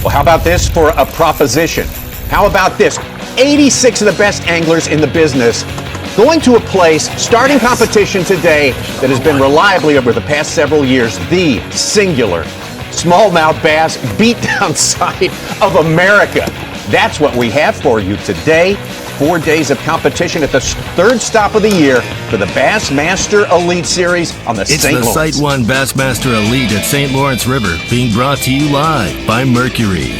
Well, how about this for a proposition? How about this? 86 of the best anglers in the business going to a place, starting competition today that has been reliably over the past several years, the singular smallmouth bass beatdown site of America. That's what we have for you today. 4 days of competition at the third stop of the year for the Bassmaster Elite Series on the St. Lawrence. It's the SiteOne Bassmaster Elite at St. Lawrence River, being brought to you live by Mercury.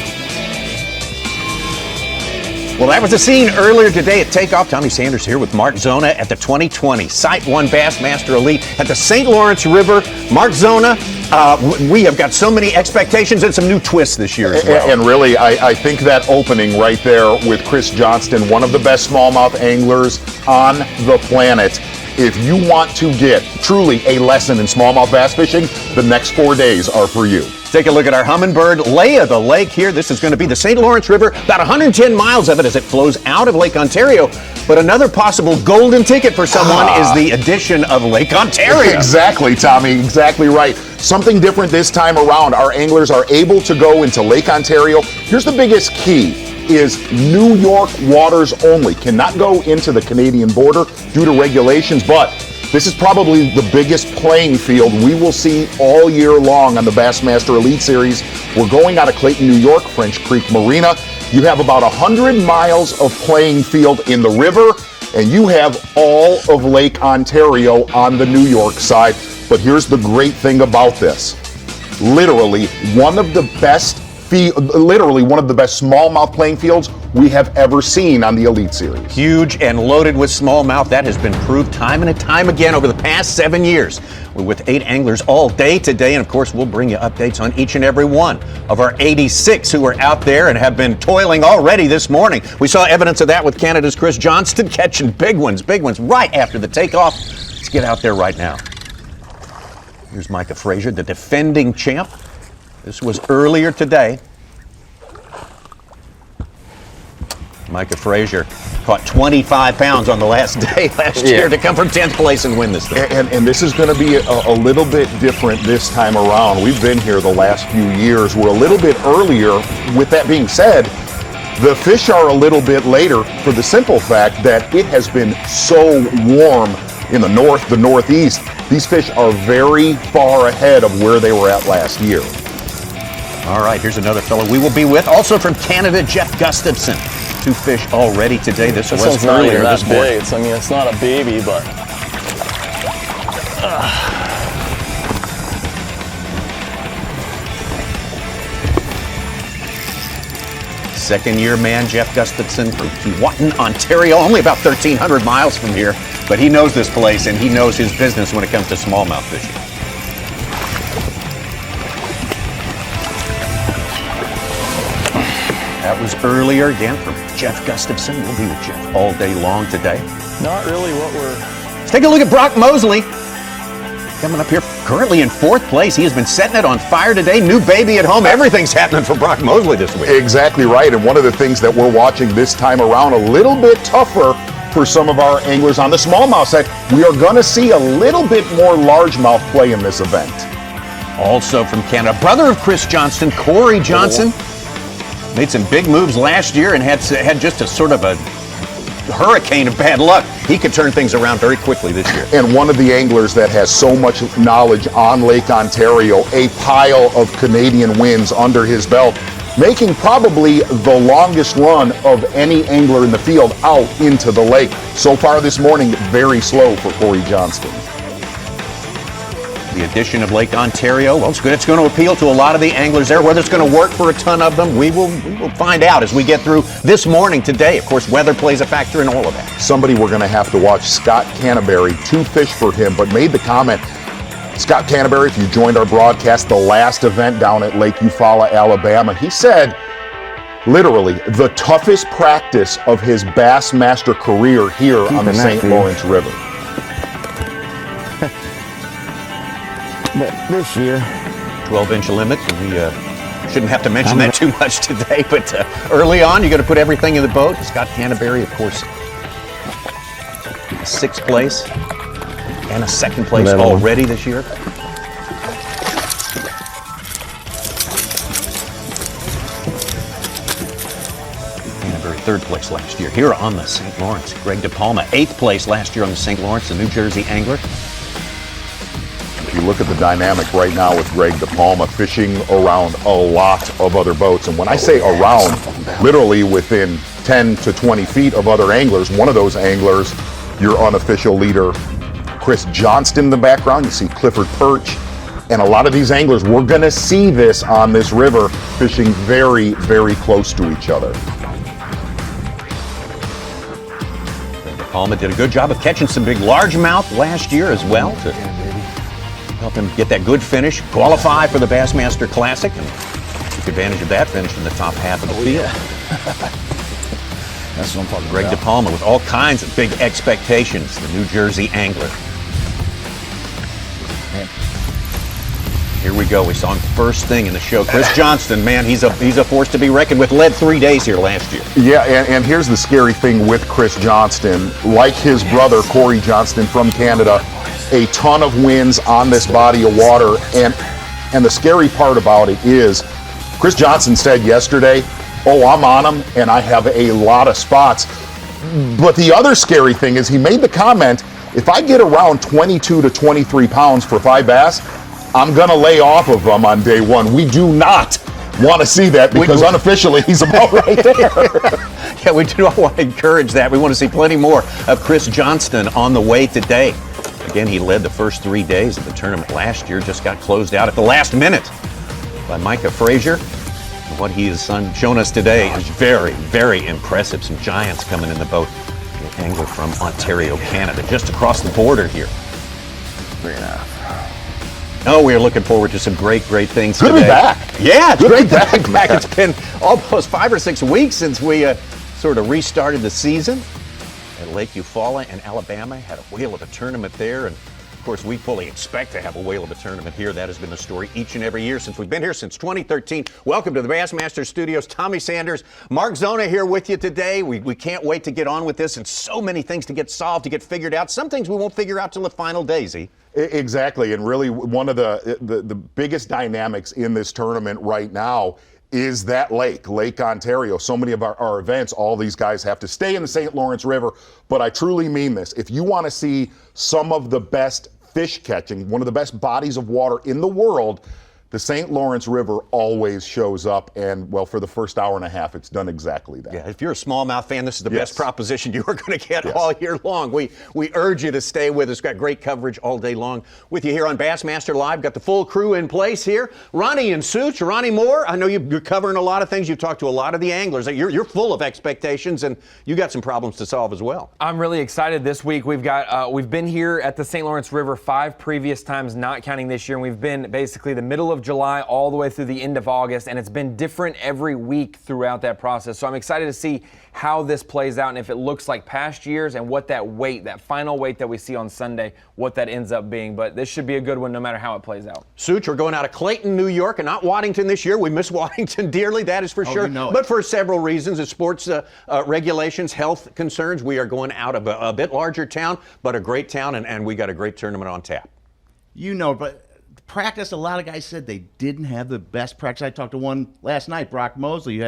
Well, that was the scene earlier today at takeoff. Tommy Sanders here with Mark Zona at the 2020 SiteOne Bassmaster Elite at the St. Lawrence River. Mark Zona, we have got so many expectations and some new twists this year as well. And really, I think that opening right there with Chris Johnston, one of the best smallmouth anglers on the planet. If you want to get truly a lesson in smallmouth bass fishing, the next 4 days are for you. Take a look at our hummingbird lay of the lake here. This is going to be the St. Lawrence River, about 110 miles of it as it flows out of Lake Ontario. But another possible golden ticket for someone is the addition of Lake Ontario. Exactly, Tommy, exactly right. Something different this time around. Our anglers are able to go into Lake Ontario. Here's the biggest key. Is New York waters only. Cannot go into the Canadian border due to regulations, but this is probably the biggest playing field we will see all year long on the Bassmaster Elite Series. We're going out of Clayton, New York, French Creek Marina. You have about 100 miles of playing field in the river, and you have all of Lake Ontario on the New York side. But here's the great thing about this. Literally one of the best smallmouth playing fields we have ever seen on the Elite Series. Huge and loaded with smallmouth. That has been proved time and time again over the past 7 years. We're with 8 anglers all day today, and of course we'll bring you updates on each and every one of our 86 who are out there and have been toiling already this morning. We saw evidence of that with Canada's Chris Johnston catching big ones right after the takeoff. Let's get out there right now. Here's Micah Frazier, the defending champ. This was earlier today. Micah Frazier caught 25 pounds on the last day last year to come from 10th place and win this thing. And this is going to be a little bit different this time around. We've been here the last few years. We're a little bit earlier. With that being said, the fish are a little bit later for the simple fact that it has been so warm in the north, the northeast. These fish are very far ahead of where they were at last year. All right, here's another fellow we will be with. Also from Canada, Jeff Gustafson. 2 fish already today. This was earlier this morning. I mean, it's not a baby, but... Second-year man, Jeff Gustafson from Keewatin, Ontario. Only about 1,300 miles from here, but he knows this place and he knows his business when it comes to smallmouth fishing. That was earlier again from Jeff Gustafson. We'll be with Jeff all day long today. Not really what we're... Let's take a look at Brock Mosley. Coming up here currently in 4th place. He has been setting it on fire today. New baby at home. Everything's happening for Brock Mosley this week. Exactly right. And one of the things that we're watching this time around, a little bit tougher for some of our anglers on the smallmouth side. We are going to see a little bit more largemouth play in this event. Also from Canada, brother of Chris Johnston, Corey Johnson. Made some big moves last year and had just a sort of a hurricane of bad luck. He could turn things around very quickly this year. And one of the anglers that has so much knowledge on Lake Ontario, a pile of Canadian wins under his belt, making probably the longest run of any angler in the field out into the lake. So far this morning, very slow for Corey Johnston. The addition of Lake Ontario, well, it's good. It's going to appeal to a lot of the anglers there. Whether it's going to work for a ton of them, we will find out as we get through this morning today. Of course, weather plays a factor in all of that. Somebody we're going to have to watch, Scott Canterbury, 2 fish for him, but made the comment, Scott Canterbury, if you joined our broadcast, the last event down at Lake Eufaula, Alabama, he said, literally, the toughest practice of his Bassmaster career here on the St. Lawrence River. But this year, 12-inch limit. We shouldn't have to mention that too much today, but early on, you got to put everything in the boat. Scott Canterbury, of course, 6th place and a 2nd place already this year. third place last year here on the St. Lawrence. Greg DePalma, 8th place last year on the St. Lawrence, the New Jersey angler. If you look at the dynamic right now with Greg DePalma fishing around a lot of other boats, and when I say around, literally within 10 to 20 feet of other anglers, one of those anglers, your unofficial leader, Chris Johnston in the background. You see Clifford Perch. And a lot of these anglers, we're going to see this on this river, fishing very, very close to each other. Palma did a good job of catching some big largemouth last year as well to help him get that good finish, qualify for the Bassmaster Classic, and took advantage of that, finished in the top half of the field. That's what I'm talking Greg about. DePalma with all kinds of big expectations, the New Jersey angler. Here we go. We saw him first thing in the show. Chris Johnston, man, he's a force to be reckoned with. Led 3 days here last year. Yeah, and here's the scary thing with Chris Johnston. Like his brother, Corey Johnston from Canada, a ton of wins on this body of water. And the scary part about it is, Chris Johnston said yesterday, oh, I'm on him, and I have a lot of spots. But the other scary thing is he made the comment, if I get around 22 to 23 pounds for 5 bass, I'm going to lay off of them on day one. We do not want to see that because unofficially he's about right there. Yeah, we do want to encourage that. We want to see plenty more of Chris Johnston on the way today. Again, he led the first 3 days of the tournament last year, just got closed out at the last minute by Micah Frazier. And what he has shown us today is very, very impressive. Some giants coming in the boat. An angler from Ontario, Canada, just across the border here. 3.5. Oh, we are looking forward to some great things Good today. to be back. Yeah, it's Good great to be to be back, back. It's been almost 5 or 6 weeks since we sort of restarted the season at Lake Eufaula in Alabama. Had a whale of a tournament there, and of course we fully expect to have a whale of a tournament here. That has been the story each and every year since we've been here since 2013. Welcome to the Bassmaster Studios. Tommy Sanders, Mark Zona here with you today. We can't wait to get on with this, and so many things to get solved, to get figured out. Some things we won't figure out till the final day, Z. Exactly, and really one of the biggest dynamics in this tournament right now is that Lake Ontario. So many of our events, all these guys have to stay in the St. Lawrence River, but I truly mean this. If you want to see some of the best fish catching, one of the best bodies of water in the world, the St. Lawrence River always shows up, and, well, for the first hour and a half, it's done exactly that. Yeah, if you're a smallmouth fan, this is the Yes. best proposition you are going to get Yes. all year long. We urge you to stay with us. Got great coverage all day long with you here on Bassmaster Live. Got the full crew in place here. Ronnie and Such, Ronnie Moore, I know you're covering a lot of things. You've talked to a lot of the anglers. You're full of expectations, and you got some problems to solve as well. I'm really excited this week. We've been here at the St. Lawrence River 5 previous times, not counting this year, and we've been basically the middle of July all the way through the end of August, and it's been different every week throughout that process. So I'm excited to see how this plays out and if it looks like past years and what that weight, that final weight that we see on Sunday, what that ends up being. But this should be a good one no matter how it plays out. Such, we're going out of Clayton, New York, and not Waddington this year. We miss Waddington dearly, that is for sure. You know it. But for several reasons, of sports regulations, health concerns, we are going out of a bit larger town, but a great town, and we got a great tournament on tap. You know, but practice, a lot of guys said they didn't have the best practice. I talked to one last night, Brock Mosley,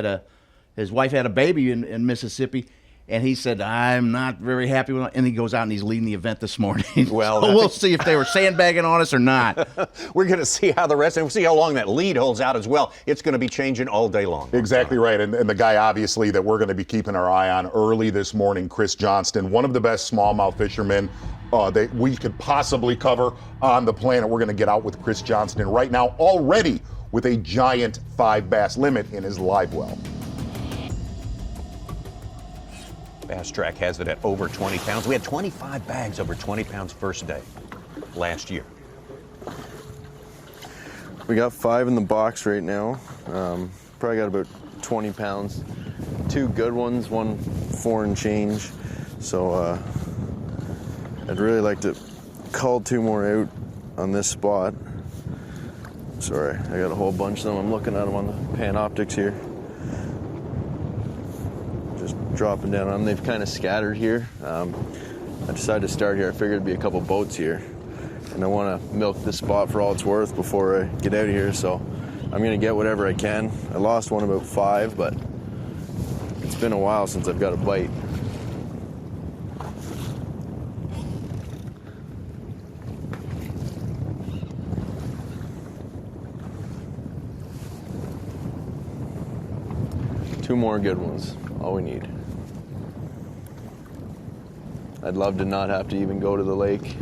his wife had a baby in Mississippi, and he said, I'm not very happy with it. And he goes out and he's leading the event this morning. Well, so we'll see if they were sandbagging on us or not. We're going to see how the rest, and we'll see how long that lead holds out as well. It's going to be changing all day long. Exactly right. And the guy, obviously, that we're going to be keeping our eye on early this morning, Chris Johnston, one of the best smallmouth fishermen that we could possibly cover on the planet. We're going to get out with Chris Johnston right now, already with a giant 5 bass limit in his live well. Bass Track has it at over 20 pounds. We had 25 bags over 20 pounds first day last year. We got 5 in the box right now. Probably got about 20 pounds. 2 good ones, 1 4 and change. So I'd really like to call 2 more out on this spot. Sorry, I got a whole bunch of them. I'm looking at them on the Panoptics here. Just dropping down on them. They've kind of scattered here. I decided to start here. I figured it'd be a couple boats here. And I want to milk this spot for all it's worth before I get out of here. So I'm going to get whatever I can. I lost one about 5, but It's been a while since I've got a bite. Two more good ones, all we need. I'd love to not have to even go to the lake.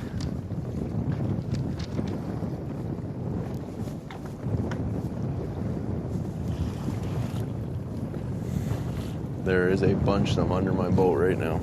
There is a bunch of them under my boat right now.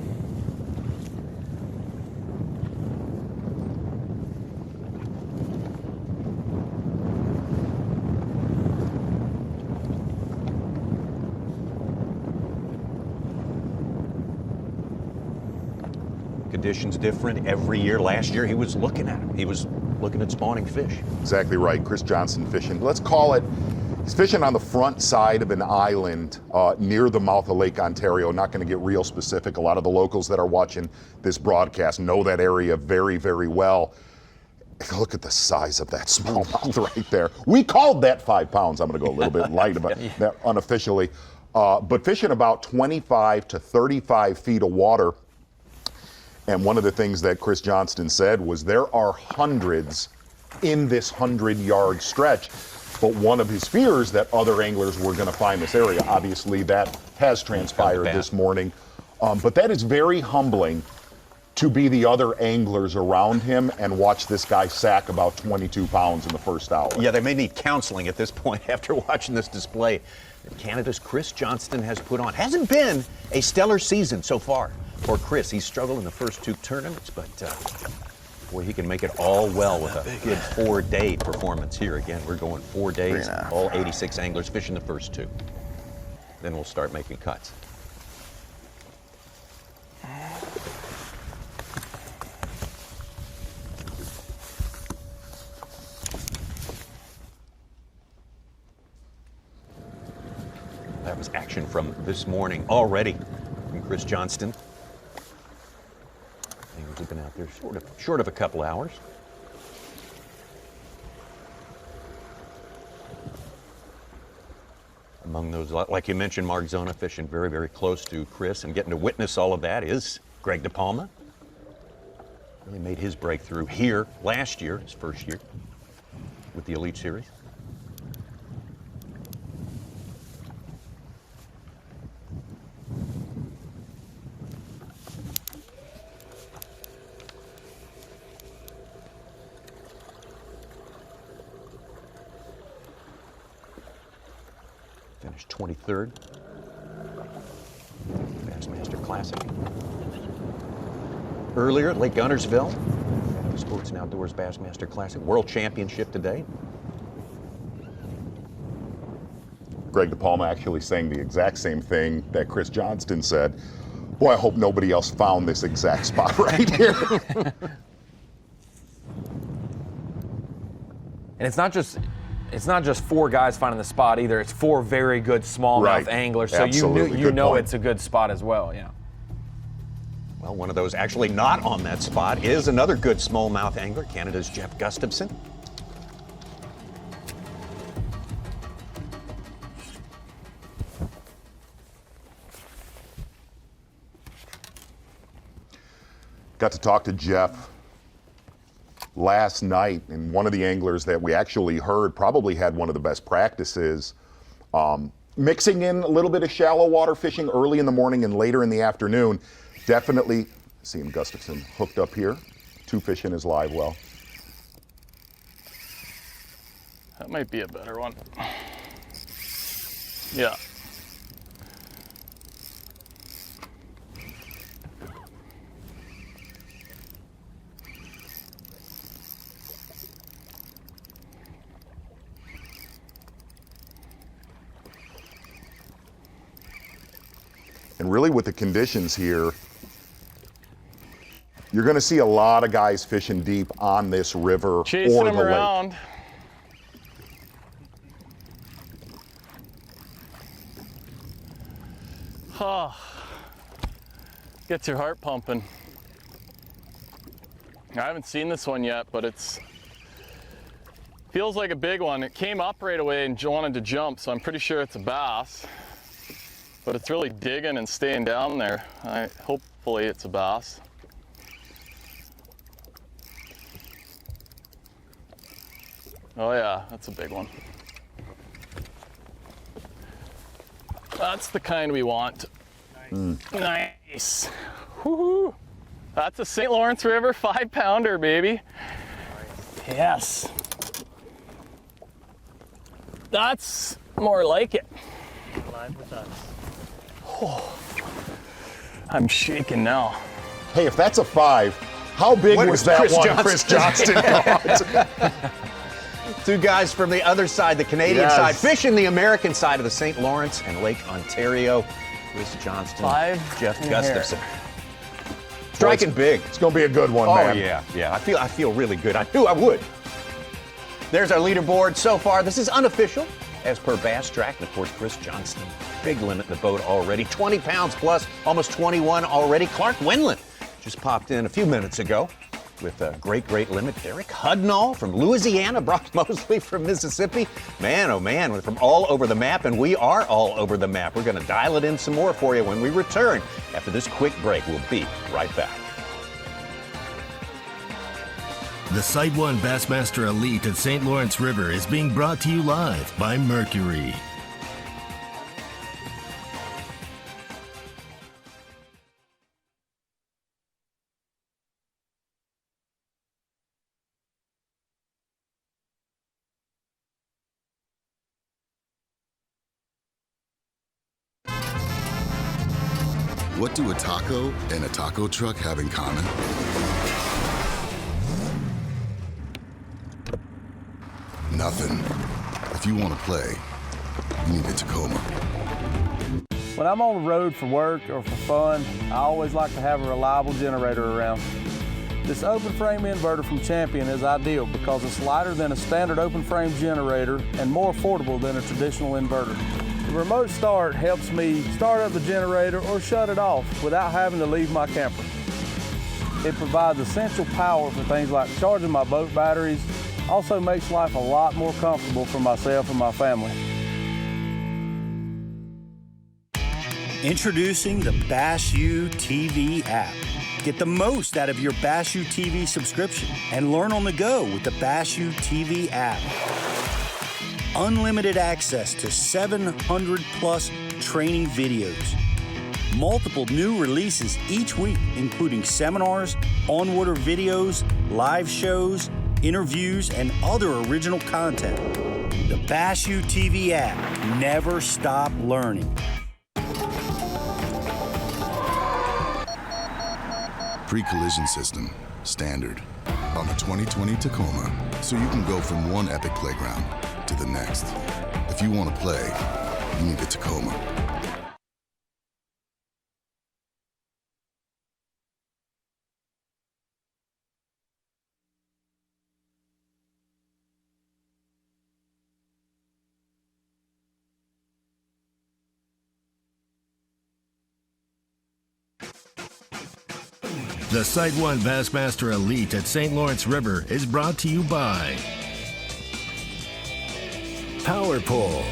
Conditions different every year. Last year he was looking at them. He was looking at spawning fish. Exactly right. Chris Johnston fishing. Let's call it, he's fishing on the front side of an island near the mouth of Lake Ontario. Not going to get real specific. A lot of the locals that are watching this broadcast know that area very, very well. Look at the size of that smallmouth right there. We called that 5 pounds. I'm going to go a little bit light about that unofficially. But fishing about 25 to 35 feet of water. And one of the things that Chris Johnston said was there are hundreds in this 100-yard stretch. But one of his fears that other anglers were going to find this area. Obviously, that has transpired this morning. But that is very humbling to be the other anglers around him and watch this guy sack about 22 pounds in the first hour. Yeah, they may need counseling at this point after watching this display that Canada's Chris Johnston has put on. Hasn't been a stellar season so far for Chris. He's struggled in the first 2 tournaments, but boy, he can make it all well with a good 4-day performance here. Again, we're going 4 days, all 86 anglers fishing the first 2. Then we'll start making cuts. That was action from this morning already from Chris Johnston. We've been out there short of a couple hours. Among those, like you mentioned, Mark Zona fishing very, very close to Chris and getting to witness all of that is Greg DePalma. Really made his breakthrough here last year, his first year with the Elite Series. Finished 23rd. Bassmaster Classic. Earlier at Lake Guntersville, the Sports and Outdoors Bassmaster Classic World Championship today. Greg DePalma actually saying the exact same thing that Chris Johnston said. Boy, I hope nobody else found this exact spot right here. And it's not just 4 guys finding the spot either. It's 4 very good smallmouth anglers. So you know it's a good spot as well. Yeah. Well, one of those actually not on that spot is another good smallmouth angler, Canada's Jeff Gustafson. Got to talk to Jeff last night, and one of the anglers that we actually heard probably had one of the best practices, mixing in a little bit of shallow water fishing early in the morning and later in the afternoon. Definitely seeing Gustafson hooked up here, 2 fish in his live well. That might be a better one. Yeah. And really with the conditions here, you're going to see a lot of guys fishing deep on this river Chasing or the them lake. around. Oh, gets your heart pumping. I haven't seen this one yet, but it's feels like a big one. It came up right away and wanted to jump, so I'm pretty sure it's a bass. but it's really digging and staying down there. Hopefully it's a bass. Oh yeah, that's a big one. That's the kind we want. Nice. Woohoo. That's a St. Lawrence River 5-pounder, baby. Yes. That's more like it. Live with us. Oh, I'm shaking now. Hey, if that's a 5, how big What was is that Chris one Johnston? Chris Johnston caught? Two guys from the other side, the Canadian Yes. side, fishing the American side of the St. Lawrence and Lake Ontario. Chris Johnston, 5 Jeff in Gustafson. here. Striking big. It's going to be a good one, Oh man. yeah. I feel really good. I knew I would. There's our leaderboard so far. This is unofficial, as per Bass Track, and of course Chris Johnston. Big limit in the boat already, 20 pounds plus, almost 21 already. Clark Wendland just popped in a few minutes ago with a great limit. Derek Hudnall from Louisiana, Brock Mosley from Mississippi. Man, oh man, we're from all over the map, and we are all over the map. We're going to dial it in some more for you when we return. After this quick break, we'll be right back. The SiteOne Bassmaster Elite at St. Lawrence River is being brought to you live by Mercury. What do a taco and a taco truck have in common? Nothing. If you want to play, you need a Tacoma. When I'm on the road for work or for fun, I always like to have a reliable generator around. This open frame inverter from Champion is ideal because it's lighter than a standard open frame generator and more affordable than a traditional inverter. The remote start helps me start up the generator or shut it off without having to leave my camper. It provides essential power for things like charging my boat batteries, also makes life a lot more comfortable for myself and my family. Introducing the Bass U TV app. Get the most out of your Bass U TV subscription and learn on the go with the Bass U TV app. Unlimited access to 700 plus training videos. Multiple new releases each week, including seminars, on-water videos, live shows, interviews, and other original content. The Bass U TV app. Never stop learning. Pre-collision system, standard, on the 2020 Tacoma, so you can go from one epic playground to the next. If you want to play, you need a Tacoma. The SiteOne Bassmaster Elite at St. Lawrence River is brought to you by Power Pole,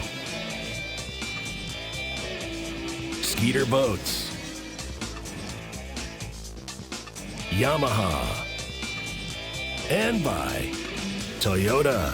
Skeeter Boats, Yamaha, and by Toyota.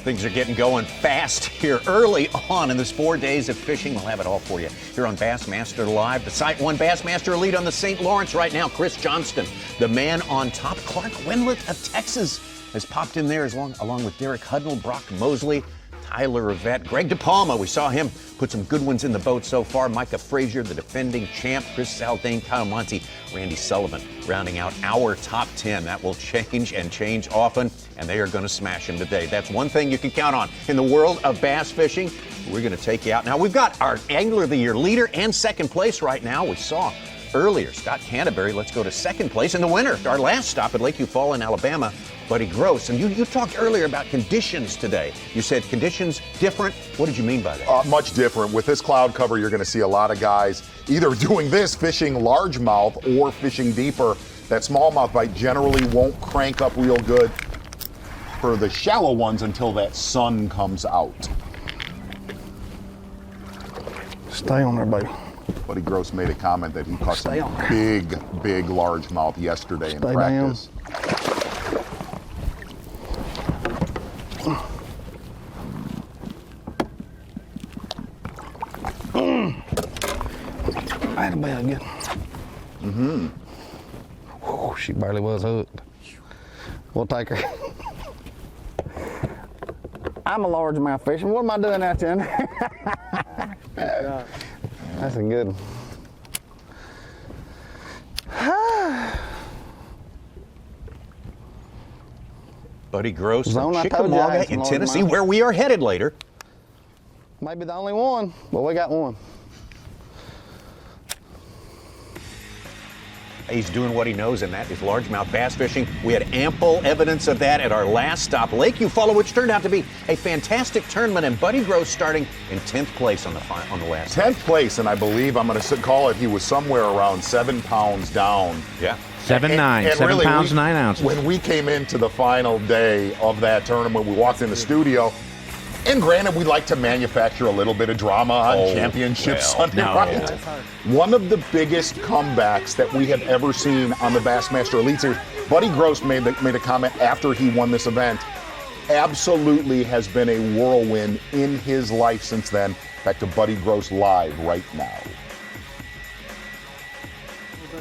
Things are getting going fast here early on in this 4 days of fishing. We'll have it all for you here on Bassmaster Live. The SiteOne Bassmaster Elite on the St. Lawrence right now. Chris Johnston, the man on top. Clark Wendland of Texas has popped in there along with Derek Hudnall, Brock Mosley, Tyler Rivette, Greg DePalma. We saw him put some good ones in the boat so far. Micah Frazier, the defending champ. Chris Zaldane, Kyle Monty, Randy Sullivan rounding out our top 10. That will change and change often, and they are going to smash him today. That's one thing you can count on in the world of bass fishing. We're going to take you out. Now, we've got our Angler of the Year leader and second place right now. We saw earlier Scott Canterbury. Let's go to second place. And the winner, our last stop at Lake Eufaula, Alabama, Buddy Gross. And you talked earlier about conditions today. You said conditions different. What did you mean by that? Much different. With this cloud cover, you're going to see a lot of guys either doing this, fishing largemouth, or fishing deeper. That smallmouth bite generally won't crank up real good for the shallow ones until that sun comes out. Stay on there, baby. Buddy Gross made a comment that he caught some big largemouth yesterday in practice. That'll be a good. Whew, she barely was hooked. We'll take her. I'm a largemouth fisher. What am I doing out there? That's a good one. Buddy Gross Zone, from I told you I had Chickamauga some in Tennessee, largemouth. where we are headed later. Maybe the only one, but we got one. He's doing what he knows, and that is largemouth bass fishing. We had ample evidence of that at our last stop, Lake Eufaula, which turned out to be a fantastic tournament, and Buddy Gross starting in 10th place on the last. 10th place, and I believe I'm going to call it. He was somewhere around 7 pounds down. Yeah. 7 pounds 9 ounces. When we came into the final day of that tournament, we walked in the studio. And granted, we like to manufacture a little bit of drama on Championship Sunday night. One of the biggest comebacks that we have ever seen on the Bassmaster Elite Series. Buddy Gross made a comment after he won this event. Absolutely has been a whirlwind in his life since then. Back to Buddy Gross live right now.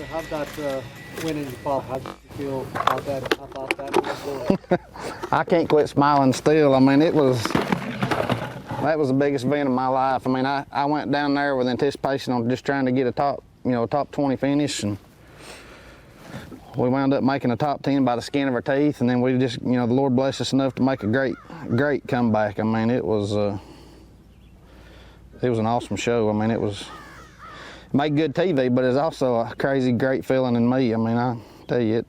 How about winning the fall? How did you feel about that? I thought that was good. I can't quit smiling still. I mean, that was the biggest event of my life. I mean, I went down there with anticipation on just trying to get a top 20 finish, and we wound up making a top 10 by the skin of our teeth, and then we just, the Lord blessed us enough to make a great comeback. I mean, it was an awesome show. I mean, it made good TV, but it's also a crazy, great feeling in me. I mean, I tell you, it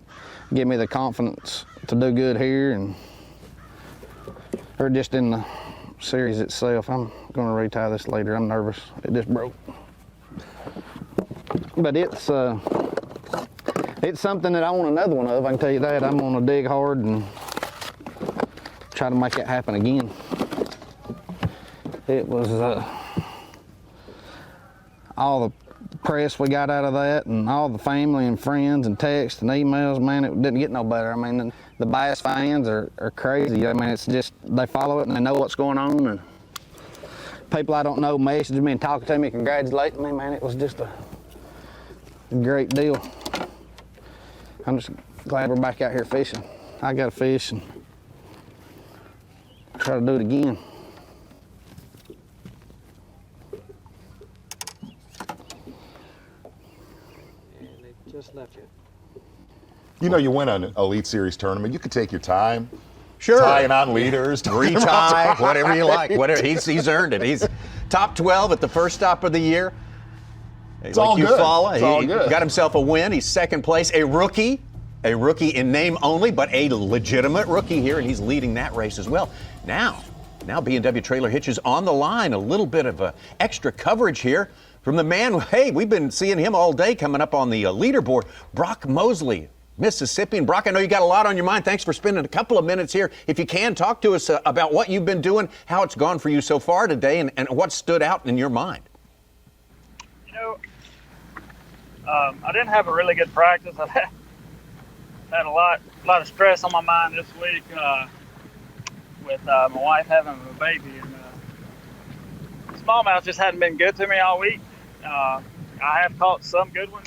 gave me the confidence to do good here, or just in the series itself. I'm going to retie this later. I'm nervous. It just broke. But it's something that I want another one of. I can tell you that. I'm going to dig hard and try to make it happen again. It was all the press we got out of that, and all the family and friends and texts and emails, man, it didn't get no better. I mean, the bass fans are crazy. I mean, it's just, they follow it and they know what's going on, and people I don't know messaging me and talking to me, congratulating me, man. It was just a great deal. I'm just glad we're back out here fishing. I got to fish and try to do it again. Just left you. You win an Elite Series tournament, you could take your time. Sure. Tying on leaders. Retie, whatever you like. Whatever. He's earned it. He's top 12 at the first stop of the year. It's all good. It's all good. Got himself a win. He's second place. A rookie in name only, but a legitimate rookie here, and he's leading that race as well. Now B&W Trailer Hitch is on the line. A little bit of extra coverage here from the man, hey, we've been seeing him all day coming up on the leaderboard, Brock Mosley, Mississippi. And Brock, I know you got a lot on your mind. Thanks for spending a couple of minutes here. If you can, talk to us about what you've been doing, how it's gone for you so far today, and what stood out in your mind. I didn't have a really good practice. I've had a lot of stress on my mind this week with my wife having a baby. And smallmouth just hadn't been good to me all week. I have caught some good ones,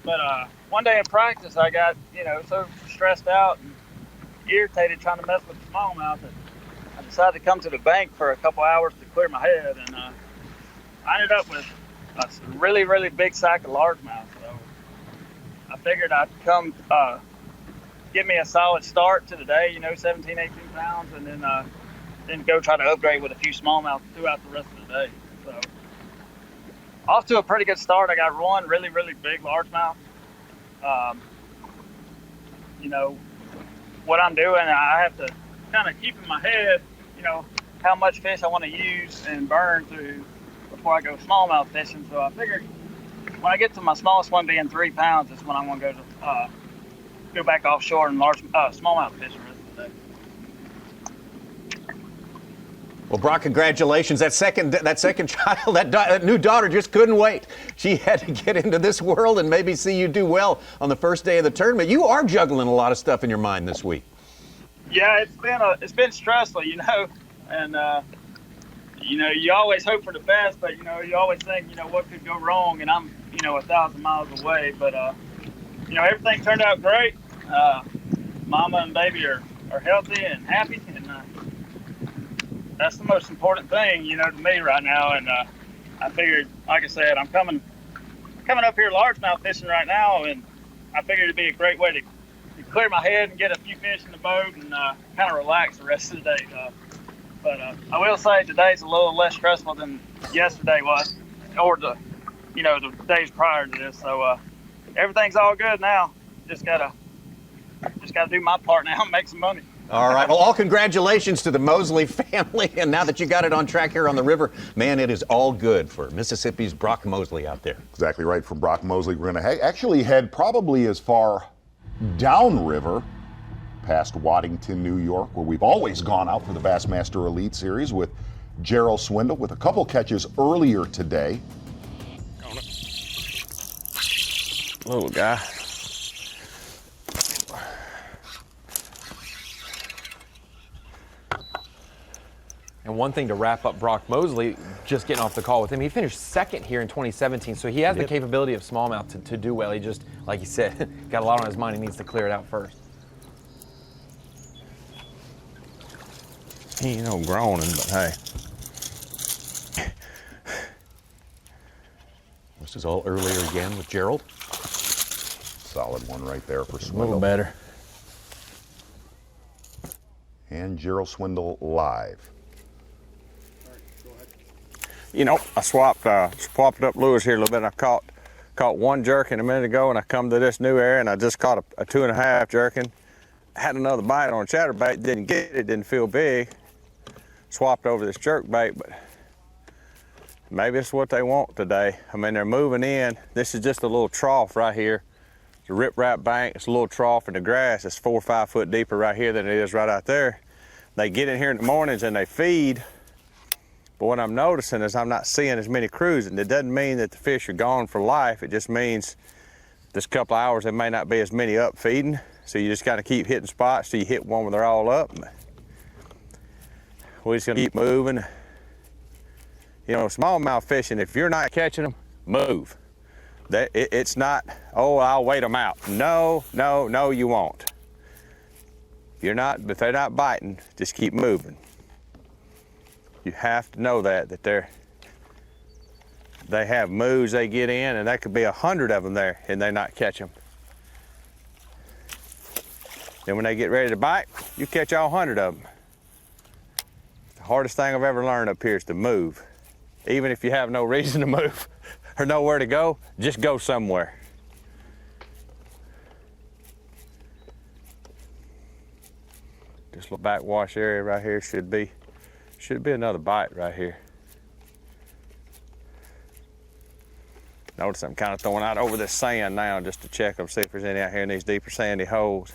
but one day in practice I got so stressed out and irritated trying to mess with the smallmouth that I decided to come to the bank for a couple hours to clear my head, and I ended up with a really, really big sack of largemouth. So I figured I'd come get me a solid start to the day, 17, 18 pounds, and then go try to upgrade with a few smallmouth throughout the rest of the day. So off to a pretty good start. I got one really, really big largemouth. What I'm doing, I have to kind of keep in my head, how much fish I want to use and burn through before I go smallmouth fishing. So I figured when I get to my smallest one being 3 pounds is when I want to go back offshore and smallmouth fishing the rest of the day. Well, Brock, congratulations. That second child, that new daughter just couldn't wait. She had to get into this world and maybe see you do well on the first day of the tournament. You are juggling a lot of stuff in your mind this week. Yeah, it's been stressful, you know, and you know, you always hope for the best, but you know, you always think, you know, what could go wrong, and I'm, you know, 1,000 miles away, but you know, everything turned out great. Mama and baby are healthy and happy, and that's the most important thing, you know, to me right now. And I figured, like I said, I'm coming up here largemouth fishing right now, and I figured it'd be a great way to clear my head and get a few fish in the boat and kind of relax the rest of the day. But I will say today's a little less stressful than yesterday was, or the days prior to this. So everything's all good now. Just gotta do my part now and make some money. All right. Well, all congratulations to the Mosley family. And now that you got it on track here on the river, man, it is all good for Mississippi's Brock Mosley out there. Exactly right. From Brock Mosley, we're going to actually head probably as far downriver past Waddington, New York, where we've always gone out for the Bassmaster Elite Series with Gerald Swindle with a couple catches earlier today. Little guy. And one thing to wrap up Brock Mosley, just getting off the call with him, he finished second here in 2017, so he has the capability of smallmouth to do well. He just, like you said, got a lot on his mind. He needs to clear it out first. He ain't no groaning, but hey. This is all earlier again with Gerald. Solid one right there for Swindle. A little better. And Gerald Swindle live. You know, I swapped it up lures here a little bit, and I caught one jerkin a minute ago, and I come to this new area, and I just caught a 2.5 jerkin. Had another bite on a chatterbait, didn't get it, didn't feel big. Swapped over this jerk bait, but maybe it's what they want today. I mean, they're moving in. This is just a little trough right here. It's a rip-rap bank. It's a little trough in the grass. It's 4 or 5 foot deeper right here than it is right out there. They get in here in the mornings and they feed. But what I'm noticing is I'm not seeing as many crews, and it doesn't mean that the fish are gone for life. It just means this couple of hours there may not be as many up feeding. So you just got to keep hitting spots till you hit one where they're all up. We're just gonna keep moving. You know, smallmouth fishing, if you're not catching them, move. It's not, oh, I'll wait them out. No, you won't. If they're not biting, just keep moving. You have to know that they have moves they get in, and that could be 100 of them there, and they not catch them. Then when they get ready to bite, you catch all 100 of them. The hardest thing I've ever learned up here is to move. Even if you have no reason to move or nowhere to go, just go somewhere. This little backwash area right here should be another bite right here. Notice I'm kind of throwing out over this sand now just to check them, see if there's any out here in these deeper sandy holes.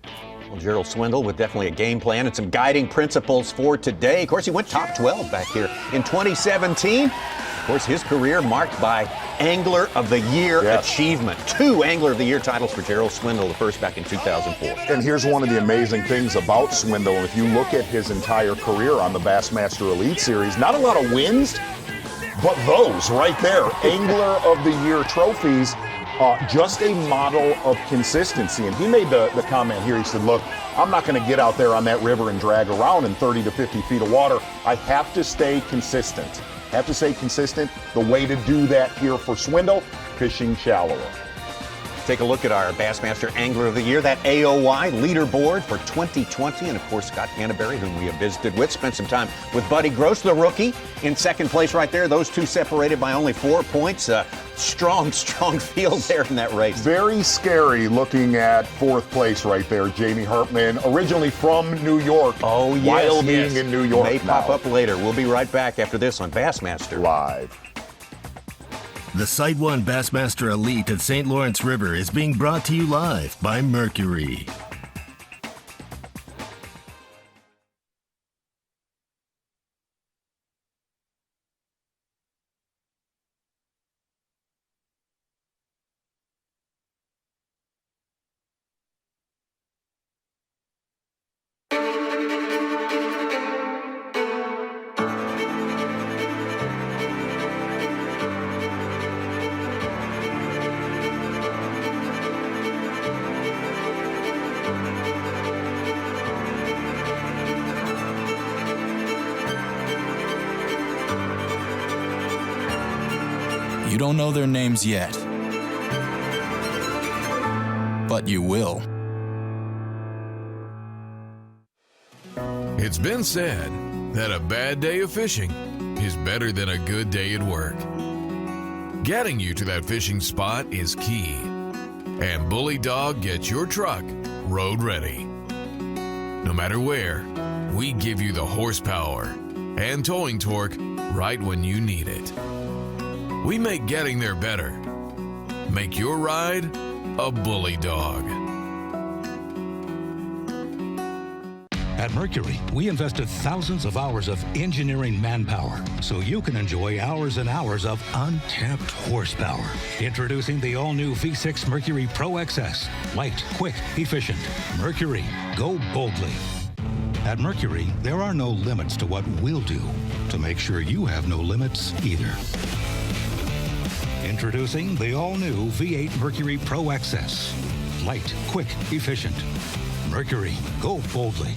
Well, Gerald Swindle with definitely a game plan and some guiding principles for today. Of course, he went top 12 back here in 2017. Of course, his career marked by Angler of the Year achievement. 2 Angler of the Year titles for Gerald Swindle, the first back in 2004. And here's one of the amazing things about Swindle. If you look at his entire career on the Bassmaster Elite Series, not a lot of wins, but those right there, Angler of the Year trophies, just a model of consistency. And he made the comment here, he said, look, I'm not going to get out there on that river and drag around in 30 to 50 feet of water. I have to stay consistent. The way to do that here for Swindle, fishing shallower. Take a look at our Bassmaster Angler of the Year, that AOY leaderboard for 2020. And of course, Scott Canterbury, whom we have visited with, spent some time with Buddy Gross, the rookie, in second place right there. Those two separated by only 4 points. Strong field there in that race. Very scary looking at 4th place right there. Jamie Hartman, originally from New York. Oh, yes. While being in New York May pop up later. We'll be right back after this on Bassmaster Live. The SiteOne Bassmaster Elite at St. Lawrence River is being brought to you live by Mercury. You don't know their names yet, but you will. It's been said that a bad day of fishing is better than a good day at work. Getting you to that fishing spot is key, and Bully Dog gets your truck road ready. No matter where, we give you the horsepower and towing torque right when you need it. We make getting there better. Make your ride a Bully Dog. At Mercury, we invested thousands of hours of engineering manpower so you can enjoy hours and hours of untapped horsepower. Introducing the all-new V6 Mercury Pro XS. Light, quick, efficient. Mercury, go boldly. At Mercury, there are no limits to what we'll do to make sure you have no limits either. Introducing the all-new V8 Mercury Pro XS. Light, quick, efficient. Mercury, go boldly.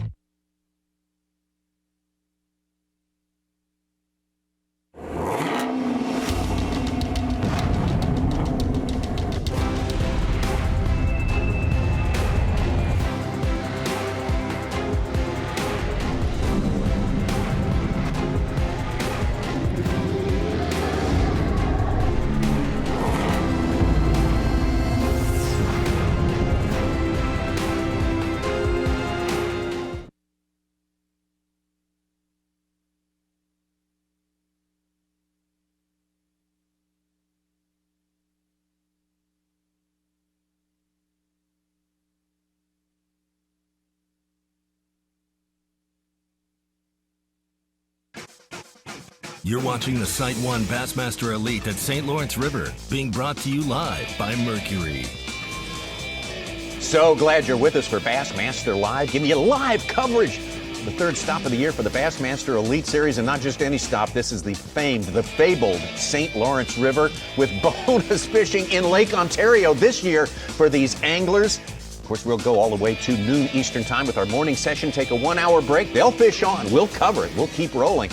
You're watching the SiteOne Bassmaster Elite at St. Lawrence River, being brought to you live by Mercury. So glad you're with us for Bassmaster Live, giving you live coverage. The third stop of the year for the Bassmaster Elite Series, and not just any stop. This is the famed, the fabled St. Lawrence River with bonus fishing in Lake Ontario this year for these anglers. Of course, we'll go all the way to noon Eastern time with our morning session, take a 1 hour break. They'll fish on. We'll cover it. We'll keep rolling.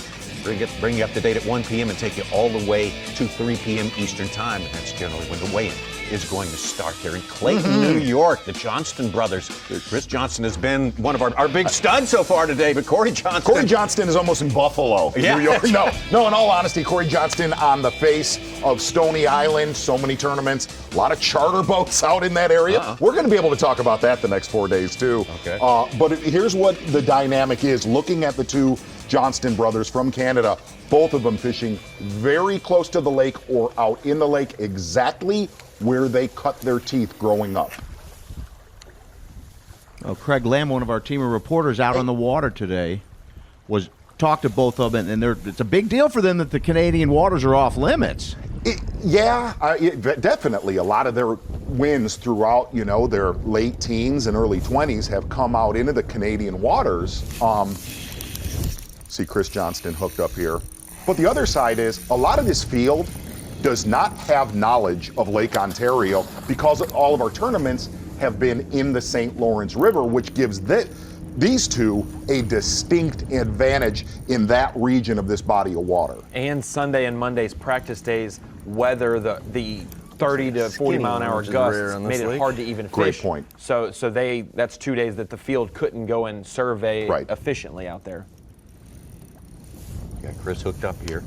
Bring you up to date at 1 p.m. and take you all the way to 3 p.m. Eastern time. And that's generally when the weigh-in is going to start there in Clayton, New York. The Johnston brothers. Chris Johnston has been one of our big studs so far today, but Corey Johnston is almost in Buffalo, yeah. New York. No, in all honesty, Corey Johnston on the face of Stony Island, so many tournaments, a lot of charter boats out in that area. We're going to be able to talk about that the next 4 days, too. Okay. But here's what the dynamic is. Looking at the two Johnston brothers from Canada, both of them fishing very close to the lake or out in the lake, exactly where they cut their teeth growing up. Well, Craig Lamb, one of our team of reporters out on the water today, talked to both of them, and it's a big deal for them that the Canadian waters are off limits. Definitely. A lot of their wins throughout, their late teens and early 20s have come out into the Canadian waters. See Chris Johnston hooked up here. But the other side is a lot of this field does not have knowledge of Lake Ontario because all of our tournaments have been in the St. Lawrence River, which gives these two a distinct advantage in that region of this body of water. And Sunday and Monday's practice days, weather, the 30 to 40 mile an hour gusts made it hard to even fish. Great point. So that's 2 days that the field couldn't go and survey efficiently out there. Got Chris hooked up here.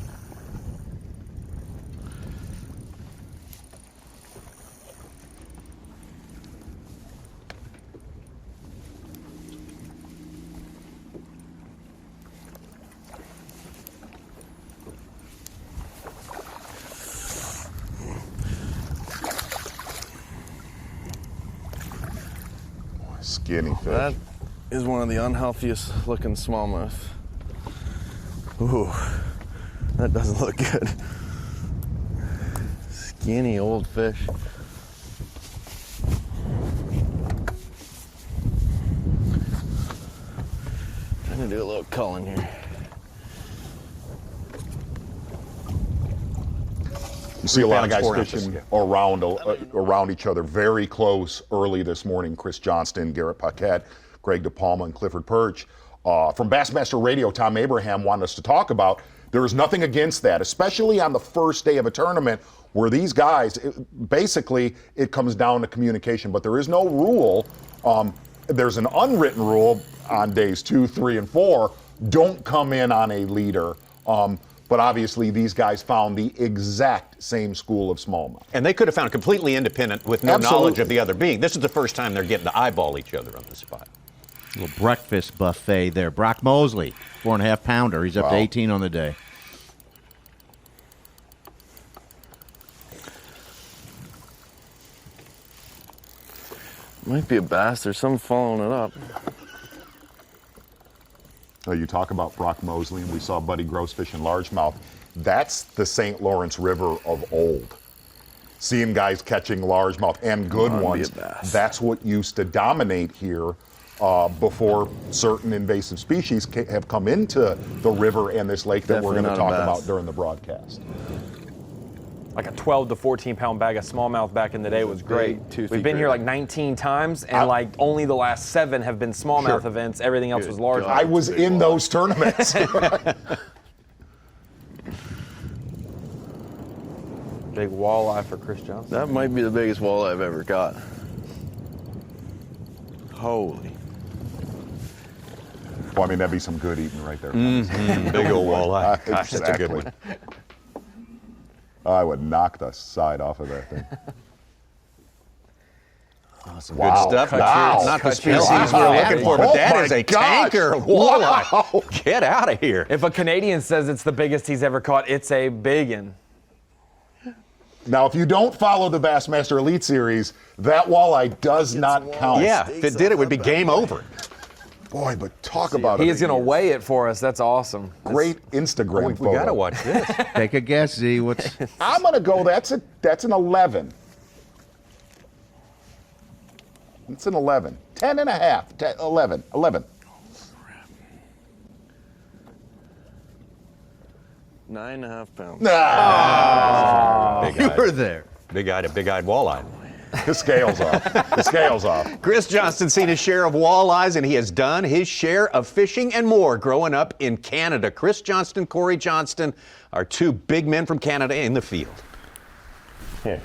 Skinny fish. That is one of the unhealthiest looking smallmouth. Ooh, that doesn't look good. Skinny old fish. Trying to do a little culling here. You see a lot of guys 4 fishing ounces. around each other very close early this morning. Chris Johnston, Garrett Paquette, Greg DePalma, and Clifford Perch. From Bassmaster Radio, Tom Abraham wanted us to talk about there is nothing against that, especially on the first day of a tournament where these guys, basically it comes down to communication, but there is no rule. There's an unwritten rule on days 2, 3, and 4. Don't come in on a leader. But obviously, these guys found the exact same school of smallmouth. And they could have found completely independent with no Absolutely. knowledge of the other being. This is the first time they're getting to eyeball each other on the spot. A little breakfast buffet there. Brock Mosley, 4.5 pounder. He's up to 18 on the day. Might be a bass. There's some following it up. You talk about Brock Mosley, and we saw Buddy Gross fishing largemouth. That's the St. Lawrence River of old. Seeing guys catching largemouth and good ones. That's what used to dominate here before certain invasive species have come into the river and this lake that we're going to Definitely talk not a bass. about during the broadcast. Like a 12 to 14 pound bag of smallmouth back in the day was great. We've been here like 19 times, and like only the last 7 have been smallmouth Sure. events. Everything else was large. I was in those tournaments. Big walleye for Chris Johnson. That might be the biggest walleye I've ever got. Holy. Well, I mean, that'd be some good eating right there. Big old walleye. Gosh, that's a good one. I would knock the side off of that thing. Awesome. Wow. Good stuff. Wow. Not the Cut species your- we're looking for, but Oh that my is a gosh. tanker walleye. Wow. Get out of here. If a Canadian says it's the biggest he's ever caught, it's a biggin. Now, if you don't follow the Bassmaster Elite Series, that walleye does not count. Yeah, if it did, it would be game over. Boy, but talk about it. He's going to weigh it for us. That's awesome. Great Instagram photo. We got to watch this. Take a guess, Z. What's I'm going to go, that's an 11. It's an 11. 10 and a half. 11. 11. 9.5 pounds. Big you eyed. were there. Big-eyed walleye. The scale's off. The scale's off. Chris Johnston's seen his share of walleyes, and he has done his share of fishing and more growing up in Canada. Chris Johnston, Corey Johnston are 2 big men from Canada in the field. Here.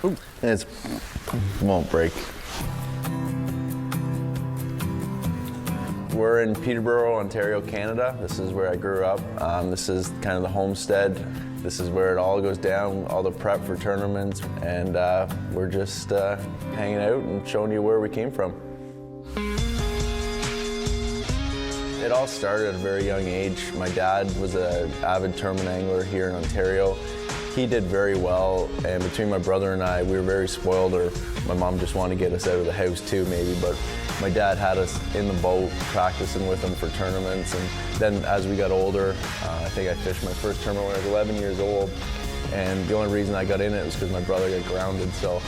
Ooh, it won't break. We're in Peterborough, Ontario, Canada. This is where I grew up. This is kind of the homestead. This is where it all goes down, all the prep for tournaments, and we're just hanging out and showing you where we came from. It all started at a very young age. My dad was an avid tournament angler here in Ontario. He did very well, and between my brother and I, we were very spoiled, or my mom just wanted to get us out of the house too, maybe, but my dad had us in the boat practicing with him for tournaments, and then as we got older, I think I fished my first tournament when I was 11 years old, and the only reason I got in it was because my brother got grounded, so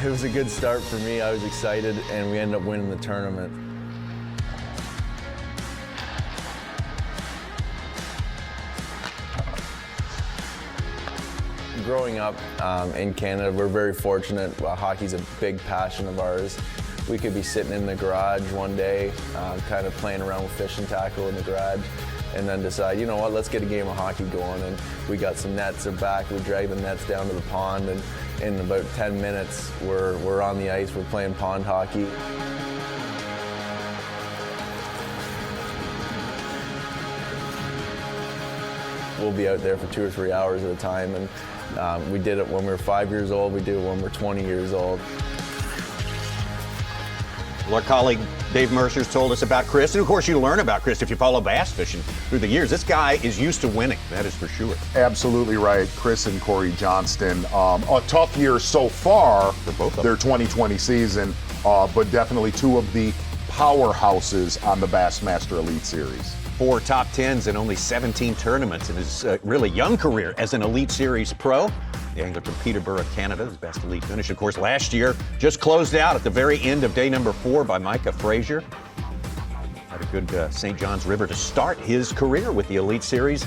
it was a good start for me. I was excited, and we ended up winning the tournament. Growing up in Canada, we're very fortunate. Hockey's a big passion of ours. We could be sitting in the garage one day, kind of playing around with fishing tackle in the garage, and then decide, you know what, let's get a game of hockey going. And we got some nets back. We dragged the nets down to the pond, and in about 10 minutes, we're on the ice. We're playing pond hockey. We'll be out there for 2 or 3 hours at a time, and we did it when we were 5 years old. We did it when we're 20 years old. Well, our colleague Dave Mercer's told us about Chris, and of course you learn about Chris if you follow bass fishing through the years. This guy is used to winning, that is for sure. Absolutely right. Chris and Corey Johnston. A tough year so far for both of their them. 2020 season, but definitely two of the powerhouses on the Bassmaster Elite Series. 4 top 10s in only 17 tournaments in his really young career as an Elite Series pro. The angler from Peterborough, Canada, his best elite finish, of course, last year. Just closed out at the very end of day number 4 by Micah Frazier. Had a good St. John's River to start his career with the Elite Series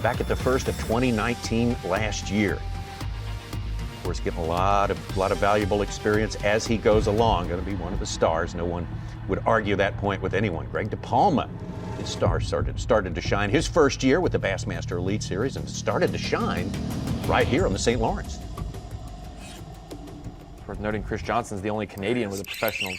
back at the first of 2019 last year. Of course, getting a lot of valuable experience as he goes along. Going to be one of the stars. No one would argue that point with anyone. Greg DePalma, his star started to shine his first year with the Bassmaster Elite Series and started to shine right here on the St. Lawrence. Worth noting, Chris Johnston's the only Canadian with a professional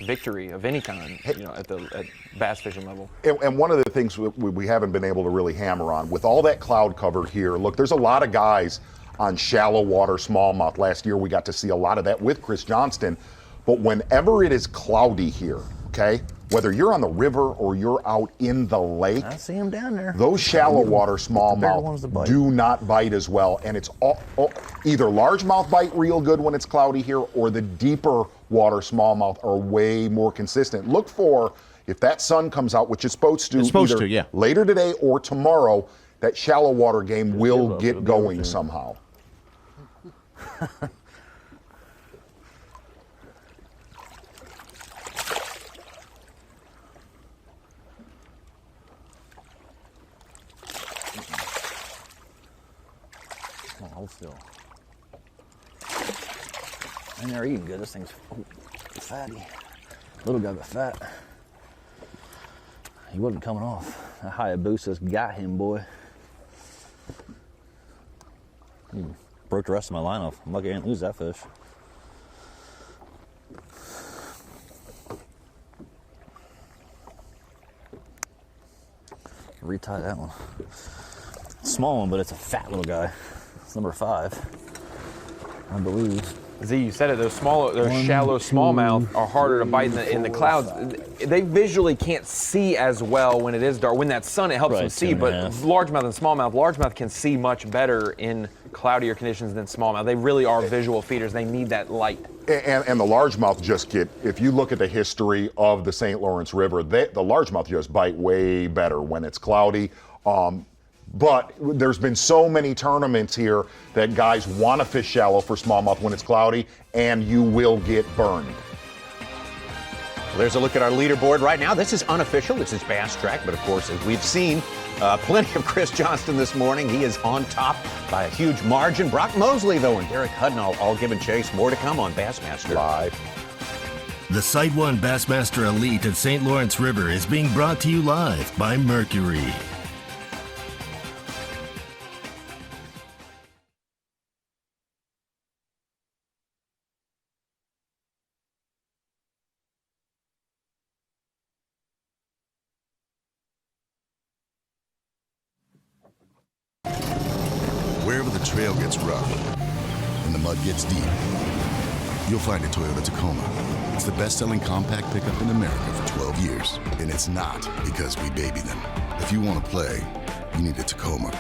victory of any kind, at bass fishing level. And one of the things we haven't been able to really hammer on, with all that cloud cover here, look, there's a lot of guys on shallow water smallmouth. Last year we got to see a lot of that with Chris Johnston, but whenever it is cloudy here, okay, whether you're on the river or you're out in the lake, I see them down there. Those shallow water smallmouth do not bite as well, and it's either largemouth bite real good when it's cloudy here, or the deeper water smallmouth are way more consistent. Look for, if that sun comes out, which it's supposed to, yeah, later today or tomorrow, that shallow water game will get going somehow. Hold still. And they're eating good. This thing's fatty. Little guy got fat. He wasn't coming off. That Hayabusa's got him, boy. He broke the rest of my line off. I'm lucky I didn't lose that fish. Retie that one. Small one, but it's a fat little guy. It's number 5, I believe. Z, you said it. Those shallow smallmouth are harder to bite in the clouds. They visually can't see as well when it is dark. When that sun, it helps them see. But largemouth and largemouth can see much better in cloudier conditions than smallmouth. They really are visual feeders. They need that light. And the largemouth just get, if you look at the history of the St. Lawrence River, the largemouth just bite way better when it's cloudy. But there's been so many tournaments here that guys want to fish shallow for smallmouth when it's cloudy, and you will get burned. Well, there's a look at our leaderboard right now. This is unofficial. This is Bass Track, but of course, as we've seen, plenty of Chris Johnston this morning. He is on top by a huge margin. Brock Mosley, though, and Derek Hudnall all giving chase. More to come on Bassmaster Live. The SiteOne Bassmaster Elite at St. Lawrence River is being brought to you live by Mercury. Wherever the trail gets rough and the mud gets deep, you'll find a Toyota Tacoma. It's the best-selling compact pickup in America for 12 years, and it's not because we baby them. If you want to play, you need a Tacoma.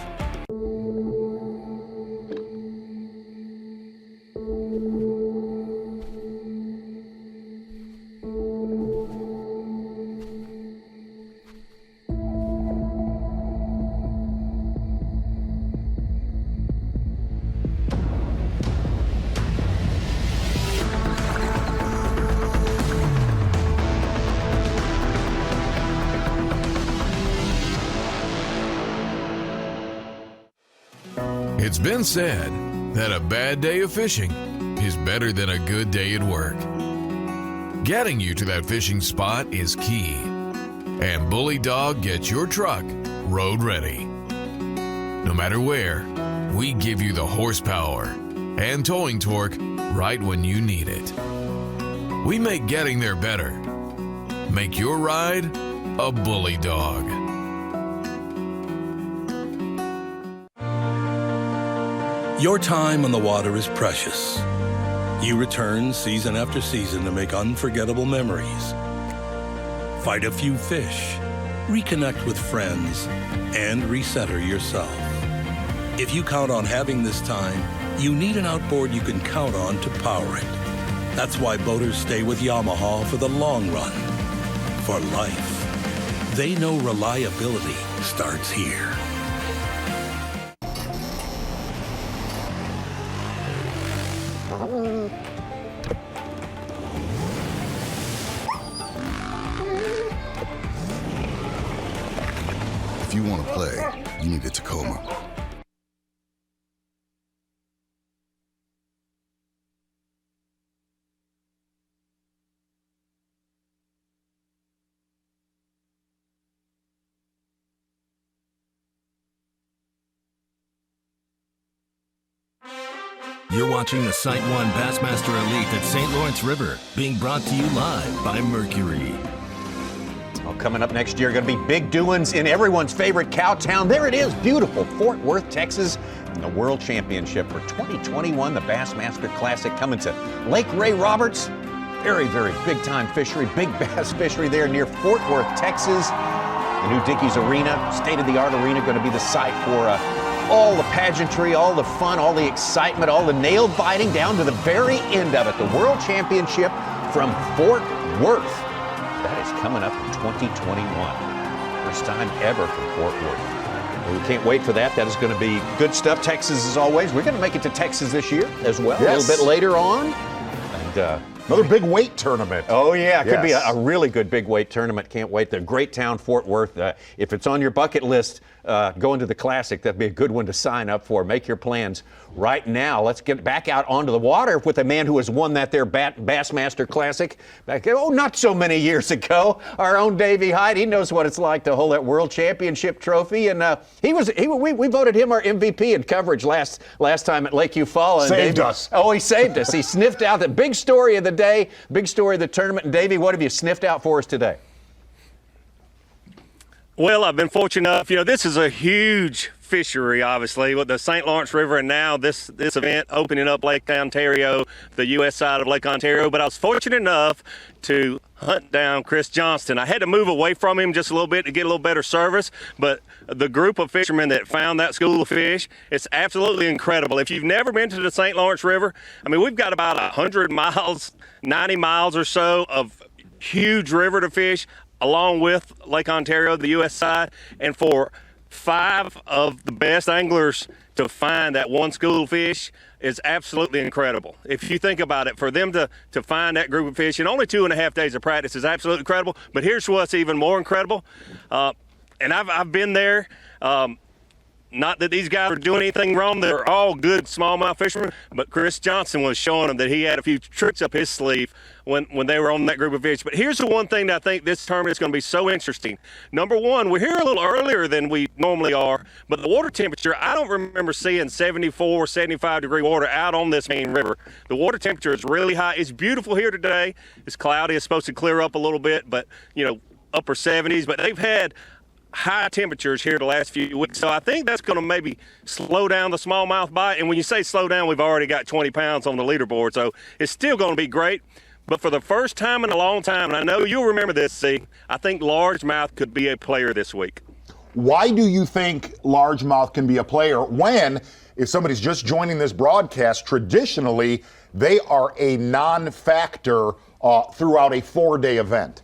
It's been said that a bad day of fishing is better than a good day at work. Getting you to that fishing spot is key. And Bully Dog gets your truck road ready. No matter where, we give you the horsepower and towing torque right when you need it. We make getting there better. Make your ride a Bully Dog. Your time on the water is precious. You return season after season to make unforgettable memories, fight a few fish, reconnect with friends, and recenter yourself. If you count on having this time, you need an outboard you can count on to power it. That's why boaters stay with Yamaha for the long run, for life. They know reliability starts here. If you want to play, you need a Tacoma. You're watching the SiteOne Bassmaster Elite at St. Lawrence River, being brought to you live by Mercury. Well, coming up next year, going to be big doings in everyone's favorite cow town. There it is, beautiful Fort Worth, Texas, and the World Championship for 2021, the Bassmaster Classic coming to Lake Ray Roberts. Very, very big-time fishery, big bass fishery there near Fort Worth, Texas. The new Dickies Arena, state-of-the-art arena, going to be the site for all the pageantry, all the fun, all the excitement, all the nail-biting down to the very end of it. The World Championship from Fort Worth. That is coming up in 2021. First time ever from Fort Worth. Well, we can't wait for that. That is going to be good stuff. Texas, as always. We're going to make it to Texas this year as well, Yes. a little bit later on. And another big weight tournament. Oh, yeah. It could be Yes. a really good big weight tournament. Can't wait. The great town, Fort Worth. If it's on your bucket list, going to the Classic, that'd be a good one to sign up for. Make your plans right now. Let's get back out onto the water with a man who has won that there Bassmaster Classic back, not so many years ago. Our own Davey Hite. He knows what it's like to hold that World Championship trophy. And we voted him our MVP in coverage last time at Lake Eufaula. Saved us. Oh, he saved us. He sniffed out the big story of the day, big story of the tournament. And Davey, what have you sniffed out for us today? Well, I've been fortunate enough, this is a huge fishery, obviously, with the St. Lawrence River, and now this event opening up Lake Ontario, the U.S. side of Lake Ontario. But I was fortunate enough to hunt down Chris Johnston. I had to move away from him just a little bit to get a little better service, but the group of fishermen that found that school of fish, it's absolutely incredible. If you've never been to the St. Lawrence River, we've got about 100 miles, 90 miles or so of huge river to fish, along with Lake Ontario, the U.S. side, and for 5 of the best anglers to find that one school of fish is absolutely incredible. If you think about it, for them to find that group of fish in only 2.5 days of practice is absolutely incredible. But here's what's even more incredible, and I've been there. Not that these guys are doing anything wrong. They're all good smallmouth fishermen, but Chris Johnston was showing them that he had a few tricks up his sleeve when they were on that group of fish. But here's the one thing that I think this tournament is going to be so interesting. Number one, we're here a little earlier than we normally are, but the water temperature, I don't remember seeing 74, 75-degree water out on this main river. The water temperature is really high. It's beautiful here today. It's cloudy. It's supposed to clear up a little bit, but, upper 70s. But they've had high temperatures here the last few weeks, so I think that's going to maybe slow down the smallmouth bite. And when you say slow down, we've already got 20 pounds on the leaderboard, so it's still going to be great. But for the first time in a long time, and I know you'll remember this, C, I think largemouth could be a player this week. Why do you think largemouth can be a player when, if somebody's just joining this broadcast, traditionally they are a non-factor throughout a 4-day event?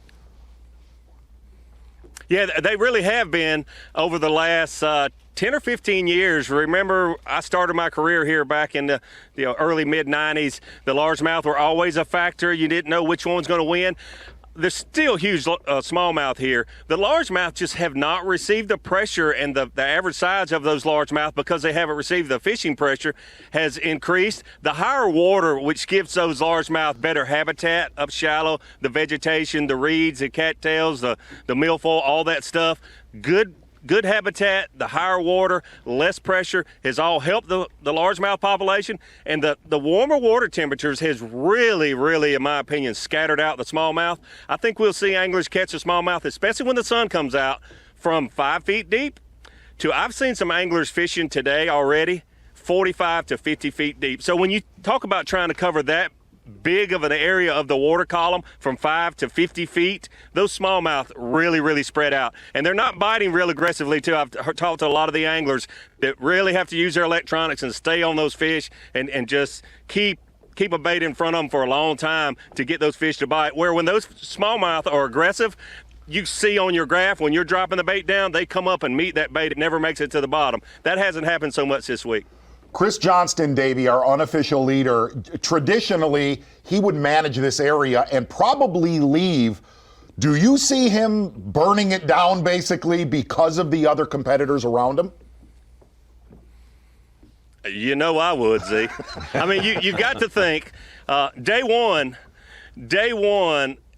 Yeah, they really have been over the last 10 or 15 years. Remember, I started my career here back in the early mid-90s. The largemouth were always a factor. You didn't know which one was going to win. There's still huge smallmouth here. The largemouth just have not received the pressure, and the average size of those largemouth, because they haven't received the fishing pressure, has increased. The higher water, which gives those largemouth better habitat up shallow, the vegetation, the reeds, the cattails, the milfoil, all that stuff, good habitat, the higher water, less pressure has all helped the largemouth population. And the warmer water temperatures has really, in my opinion, scattered out the smallmouth. I think we'll see anglers catch a smallmouth, especially when the sun comes out, from 5 feet deep to, I've seen some anglers fishing today already, 45 to 50 feet deep. So when you talk about trying to cover that big of an area of the water column from 5 to 50 feet, those smallmouth really, really spread out. And they're not biting real aggressively, too. I've talked to a lot of the anglers that really have to use their electronics and stay on those fish and just keep a bait in front of them for a long time to get those fish to bite. Where when those smallmouth are aggressive, you see on your graph, when you're dropping the bait down, they come up and meet that bait. It never makes it to the bottom. That hasn't happened so much this week. Chris Johnston, Davey, our unofficial leader, traditionally, he would manage this area and probably leave. Do you see him burning it down, basically, because of the other competitors around him? You know I would, Z. I mean, you've got to think, day one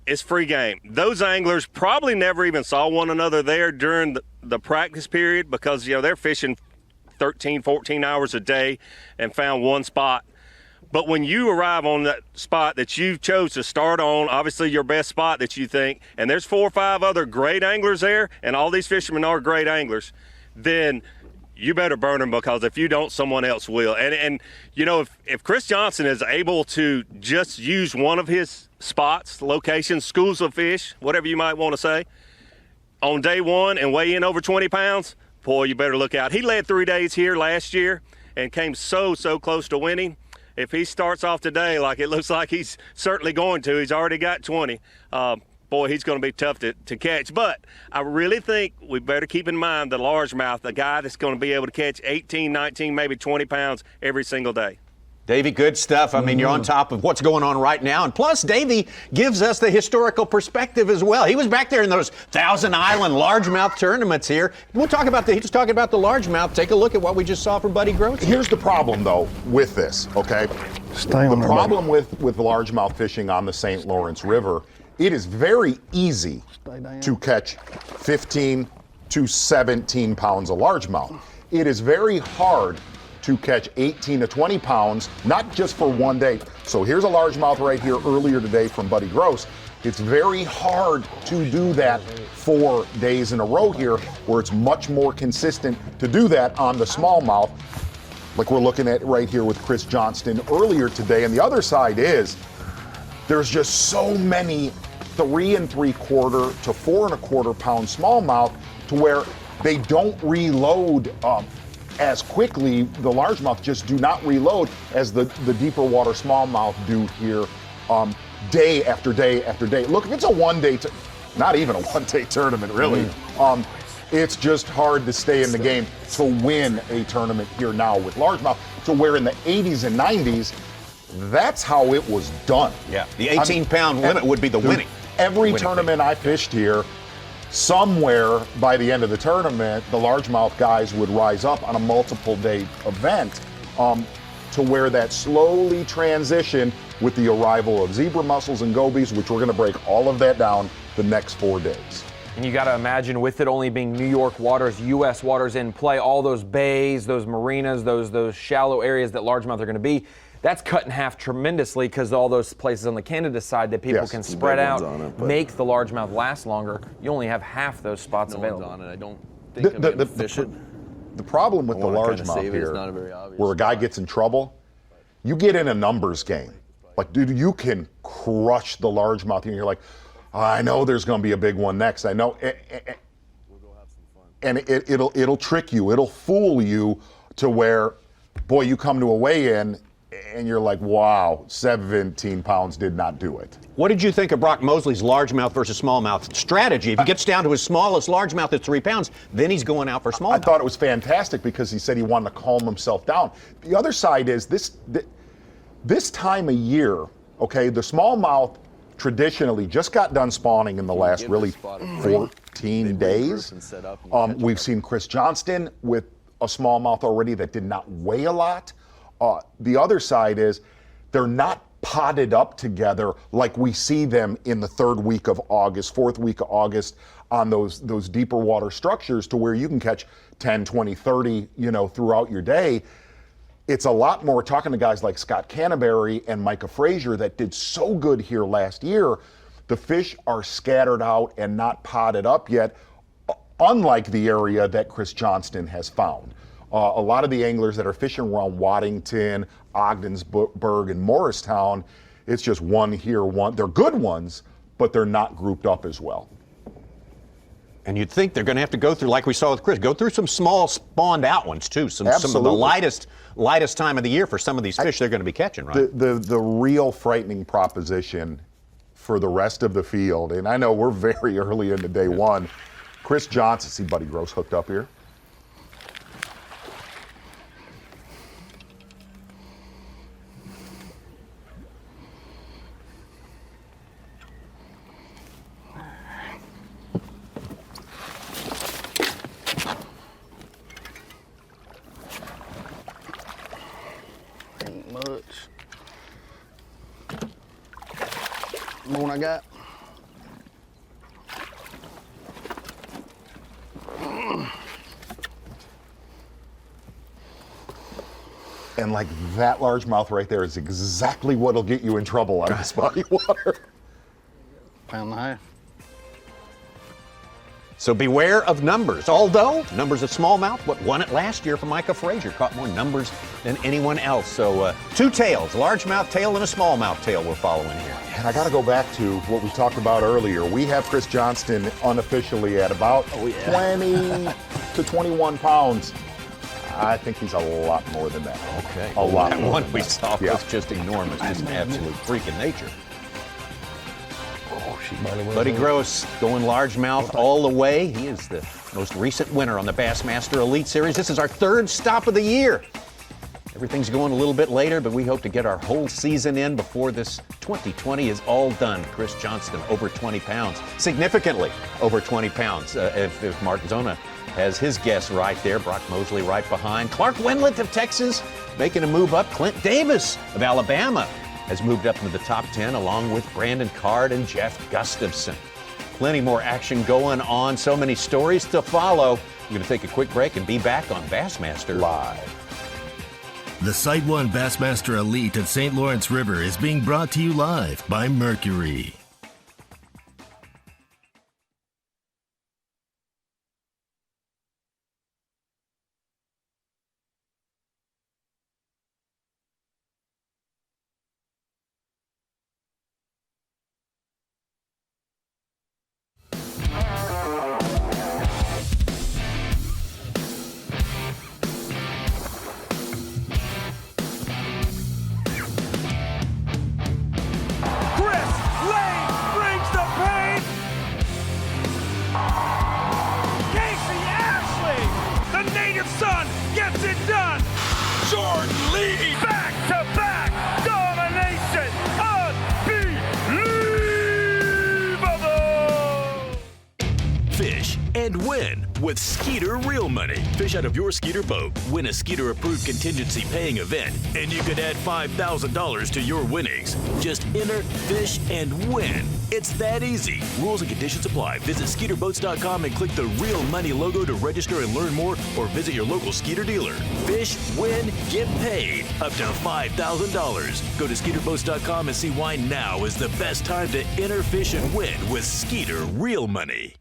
is free game. Those anglers probably never even saw one another there during the practice period because, they're fishing 13, 14 hours a day and found one spot. But when you arrive on that spot that you chose to start on, obviously your best spot that you think, and there's 4 or 5 other great anglers there, and all these fishermen are great anglers, then you better burn them, because if you don't, someone else will. And if Chris Johnston is able to just use one of his spots, locations, schools of fish, whatever you might want to say, on day one and weigh in over 20 pounds, boy, you better look out. He led 3 days here last year and came so close to winning. If he starts off today like it looks like he's certainly going to, he's already got 20, boy, he's going to be tough to catch. But I really think we better keep in mind the largemouth, the guy that's going to be able to catch 18, 19, maybe 20 pounds every single day. Davey, good stuff. I mean, you're on top of what's going on right now. And plus, Davey gives us the historical perspective as well. He was back there in those Thousand Island largemouth tournaments here. We'll talk about he was talking about the largemouth. Take a look at what we just saw from Buddy Gross. Here's the problem, though, with this, okay? The problem with largemouth fishing on the St. Lawrence River, it is very easy to catch 15 to 17 pounds of largemouth. It is very hard to catch 18 to 20 pounds, not just for one day. So here's a largemouth right here earlier today from Buddy Gross. It's very hard to do that 4 days in a row here, where it's much more consistent to do that on the smallmouth, like we're looking at right here with Chris Johnston earlier today. And the other side is, there's just so many 3 3/4 to 4 1/4 pound smallmouth to where they don't reload as quickly. The largemouth just do not reload as the deeper water smallmouth do here, day after day after day. Look, if it's a one-day, not even a one-day tournament, really. It's just hard to stay in the game to win a tournament here now with largemouth, to where in the 80s and 90s, that's how it was done. Yeah, the 18-pound limit would be the winning. Every tournament I fished here, somewhere by the end of the tournament, the largemouth guys would rise up on a multiple-day event, to where that slowly transitioned with the arrival of zebra mussels and gobies, which we're going to break all of that down the next 4 days. And you got to imagine, with it only being New York waters, U.S. waters in play, all those bays, those marinas, those shallow areas that largemouth are going to be, that's cut in half tremendously, because all those places on the Canada side that people can spread out, make the largemouth last longer. You only have half those spots available. On it. I don't think I'm going to fish it. The problem with the largemouth here, where a guy gets in trouble, you get in a numbers game. Like, dude, you can crush the largemouth, and you're like, I know there's going to be a big one next. I know, and it'll trick you. It'll fool you to where, boy, you come to a weigh-in and you're like, wow, 17 pounds did not do it. What did you think of Brock Mosley's largemouth versus smallmouth strategy? If he gets down to his smallest largemouth at 3 pounds, then he's going out for smallmouth. I thought it was fantastic, because he said he wanted to calm himself down. The other side is this time of year, okay, the smallmouth traditionally just got done spawning in the last really 14 days. We've seen Chris Johnston with a smallmouth already that did not weigh a lot. The other side is they're not potted up together like we see them in the 3rd week of August, 4th week of August on those deeper water structures, to where you can catch 10, 20, 30, throughout your day. It's a lot more, talking to guys like Scott Canterbury and Micah Frazier that did so good here last year. The fish are scattered out and not potted up yet, unlike the area that Chris Johnston has found. A lot of the anglers that are fishing around Waddington, Ogdensburg, and Morristown, It's just one here, one. They're good ones, but they're not grouped up as well. And you'd think they're going to have to go through, like we saw with Chris, go through some small spawned out ones too. Some of the lightest time of the year for some of these fish they're going to be catching, right? The real frightening proposition for the rest of the field, and I know we're very early into day one. Chris Johnston, see Buddy Gross hooked up here. Ain't much. The one I got. And like that largemouth right there is exactly what'll get you in trouble on this body of water. Pound and a half. So beware of numbers. Although numbers of smallmouth, what won it last year for Micah Frazier, caught more numbers than anyone else. So two tails, a largemouth tail and a smallmouth tail we're following here. And I got to go back to what we talked about earlier. We have Chris Johnston unofficially at about 20 to 21 pounds. I think he's a lot more than that. Okay. A lot that more one than we that. saw was just enormous, just an absolute freak of nature. Buddy Gross going largemouth all the way. He is the most recent winner on the Bassmaster Elite Series. This is our third stop of the year. Everything's going a little bit later, but we hope to get our whole season in before this 2020 is all done. Chris Johnston over 20 pounds, significantly over 20 pounds. If Mark Zona has his guess right there, Brock Mosley right behind. Clark Wendlandt of Texas making a move up. Clint Davis of Alabama has moved up into the top 10 along with Brandon Card and Jeff Gustafson. Plenty more action going on, so many stories to follow. We're going to take a quick break and be back on Bassmaster Live. The SiteOne Bassmaster Elite at St. Lawrence River is being brought to you live by Mercury. With Skeeter Real Money. Fish out of your Skeeter boat, win a Skeeter approved contingency paying event, and you could add $5,000 to your winnings. Just enter, fish, and win. It's that easy. Rules and conditions apply. Visit SkeeterBoats.com and click the Real Money logo to register and learn more, or visit your local Skeeter dealer. Fish, win, get paid. Up to $5,000. Go to SkeeterBoats.com and see why now is the best time to enter, fish, and win with Skeeter Real Money.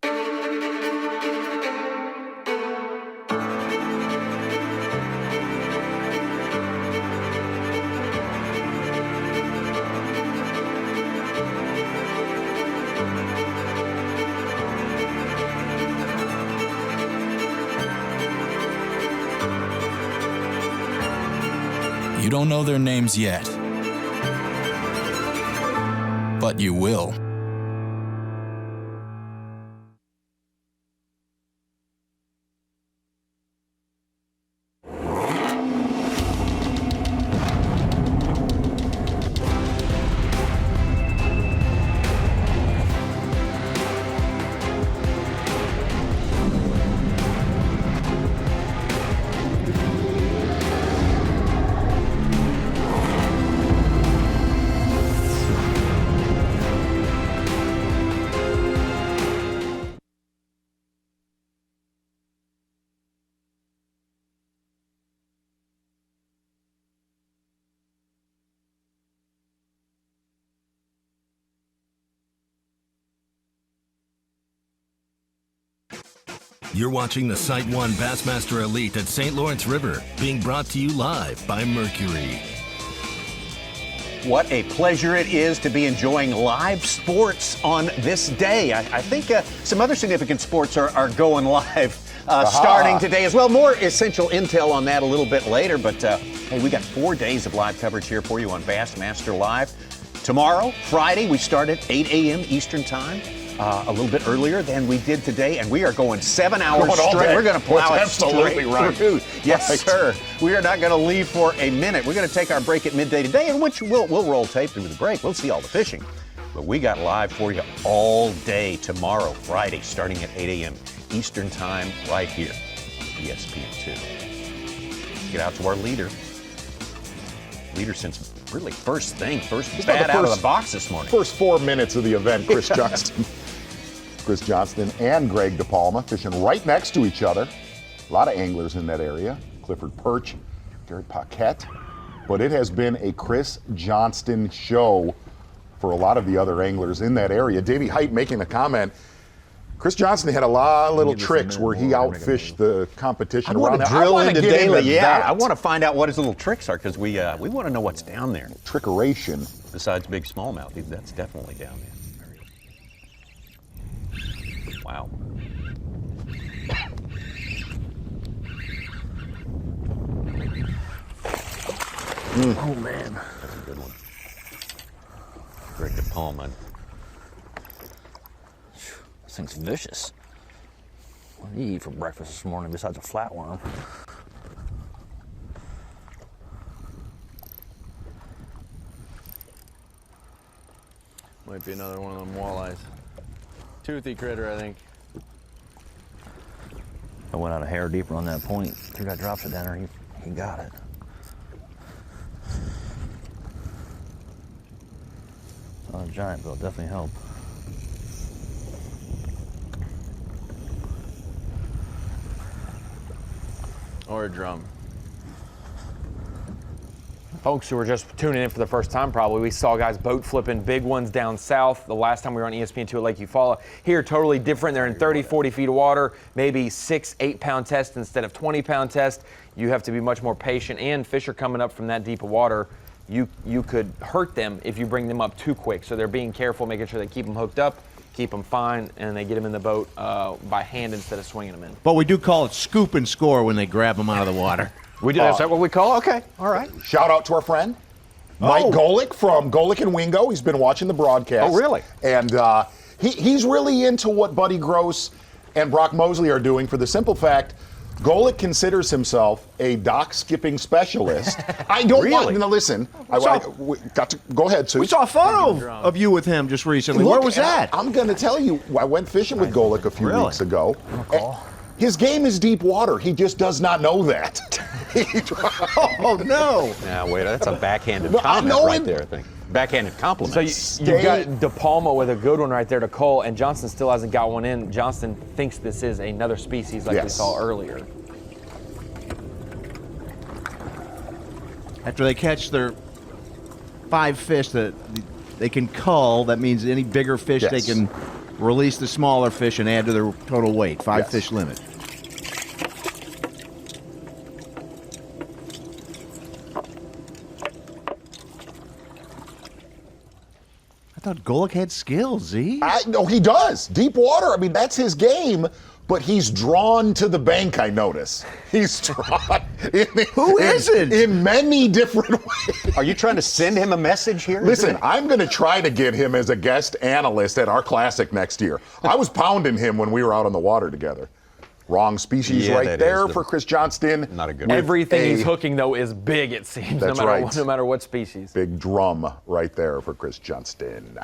You don't know their names yet, but you will. You're watching the SiteOne Bassmaster Elite at St. Lawrence River, being brought to you live by Mercury. What a pleasure it is to be enjoying live sports on this day. I think some other significant sports are going live starting today as well. More essential intel on that a little bit later. But, hey, we got 4 days of live coverage here for you on Bassmaster Live. Tomorrow, Friday, we start at 8 a.m. Eastern Time. A little bit earlier than we did today, and we are going 7 hours straight. We're going to plow it absolutely right through. Yes, sir. We are not going to leave for a minute. We're going to take our break at midday today, in which we'll roll tape through the break. We'll see all the fishing. But we got live for you all day tomorrow, Friday, starting at 8 a.m. Eastern Time, right here, ESPN2. Get out to our leader. Leader since really first bat out of the box this morning. First 4 minutes of the event, Chris Johnston. Chris Johnston and Greg DePalma fishing right next to each other. A lot of anglers in that area. Clifford Perch, Gary Paquette. But it has been a Chris Johnston show for a lot of the other anglers in that area. Davey Hite making a comment. Chris Johnston had a lot of little tricks where he outfished the competition around. I want to drill into daily. I want to find out what his little tricks are because we want to know what's down there. Trickeration. Besides big smallmouth, that's definitely down there. Wow. Oh, man. That's a good one. Greg DePalma. This thing's vicious. What did you eat for breakfast this morning besides a flatworm? Might be another one of them walleyes. Toothy critter, I think. I went out a hair deeper on that point. Threw that drop shot down there, he got it. It's not a giant, but it'll definitely help. Or a drum. Folks who were just tuning in for the first time probably, we saw guys boat flipping big ones down south the last time we were on ESPN2 at Lake Eufaula. Here, totally different. They're in 30, 40 feet of water, maybe 6, 8 pound test instead of 20 pound test. You have to be much more patient, and fish are coming up from that deep of water. You could hurt them if you bring them up too quick. So they're being careful, making sure they keep them hooked up, keep them fine, and they get them in the boat by hand instead of swinging them in. But we do call it scoop and score when they grab them out of the water. We do. Is that what we call it? Okay. All right. Shout out to our friend, Mike Golick from Golick and Wingo. He's been watching the broadcast. Oh, really? And he's really into what Buddy Gross and Brock Mosley are doing for the simple fact Golick considers himself a dock skipping specialist. I don't want to listen. Go ahead, Sue. We saw a photo of you with him just recently. Where was that? I'm going to tell you, I went fishing with Golick a few weeks ago. His game is deep water. He just does not know that. Oh, no. Now, wait, that's a backhanded comment right there, I think. Backhanded compliment. So you've got DePalma with a good one right there to Cole, and Johnston still hasn't got one in. Johnston thinks this is another species like we saw earlier. After they catch their 5 fish that they can cull, that means any bigger fish they can release the smaller fish and add to their total weight. 5 fish limit. I thought Golick had skills, Z. No, he does. Deep water, I mean, that's his game. But he's drawn to the bank, I notice. He's drawn. Who isn't? In many different ways. Are you trying to send him a message here? Listen, I'm going to try to get him as a guest analyst at our Classic next year. I was pounding him when we were out on the water together. Wrong species right there for Chris Johnston. Not a good one. Everything he's hooking, though, is big, it seems, That's no matter what species. Big drum right there for Chris Johnston.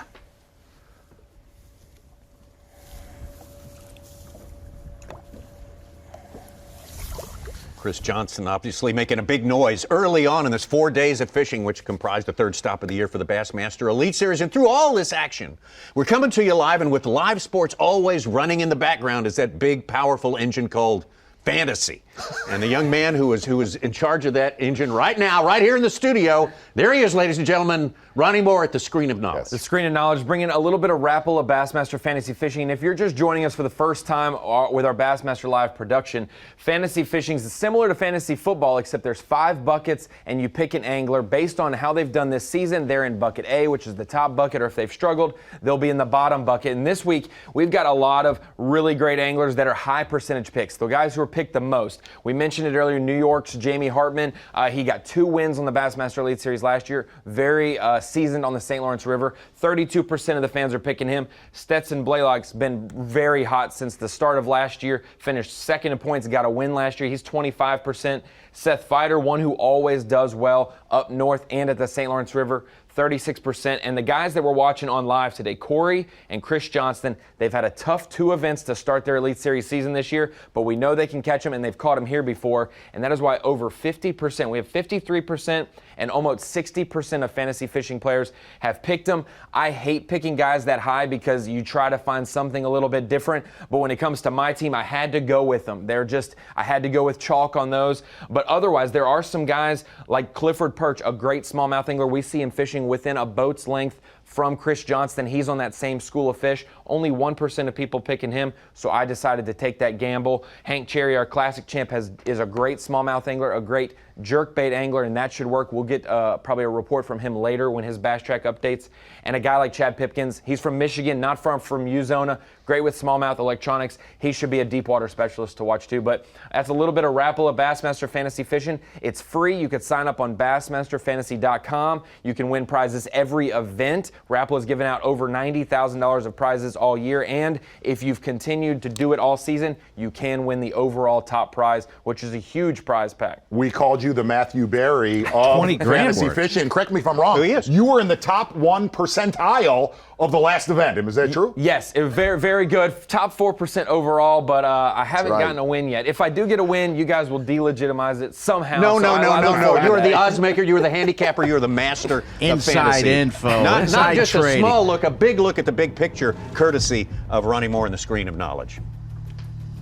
Chris Johnston obviously making a big noise early on in this 4 days of fishing, which comprised the third stop of the year for the Bassmaster Elite Series. And through all this action, we're coming to you live, and with live sports always running in the background is that big, powerful engine called fantasy. And the young man who is in charge of that engine right now, right here in the studio, there he is, ladies and gentlemen, Ronnie Moore at the Screen of Knowledge. The Screen of Knowledge, bringing a little bit of Rapple of Bassmaster Fantasy Fishing. And if you're just joining us for the first time with our Bassmaster Live production, fantasy fishing is similar to fantasy football, except there's 5 buckets, and you pick an angler based on how they've done this season. They're in bucket A, which is the top bucket, or if they've struggled, they'll be in the bottom bucket. And this week, we've got a lot of really great anglers that are high percentage picks, the guys who are picked the most. We mentioned it earlier, New York's Jamie Hartman. He got 2 wins on the Bassmaster Elite Series last year. Very seasoned on the St. Lawrence River. 32% of the fans are picking him. Stetson Blaylock's been very hot since the start of last year. Finished second in points, got a win last year. He's 25%. Seth Fighter, one who always does well up north and at the St. Lawrence River, 36%. And the guys that we're watching on live today, Corey and Chris Johnston, they've had a tough 2 events to start their Elite Series season this year, but we know they can catch them, and they've caught them here before. And that is why over 50%, we have 53%, and almost 60% of fantasy fishing players have picked them. I hate picking guys that high because you try to find something a little bit different, but when it comes to my team, I had to go with them. I had to go with chalk on those. But otherwise, there are some guys like Clifford Perch, a great smallmouth angler. We see him fishing within a boat's length from Chris Johnston. He's on that same school of fish. Only 1% of people picking him, so I decided to take that gamble. Hank Cherry, our classic champ, is a great smallmouth angler, a great jerkbait angler, and that should work. We'll get probably a report from him later when his Bass Track updates. And a guy like Chad Pipkins, he's from Michigan, not far from Uzona, great with smallmouth electronics. He should be a deep water specialist to watch too. But that's a little bit of Rapple of Bassmaster Fantasy Fishing. It's free. You could sign up on bassmasterfantasy.com. You can win prizes every event. Rapple has given out over $90,000 of prizes all year, and if you've continued to do it all season, you can win the overall top prize, which is a huge prize pack. We called you the Matthew Berry of 20 grand fantasy worth. fishing. Correct me if I'm wrong. Who he is? You were in the top 1 percentile of the last event. Is that true? Yes, very, very good. Top 4% overall, but I haven't right. gotten a win yet. If I do get a win, you guys will delegitimize it somehow. No. You are the odds. odds maker. You are the handicapper. You are the master of Inside fantasy. info. Not Inside just trading. a small look, a big look at the big picture, courtesy of Ronnie Moore and the Screen of Knowledge.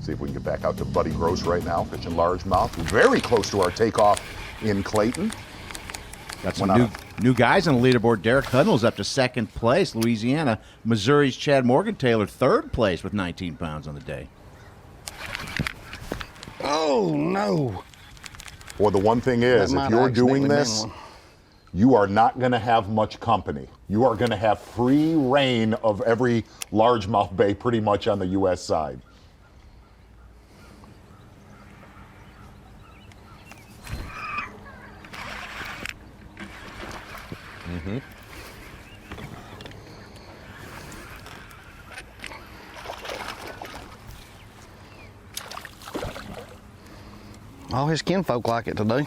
See if we can get back out to Buddy Gross right now, fishing largemouth. Very close to our takeoff in Clayton. Got some new guys on the leaderboard. Derek Hudnall's up to 2nd place, Louisiana. Missouri's Chad Morgan-Taylor, 3rd place with 19 pounds on the day. Oh, no. Well, the one thing is, That if might you're accidentally doing been this, one. you are not going to have much company. You are going to have free reign of every largemouth bay pretty much on the U.S. side. Mm-hmm. All his kinfolk like it today.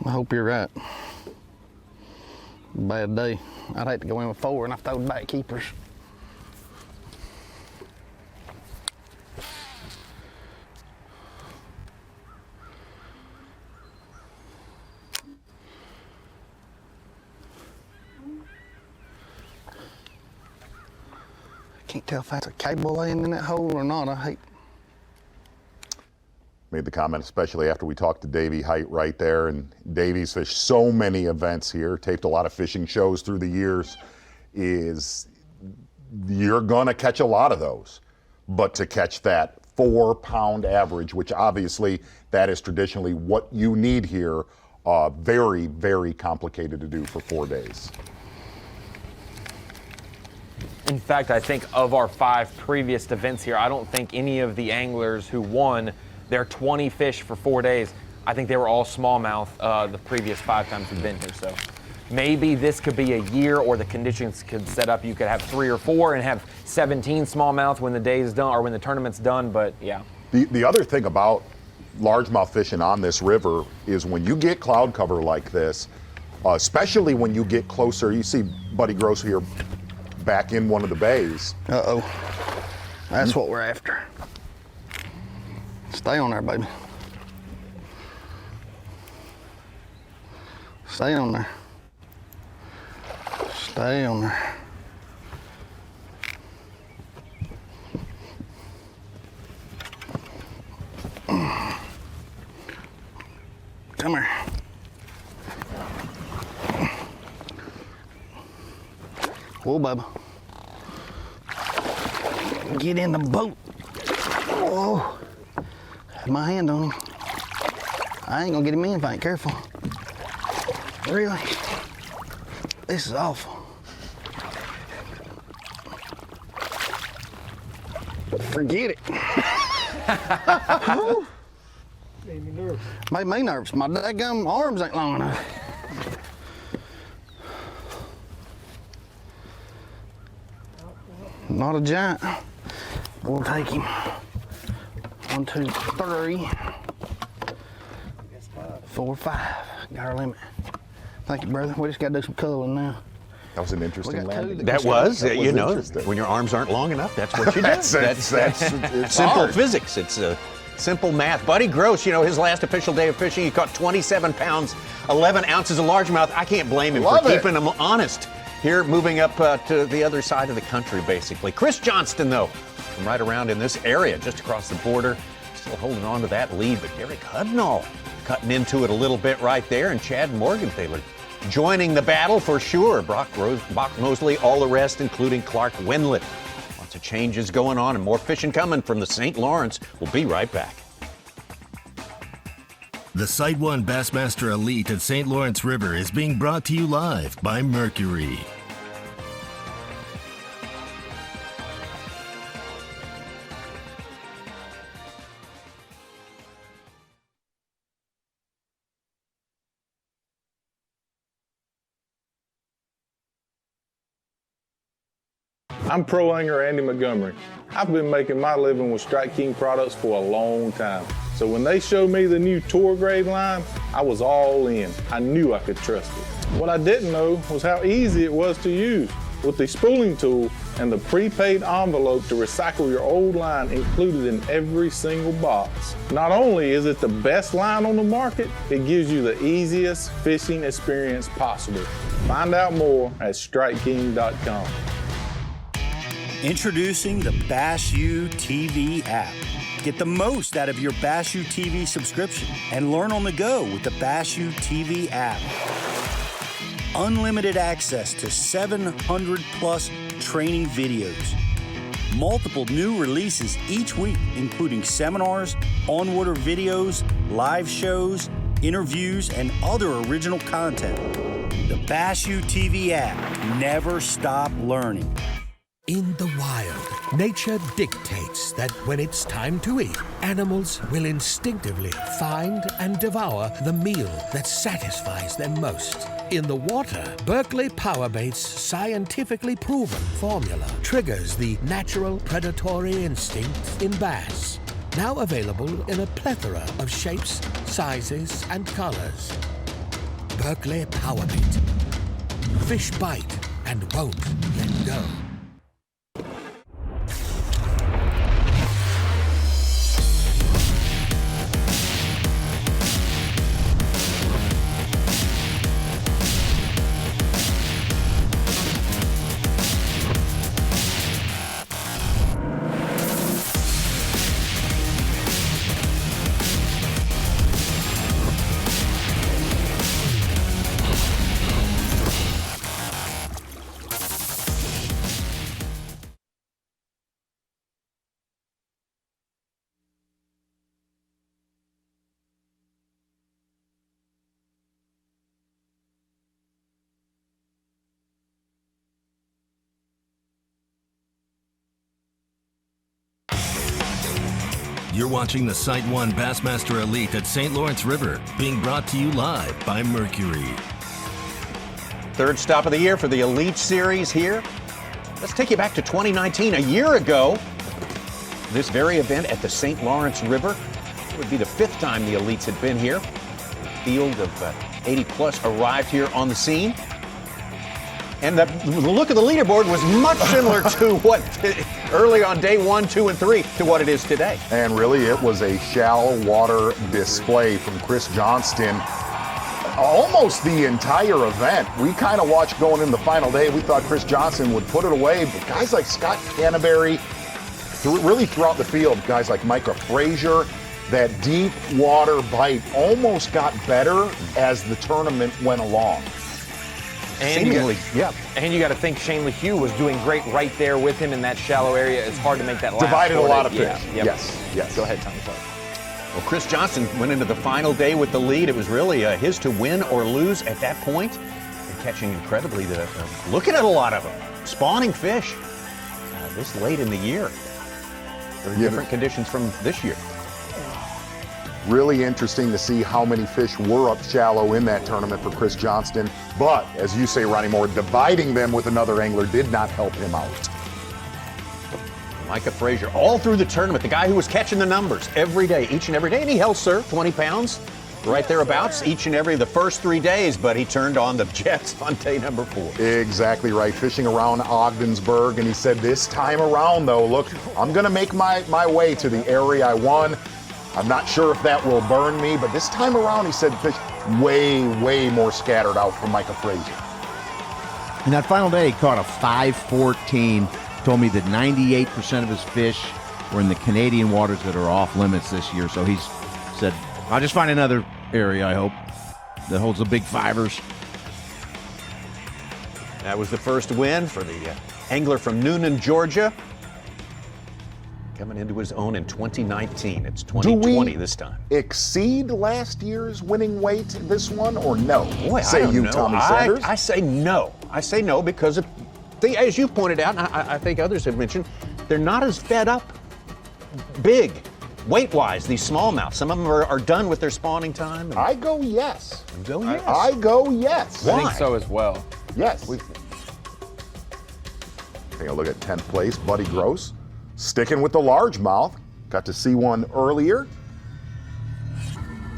I hope you're right. Bad day. I'd hate to go in with 4 and I throwed back keepers. Can't tell if that's a cable laying in that hole or not. I hate. Made the comment, especially after we talked to Davey Hite right there, and Davey's fished so many events here, taped a lot of fishing shows through the years, is you're gonna catch a lot of those. But to catch that 4-pound average, which obviously that is traditionally what you need here, very, very complicated to do for 4 days. In fact, I think of our 5 previous events here, I don't think any of the anglers who won their 20 fish for 4 days, I think they were all smallmouth the previous 5 times we've been here. So maybe this could be a year, or the conditions could set up. You could have 3 or 4 and have 17 smallmouth when the day is done or when the tournament's done. But yeah. The other thing about largemouth fishing on this river is when you get cloud cover like this, especially when you get closer, you see Buddy Gross here back in one of the bays. Uh-oh. That's what we're after. Stay on there, baby. Stay on there. Stay on there. Come here. Whoa, Bubba. Get in the boat. Whoa. Have my hand on him. I ain't gonna get him in if I ain't careful. Really? This is awful. Forget it. Made me nervous. Made me nervous. My daggum arms ain't long enough. Not a giant. We'll take him. 1, 2, 3, 4, 5. Got our limit. Thank you, brother. We just got to do some culling now. That was an interesting landing. That was you know, when your arms aren't long enough, that's what you do. That's simple hard. physics. It's simple math. Buddy Gross, you know, his last official day of fishing, he caught 27 pounds, 11 ounces of largemouth. I can't blame him for keeping him honest. Here, moving up to the other side of the country, basically. Chris Johnston, though, from right around in this area, just across the border, still holding on to that lead. But Derek Hudnall cutting into it a little bit right there, and Chad Morgenthaler joining the battle for sure. Brock Mosley, all the rest, including Clark Wendlandt. Lots of changes going on and more fishing coming from the St. Lawrence. We'll be right back. The SiteOne Bassmaster Elite at St. Lawrence River is being brought to you live by Mercury. I'm pro angler Andy Montgomery. I've been making my living with Strike King products for a long time. So when they showed me the new tour grade line, I was all in. I knew I could trust it. What I didn't know was how easy it was to use. With the spooling tool and the prepaid envelope to recycle your old line included in every single box. Not only is it the best line on the market, it gives you the easiest fishing experience possible. Find out more at StrikeKing.com. Introducing the Bass U TV app. Get the most out of your Bass U TV subscription and learn on the go with the Bass U TV app. Unlimited access to 700 plus training videos. Multiple new releases each week, including seminars, on-water videos, live shows, interviews, and other original content. The Bass U TV app. Never stop learning. In the wild, nature dictates that when it's time to eat, animals will instinctively find and devour the meal that satisfies them most. In the water, Berkeley Powerbait's scientifically proven formula triggers the natural predatory instinct in bass. Now available in a plethora of shapes, sizes, and colors. Berkeley Powerbait. Fish bite and won't let go. You're watching the SiteOne Bassmaster Elite at St. Lawrence River, being brought to you live by Mercury. Third stop of the year for the Elite Series here. Let's take you back to 2019. A year ago, this very event at the St. Lawrence River. It would be the fifth time the Elites had been here. A field of 80 plus arrived here on the scene. And the look of the leaderboard was much similar to what early on day 1, 2, and 3 to what it is today. And really, it was a shallow water display from Chris Johnston. almost the entire event. We kind of watched going in the final day. We thought Chris Johnston would put it away, but guys like Scott Canterbury, really throughout the field, guys like Micah Frazier, that deep water bite almost got better as the tournament went along. And you got to think Shane LeHue was doing great right there with him in that shallow area. It's hard to make that last. Divided a lot of fish. Yeah. Yes. Go ahead, Tommy. Well, Chris Johnston went into the final day with the lead. It was really his to win or lose at that point. And catching incredibly, looking at a lot of them, spawning fish this late in the year. Very different conditions from this year. Really interesting to see how many fish were up shallow in that tournament for Chris Johnston. But, as you say, Ronnie Moore, dividing them with another angler did not help him out. Micah Frazier, all through the tournament, the guy who was catching the numbers every day, each and every day. And he held serve, 20 pounds, right thereabouts, each and every the first 3 days. But he turned on the jets on day number 4. Exactly right, fishing around Ogdensburg. And he said, this time around, though, look, I'm going to make my way to the area I won. I'm not sure if that will burn me, but this time around, he said, fish way more scattered out from Micah Frazier. In that final day, he caught a 514. Told me that 98% of his fish were in the Canadian waters that are off limits this year. So he's said, I'll just find another area, I hope, that holds the big fivers. That was the first win for the angler from Noonan, Georgia. Coming into his own in 2019. It's 2020 this time. Exceed last year's winning weight this one, or no? Boy, say I don't you, know. Tommy Sanders. I say no. I say no because, as you pointed out, and I think others have mentioned, they're not as fed up big, weight-wise, these smallmouths. Some of them are done with their spawning time. I go yes. You go yes. I go yes. I think so as well. Yes. Take a look at 10th place, Buddy Gross. Sticking with the largemouth. Got to see one earlier.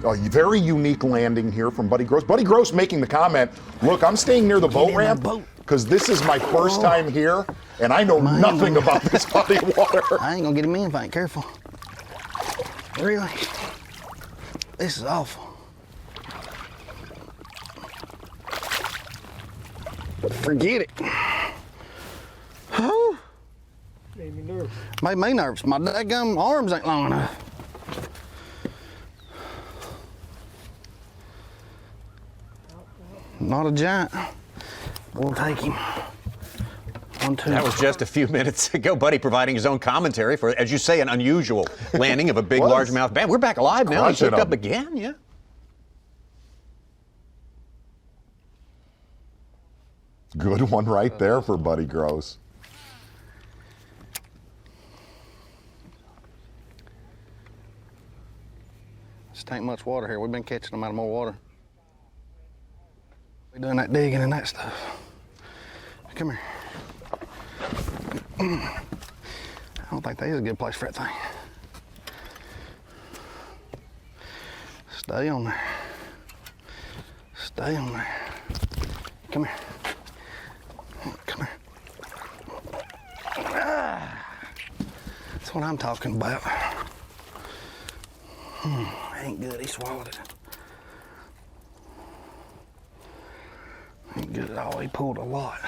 A very unique landing here from Buddy Gross. Buddy Gross making the comment, look, I'm staying near the boat ramp because this is my first time here, and I know nothing about this body of water. I ain't gonna get him in if I ain't careful. Really? This is awful. Forget it. Oh. Made me nervous. Made me nervous. My daggum arms ain't long enough. Not a giant. We'll take him. 1, 2. That was just a few minutes ago. Buddy providing his own commentary for, as you say, an unusual landing of a big largemouth bass. We're back alive now. He picked up again, yeah. Good one right there for Buddy Gross. Just ain't much water here. We've been catching them out of more water. We're doing that digging and that stuff. Come here. I don't think that is a good place for that thing. Stay on there. Stay on there. Come here. Come here. That's what I'm talking about. Ain't good. He swallowed it. Ain't good at all. He pulled a lot.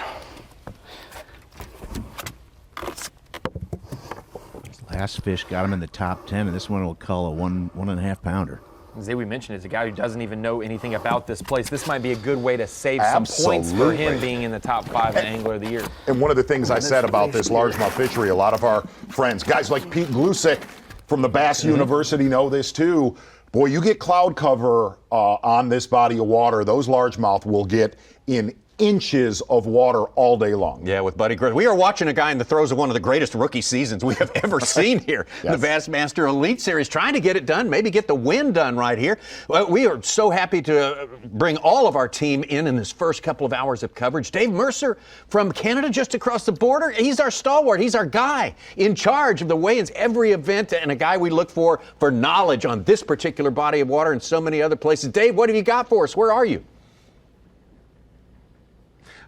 Last fish got him in the top 10, and this one will cull a 1.5 pounder. As we mentioned, it's a guy who doesn't even know anything about this place. This might be a good way to save some points for him being in the top 5 Angler of the Year. And one of the things I said about this largemouth fishery, a lot of our friends, guys like Pete Glusick from the Bass University know this too. Boy, you get cloud cover on this body of water, those largemouth will get in inches of water all day long. Yeah, with Buddy Gross. We are watching a guy in the throes of one of the greatest rookie seasons we have ever seen here in the Bassmaster Elite Series, trying to get it done, maybe get the win done right here. Well, we are so happy to bring all of our team in this first couple of hours of coverage. Dave Mercer from Canada, just across the border. He's our stalwart. He's our guy in charge of the weigh-ins every event, and a guy we look for knowledge on this particular body of water and so many other places. Dave, what have you got for us? Where are you?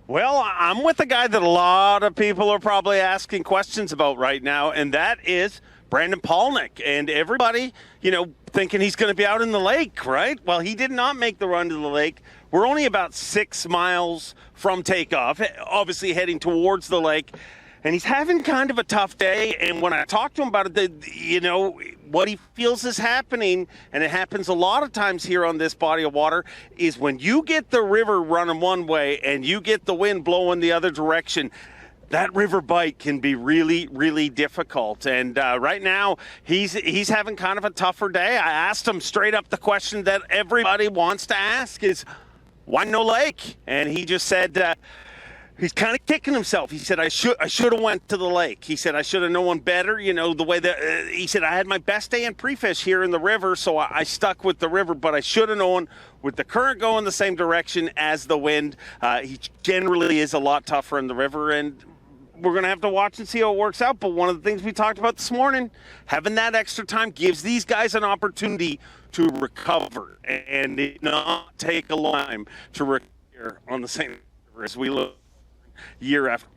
Well, I'm with the guy that a lot of people are probably asking questions about right now, and that is Brandon Palnick, and everybody, thinking he's going to be out in the lake, right? Well, he did not make the run to the lake. We're only about 6 miles from takeoff, obviously heading towards the lake. And he's having kind of a tough day. And when I talked to him about it, what he feels is happening, and it happens a lot of times here on this body of water, is when you get the river running one way and you get the wind blowing the other direction, that river bite can be really, really difficult. And right now, he's having kind of a tougher day. I asked him straight up the question that everybody wants to ask is, why no lake? And he just said, he's kind of kicking himself. He said, I should have went to the lake. He said, I should have known better, the way that, he said, I had my best day in pre-fish here in the river, so I stuck with the river, but I should have known with the current going the same direction as the wind. He generally is a lot tougher in the river, and we're going to have to watch and see how it works out. But one of the things we talked about this morning, having that extra time gives these guys an opportunity to recover and not take a long time to recover on the same river as we look year after.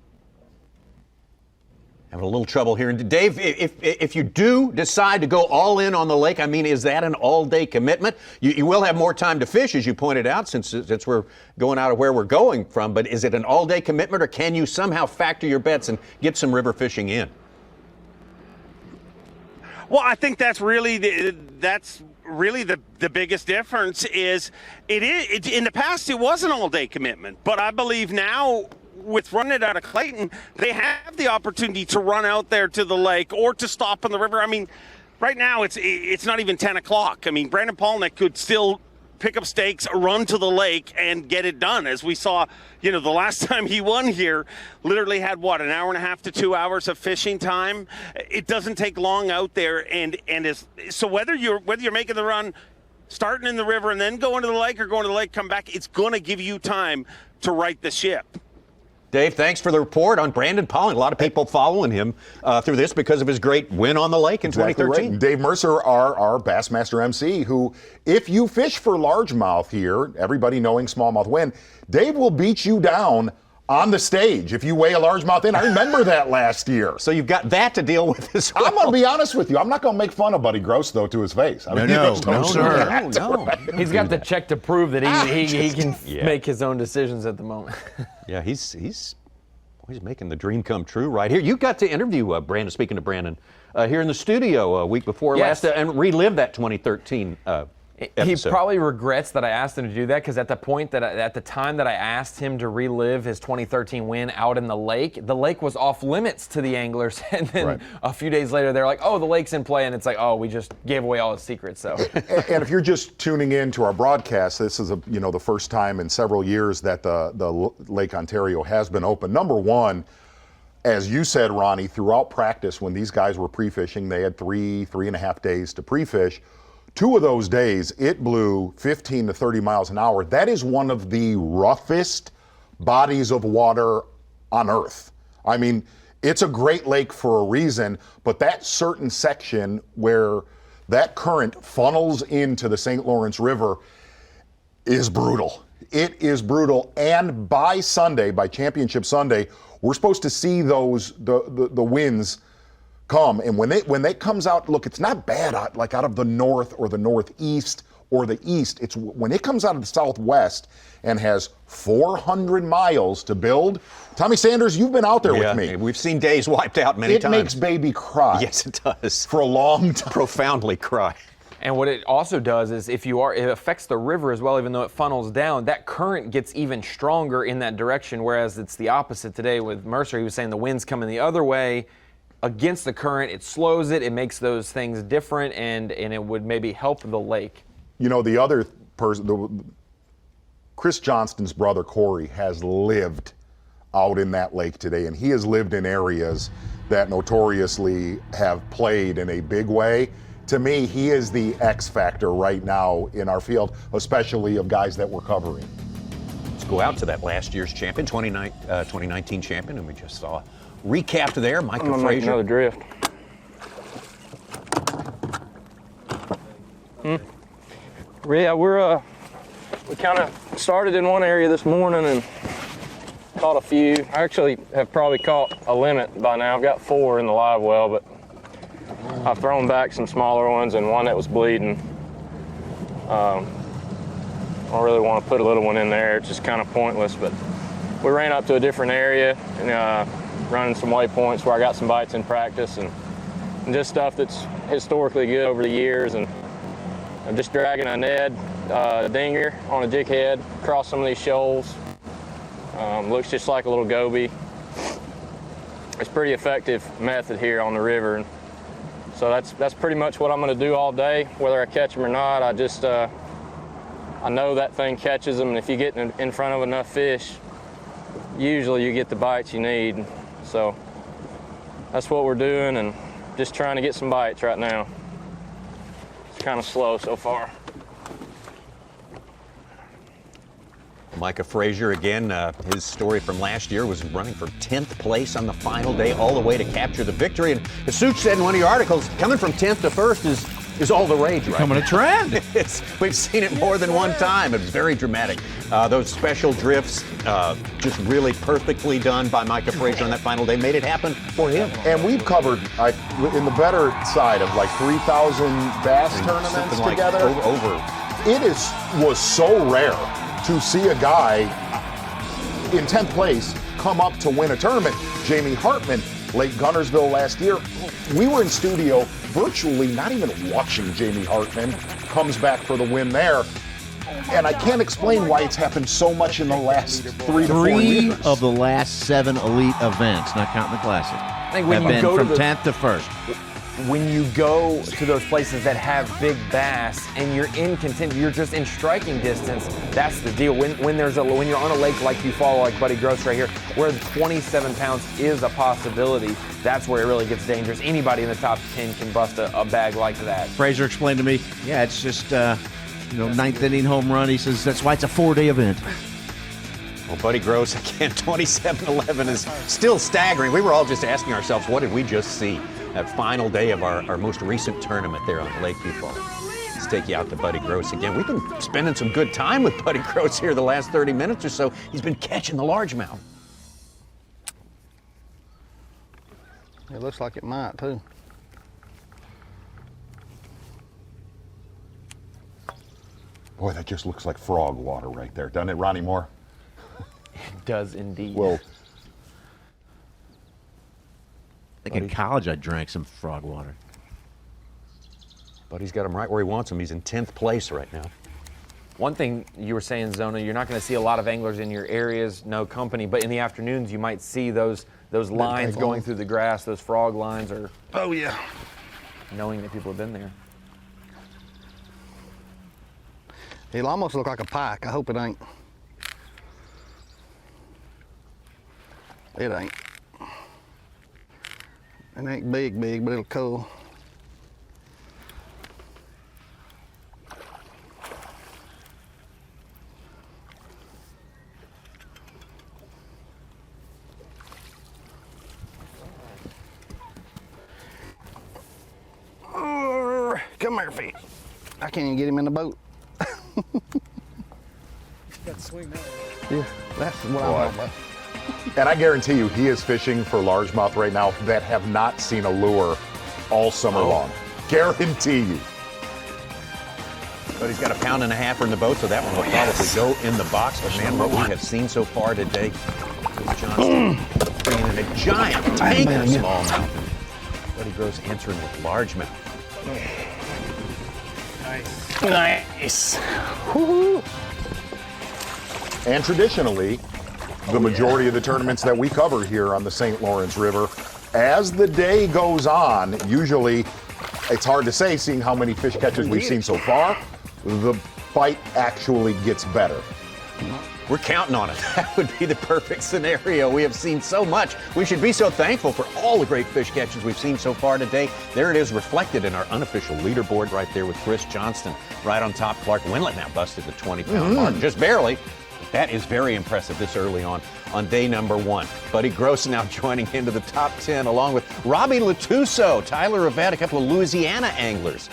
Having a little trouble here. And Dave, if you do decide to go all in on the lake, is that an all-day commitment? You will have more time to fish, as you pointed out, since we're going out of where we're going from. But is it an all-day commitment, or can you somehow factor your bets and get some river fishing in? Well, I think that's really the biggest difference. Is in the past it was an all-day commitment, but I believe now, with running it out of Clayton, they have the opportunity to run out there to the lake or to stop on the river. Right now it's not even 10 o'clock. Brandon Palnick could still pick up stakes, run to the lake, and get it done. As we saw, the last time he won here, literally had an hour and a half to 2 hours of fishing time. It doesn't take long out there, so whether you're making the run, starting in the river and then going to the lake, or going to the lake, come back, it's going to give you time to right the ship. Dave, thanks for the report on Brandon Palnick. A lot of people following him through this because of his great win on the lake in 2013. Right. Dave Mercer, our Bassmaster MC, who, if you fish for largemouth here, everybody knowing smallmouth win, Dave will beat you down on the stage if you weigh a largemouth in. I remember that last year. So you've got that to deal with as well. I'm going to be honest with you. I'm not going to make fun of Buddy Gross, though, to his face. No, sir. He's got the check to prove that he can make his own decisions at the moment. Yeah, he's making the dream come true right here. You got to interview Brandon, speaking to Brandon, here in the studio a week before last, and relive that 2013 episode. He probably regrets that I asked him to do that, because at the time that I asked him to relive his 2013 win out in the lake was off limits to the anglers, and then a few days later they're like, oh, the lake's in play, and it's like, oh, we just gave away all his secrets. So, and if you're just tuning in to our broadcast, this is the first time in several years that the Lake Ontario has been open. Number one, as you said, Ronnie, throughout practice when these guys were pre-fishing, they had 3.5 days to pre-fish. 2 of those days, it blew 15 to 30 miles an hour. That is one of the roughest bodies of water on Earth. It's a great lake for a reason, but that certain section where that current funnels into the St. Lawrence River is brutal. It is brutal. And by Sunday, by Championship Sunday, we're supposed to see the winds come, and when it comes out, look, it's not bad out of the north or the northeast or the east. It's when it comes out of the southwest and has 400 miles to build. Tommy Sanders, you've been out there with me. We've seen days wiped out many times. It makes baby cry. Yes, it does. For a long time. Profoundly cry. And what it also does is it affects the river as well, even though it funnels down. That current gets even stronger in that direction, whereas it's the opposite today with Mercer. He was saying the wind's coming the other way. Against the current, it slows it, makes those things different, and it would maybe help the lake. The other person, Chris Johnston's brother Corey, has lived out in that lake today, and he has lived in areas that notoriously have played in a big way. To me, he is the X factor right now in our field, especially of guys that we're covering. Let's go out to that last year's champion, 2019 champion, and we just saw recapped there, Micah Frazier. Another drift. Yeah, we kind of started in one area this morning and caught a few. I actually have probably caught a limit by now. I've got 4 in the live well, but I've thrown back some smaller ones and one that was bleeding. I don't really want to put a little one in there. It's just kind of pointless, but we ran up to a different area and running some waypoints where I got some bites in practice and just stuff that's historically good over the years. And I'm just dragging a Ned dinger on a jig head across some of these shoals. Looks just like a little Gobi. It's a pretty effective method here on the river. So that's pretty much what I'm going to do all day, whether I catch them or not. I know that thing catches them, and if you get in front of enough fish, usually you get the bites you need. So that's what we're doing, and just trying to get some bites right now. It's kind of slow so far. Micah Frazier, again, his story from last year was running for 10th place on the final day, all the way to capture the victory. And as Such said in one of your articles, coming from 10th to 1st is all the rage, right? Becoming a trend. We've seen it more than one time. It was very dramatic. Those special drifts, just really perfectly done by Micah Frazier on that final day, made it happen for him. And we've covered, in the better side of like 3,000 bass tournaments together. It was so rare to see a guy in 10th place come up to win a tournament. Jamie Hartman, Lake Gunnersville last year, we were in studio virtually not even watching Jamie Hartman, comes back for the win there. And I can't explain why it's happened so much in the last 3 to 4 years. 3 of the last 7 elite events, not counting the Classic, I think when have you been go from to the, 10th to 1st. When you go to those places that have big bass and you're in contention, you're just in striking distance. That's the deal. When you're on a lake like you follow, like Buddy Gross right here, where the 27 pounds is a possibility, that's where it really gets dangerous. Anybody in the top 10 can bust a bag like that. Frazier explained to me, yeah, it's just ninth inning home run. He says that's why it's a 4-day event. Well, Buddy Gross, again, 27-11 is still staggering. We were all just asking ourselves, what did we just see? That final day of our most recent tournament there on Lake Fall. Let's take you out to Buddy Gross again. We've been spending some good time with Buddy Gross here the last 30 minutes or so. He's been catching the largemouth. It looks like it might, too. Boy, that just looks like frog water right there, doesn't it, Ronnie Moore? It does indeed. Well, I think in college I drank some frog water. Buddy's got him right where he wants him. He's in 10th place right now. One thing you were saying, Zona, you're not going to see a lot of anglers in your areas, no company, but in the afternoons you might see those lines going through the grass, those frog lines, or knowing that people have been there. It'll almost look like a pike. I hope it ain't. It ain't. It ain't big, but it'll cool. Come here, feet. I can't even get him in the boat. Got to swing that way. Yeah, that's what I'm talking about. And I guarantee you, he is fishing for largemouth right now that have not seen a lure all summer long. Guarantee you. But he's got a 1.5 pounder in the boat, so that one will probably go in the box. But man, what we have seen so far today, Johnston bringing in a giant tank of smallmouth. Buddy Gross answering with largemouth. Nice. Woo-hoo. And traditionally, the majority of the tournaments that we cover here on the St. Lawrence River, as the day goes on, usually it's hard to say, seeing how many fish catches we've seen so far, the bite actually gets better. We're counting on it. That would be the perfect scenario. We have seen so much. We should be so thankful for all the great fish catches we've seen so far today. There it is reflected in our unofficial leaderboard right there with Chris Johnston right on top. Clark Winlet now busted the 20-pound mark, just barely. That is very impressive this early on day number 1. Buddy Gross now joining into the top 10 along with Robbie Latuso, Tyler Rivette, a couple of Louisiana anglers.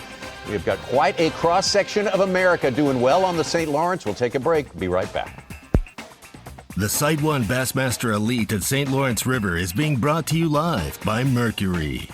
We have got quite a cross-section of America doing well on the St. Lawrence. We'll take a break. Be right back. The SiteOne Bassmaster Elite at St. Lawrence River is being brought to you live by Mercury.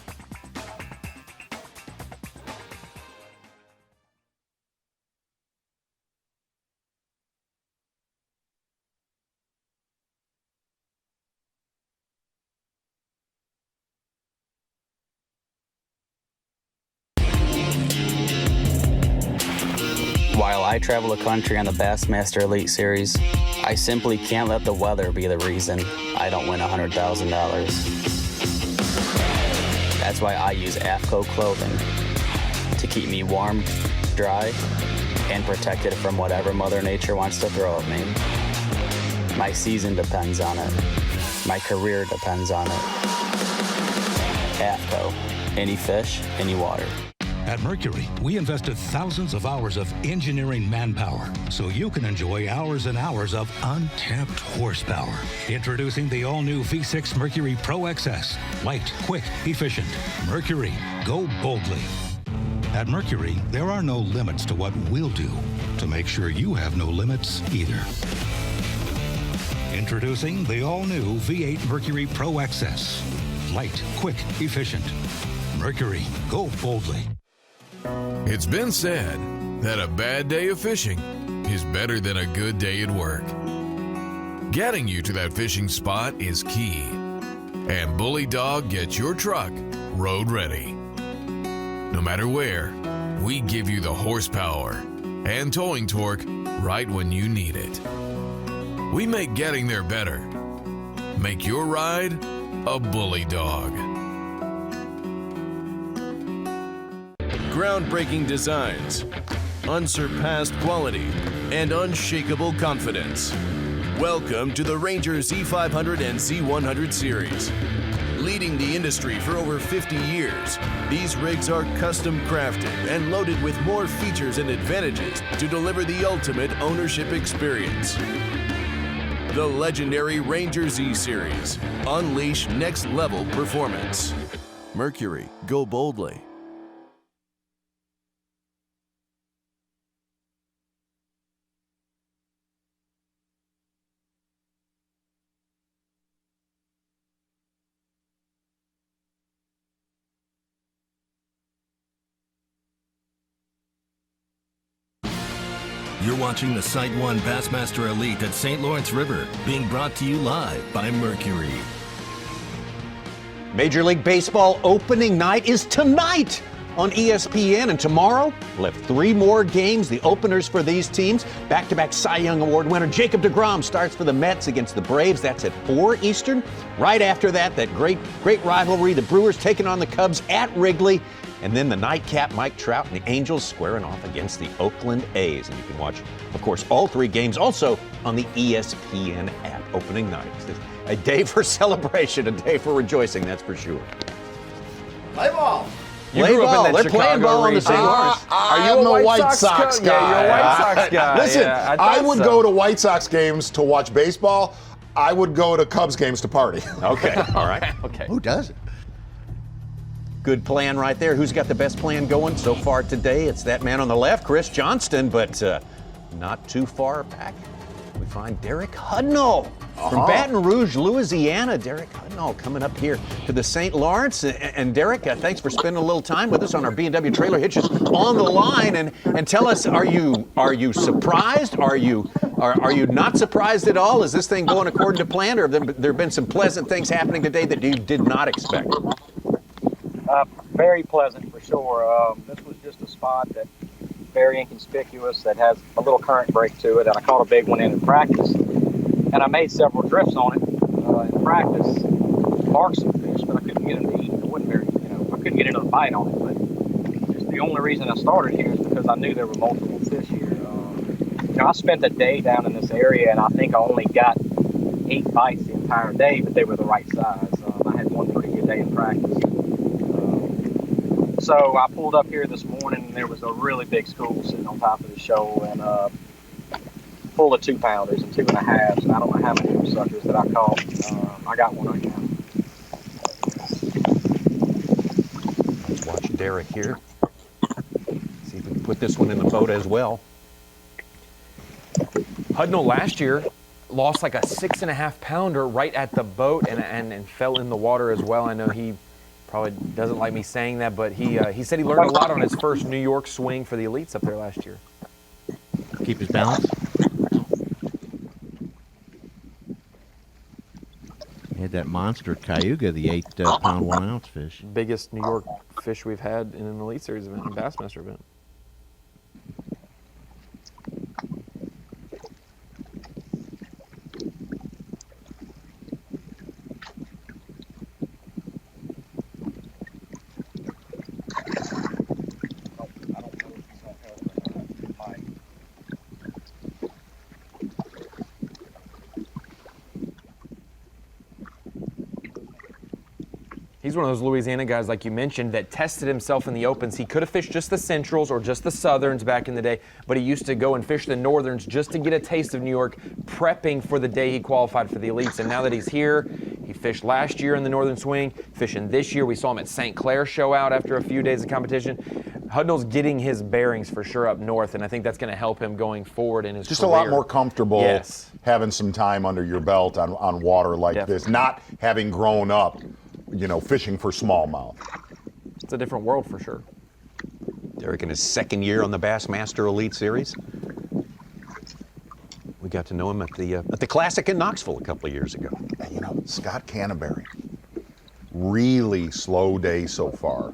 I travel the country on the Bassmaster Elite Series, I simply can't let the weather be the reason I don't win $100,000. That's why I use AFCO clothing to keep me warm, dry, and protected from whatever Mother Nature wants to throw at me. My season depends on it. My career depends on it. AFCO. Any fish, any water. At Mercury, we invested thousands of hours of engineering manpower so you can enjoy hours and hours of untapped horsepower. Introducing the all-new V6 Mercury Pro XS. Light, quick, efficient. Mercury, go boldly. At Mercury, there are no limits to what we'll do to make sure you have no limits either. Introducing the all-new V8 Mercury Pro XS. Light, quick, efficient. Mercury, go boldly. It's been said that a bad day of fishing is better than a good day at work. Getting you to that fishing spot is key. And Bully Dog gets your truck road ready. No matter where, we give you the horsepower and towing torque right when you need it. We make getting there better. Make your ride a Bully Dog. Groundbreaking designs, unsurpassed quality, and unshakable confidence. Welcome to the Ranger Z500 and Z100 series. Leading the industry for over 50 years, these rigs are custom crafted and loaded with more features and advantages to deliver the ultimate ownership experience. The legendary Ranger Z series. Unleash next level performance. Mercury, go boldly. You're watching the SiteOne Bassmaster Elite at St. Lawrence River, being brought to you live by Mercury. Major League Baseball opening night is tonight on ESPN, and tomorrow we'll have 3 more games, the openers for these teams. Back-to-back Cy Young Award winner Jacob deGrom starts for the Mets against the Braves. That's at 4 Eastern. Right after that, that great rivalry, the Brewers taking on the Cubs at Wrigley. And then the nightcap, Mike Trout and the Angels squaring off against the Oakland A's. And you can watch, of course, all 3 games also on the ESPN app opening night. It's a day for celebration, a day for rejoicing, that's for sure. Play ball. You grew up in that They're Chicago playing ball on the St. Lawrence. Are you a White Sox guy? Yeah, you're a White Sox guy. Listen, Yeah, I would go to White Sox games to watch baseball. I would go to Cubs games to party. Okay, all right. Okay. Who doesn't? Good plan right there. Who's got the best plan going so far today? It's that man on the left, Chris Johnston, but not too far back. We find Derek Hudnall from Baton Rouge, Louisiana. Derek Hudnall coming up here to the St. Lawrence. And Derek, thanks for spending a little time with us on our B&W Trailer Hitches on the line. And tell us, are you surprised? Are you not surprised at all? Is this thing going according to plan, or have there been some pleasant things happening today that you did not expect? Very pleasant for sure. This was just a spot that very inconspicuous that has a little current break to it, and I caught a big one in practice, and I made several drifts on it in practice. Marked some fish, but I couldn't get them to eat. It wasn't very, I couldn't get another bite on it. But just the only reason I started here is because I knew there were multiple fish here. I spent a day down in this area, and I think I only got 8 bites the entire day, but they were the right size. I had one pretty good day in practice. So I pulled up here this morning, and there was a really big school sitting on top of the shoal, and full of 2-pounders and 2.5s. And I don't know how many of those suckers that I caught. I got one right now. Let's watch Derek here. See if we can put this one in the boat as well. Hudnall last year lost like a 6.5-pounder right at the boat and fell in the water as well. I know he probably doesn't like me saying that, but he said he learned a lot on his first New York swing for the elites up there last year. Keep his balance. He had that monster cayuga, the 8-pound 1-ounce fish. Biggest New York fish we've had in an Elite Series event, a Bassmaster event. He's one of those Louisiana guys, like you mentioned, that tested himself in the opens. He could have fished just the Centrals or just the Southerns back in the day, but he used to go and fish the Northerns just to get a taste of New York, prepping for the day he qualified for the elites. And now that he's here, he fished last year in the Northern Swing, fishing this year. We saw him at St. Clair show out after a few days of competition. Hudnall's getting his bearings for sure up north, and I think that's going to help him going forward in his just career. a lot more comfortable Yes. having some time under your belt on water like this, not having grown up, fishing for smallmouth. It's a different world for sure. Derek in his second year on the Bassmaster Elite Series. We got to know him at the Classic in Knoxville a couple of years ago. And Scott Canterbury, really slow day so far,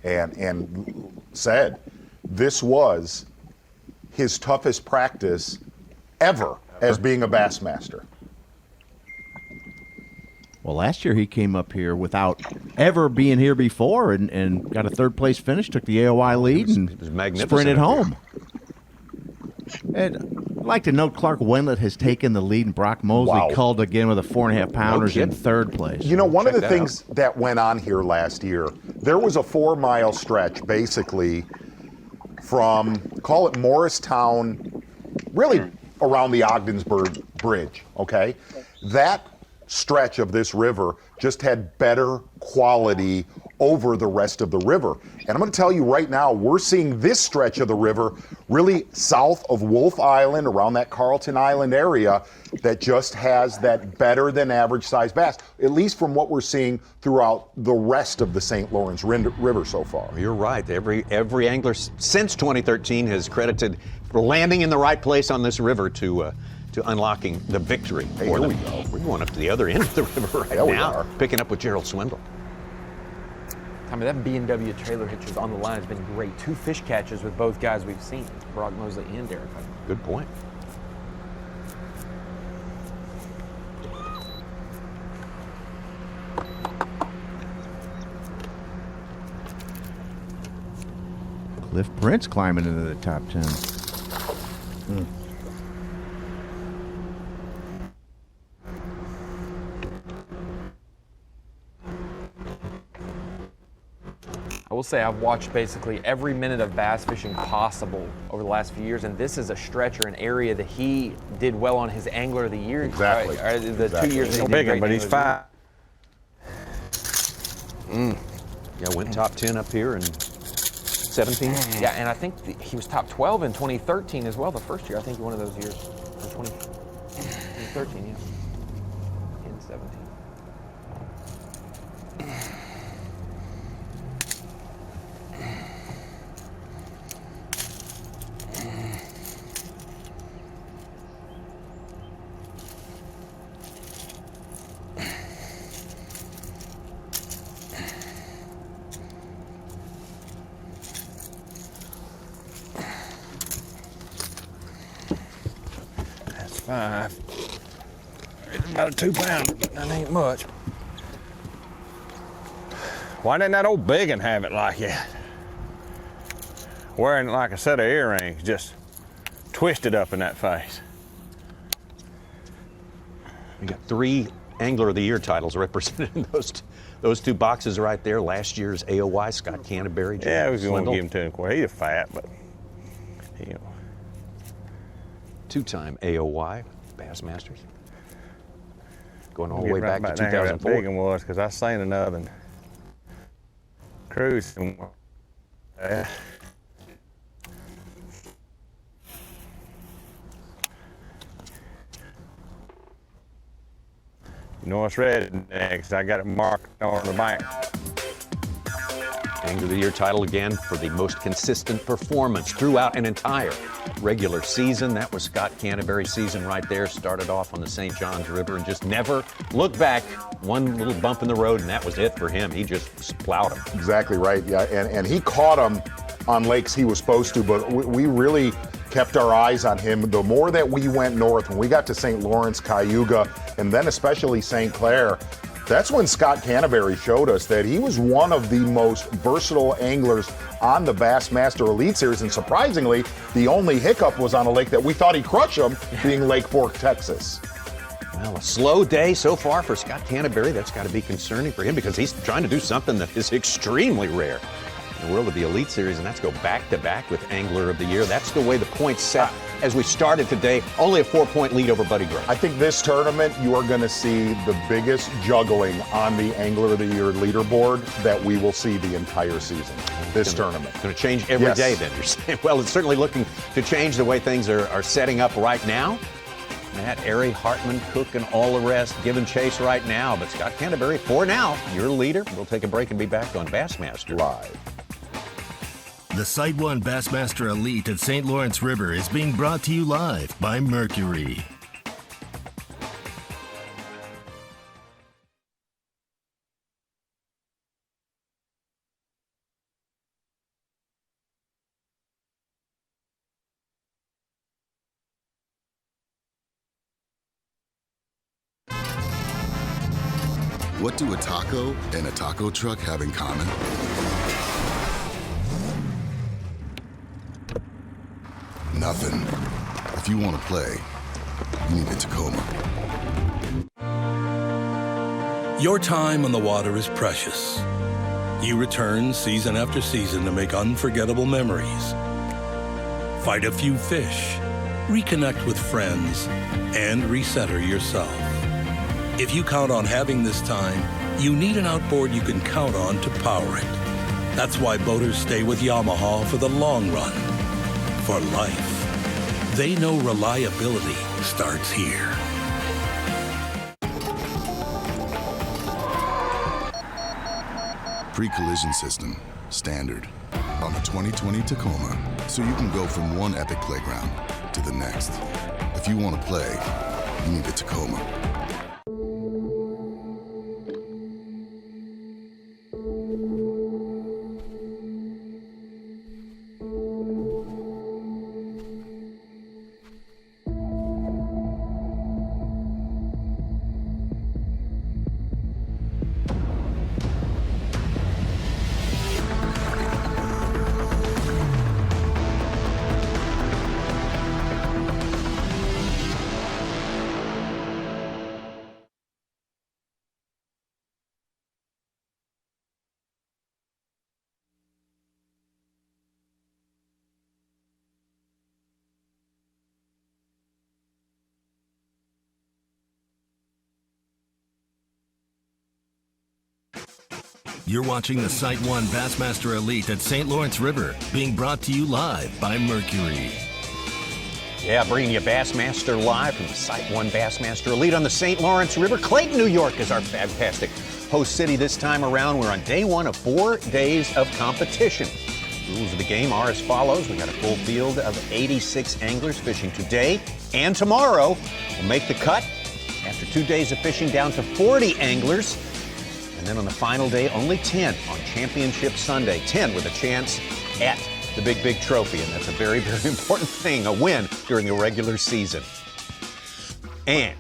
and said this was his toughest practice ever as being a Bassmaster. Well, last year he came up here without ever being here before and got a third place finish, took the AOI lead, and sprinted home. And I'd like to note Clark Wendlandt has taken the lead, and Brock Mosley culled again with a 4.5 pounders in third place. One of the things that went on here last year, there was a 4-mile stretch basically from, call it Morristown, really around the Ogdensburg Bridge, okay? That stretch of this river just had better quality over the rest of the river. And I'm going to tell you right now, we're seeing this stretch of the river really south of Wolf Island, around that Carlton Island area, that just has that better than average size bass, at least from what we're seeing throughout the rest of the St. Lawrence River so far. You're right. Every angler since 2013 has credited for landing in the right place on this river to unlocking the victory. Hey, here we go. We're going up to the other end of the river right now. We are. Picking up with Gerald Swindle. Tommy, that B&W trailer hitches on the line has been great. 2 fish catches with both guys we've seen, Brock Mosley and Derek Hite. Good point. Cliff Prince climbing into the top 10. I will say I've watched basically every minute of bass fishing possible over the last few years, and this is a stretch or an area that he did well on his Angler of the Year. Exactly. The 2 years He's that he big, did but he's 5. Yeah, went top 10 up here in 17. Yeah, and I think he was top 12 in 2013 as well, the first year. I think one of those years, 2013, yeah. In 17. That's 5. It's about a 2 pounder, but that ain't much. Why didn't that old biggin have it like that? Wearing like a set of earrings, just twisted up in that face. We got 3 Angler of the Year titles represented in those 2 boxes right there. Last year's AOY, Scott Canterbury. Yeah, I was going to Swindle. give him to him. Well, he's fat, but you know. 2-time AOY Bassmasters. Going all the way Get back to there where that 2004. big one was, because I seen another cruise. You know what's red next? I got it marked on the bank. Angler of the Year title again for the most consistent performance throughout an entire regular season. That was Scott Canterbury's season right there. Started off on the St. Johns River and just never looked back. One little bump in the road, and that was it for him. He just plowed him. Exactly right, yeah. And he caught them on lakes he was supposed to, but we really kept our eyes on him. The more that we went north, when we got to St. Lawrence, Cayuga, and then especially St. Clair, that's when Scott Canterbury showed us that he was one of the most versatile anglers on the Bassmaster Elite Series. And surprisingly, the only hiccup was on a lake that we thought he'd crush him, being Lake Fork, Texas. Well, a slow day so far for Scott Canterbury. That's got to be concerning for him because he's trying to do something that is extremely rare in the world of the Elite Series, and that's go back-to-back with Angler of the Year. That's the way the points set as we started today. Only a 4-point lead over Buddy Gray. I think this tournament, you are going to see the biggest juggling on the Angler of the Year leaderboard that we will see the entire season. This tournament. Going to change every day then, you're saying. Well, it's certainly looking to change the way things are setting up right now. Matt, Airy, Hartman, Cook, and all the rest giving chase right now. But Scott Canterbury, for now, your leader. We'll take a break and be back on Bassmaster Live. The SiteOne Bassmaster Elite at St. Lawrence River is being brought to you live by Mercury. What do a taco and a taco truck have in common? Nothing. If you want to play, you need a Tacoma. Your time on the water is precious. You return season after season to make unforgettable memories. Fight a few fish, reconnect with friends, and recenter yourself. If you count on having this time, you need an outboard you can count on to power it. That's why boaters stay with Yamaha for the long run, for life. They know reliability starts here. Pre-collision system, standard, on the 2020 Tacoma, so you can go from one epic playground to the next. If you want to play, you need a Tacoma. You're watching the SiteOne Bassmaster Elite at St. Lawrence River, being brought to you live by Mercury. Yeah, bringing you Bassmaster Live from the SiteOne Bassmaster Elite on the St. Lawrence River. Clayton, New York is our fantastic host city this time around. We're on day one of 4 days of competition. Rules of the game are as follows. We got a full field of 86 anglers fishing today and tomorrow. We'll make the cut after 2 days of fishing down to 40 anglers. And then on the final day, only 10 on Championship Sunday. 10 with a chance at the big trophy. And that's a very, very important thing, a win during the regular season. And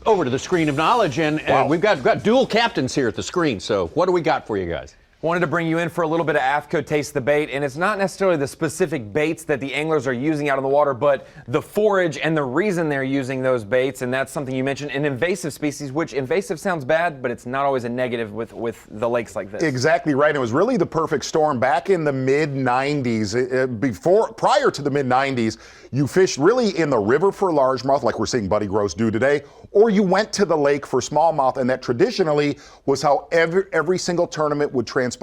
over to the screen of knowledge. And we've got dual captains here at the screen. So what do we got for you guys? Wanted to bring you in for a little bit of AFCO Taste the Bait, and it's not necessarily the specific baits that the anglers are using out on the water, but the forage and the reason they're using those baits, and that's something you mentioned, an invasive species, which invasive sounds bad, but it's not always a negative with the lakes like this. Exactly right. It was really the perfect storm back in the mid-90s. Prior to the mid-90s, you fished really in the river for largemouth, like we're seeing Buddy Gross do today, or you went to the lake for smallmouth, and that traditionally was how every single tournament would transpire.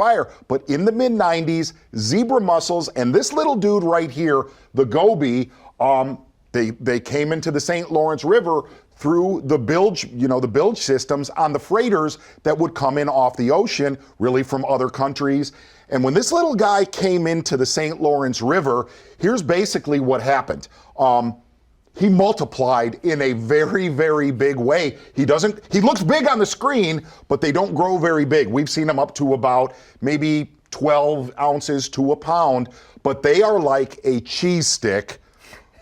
But in the mid-90s, zebra mussels and this little dude right here, the Gobi, they came into the St. Lawrence River through the bilge, the bilge systems on the freighters that would come in off the ocean, really from other countries. And when this little guy came into the St. Lawrence River, here's basically what happened. He multiplied in a very, very big way. He looks big on the screen, but they don't grow very big. We've seen them up to about maybe 12 ounces to a pound, but they are like a cheese stick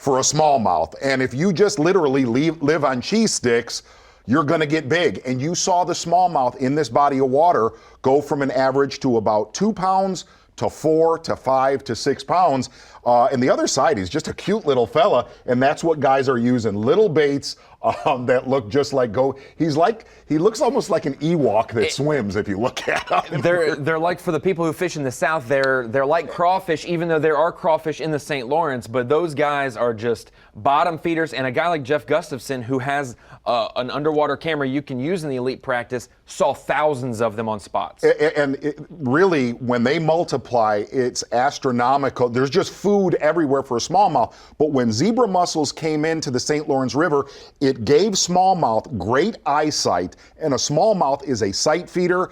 for a smallmouth. And if you just literally live on cheese sticks, you're gonna get big. And you saw the smallmouth in this body of water go from an average to about 2 pounds to 4 to 5 to 6 pounds. And the other side is just a cute little fella, and that's what guys are using. Little baits that look just like Gobi. He looks almost like an Ewok that swims if you look at him. They're like, for the people who fish in the South, they're like crawfish, even though there are crawfish in the St. Lawrence, but those guys are just bottom feeders. And a guy like Jeff Gustafson, who has an underwater camera you can use in the elite practice, saw thousands of them on spots. And really, when they multiply, it's astronomical. There's just food everywhere for a smallmouth. But when zebra mussels came into the St. Lawrence River, it gave smallmouth great eyesight, and a smallmouth is a sight feeder.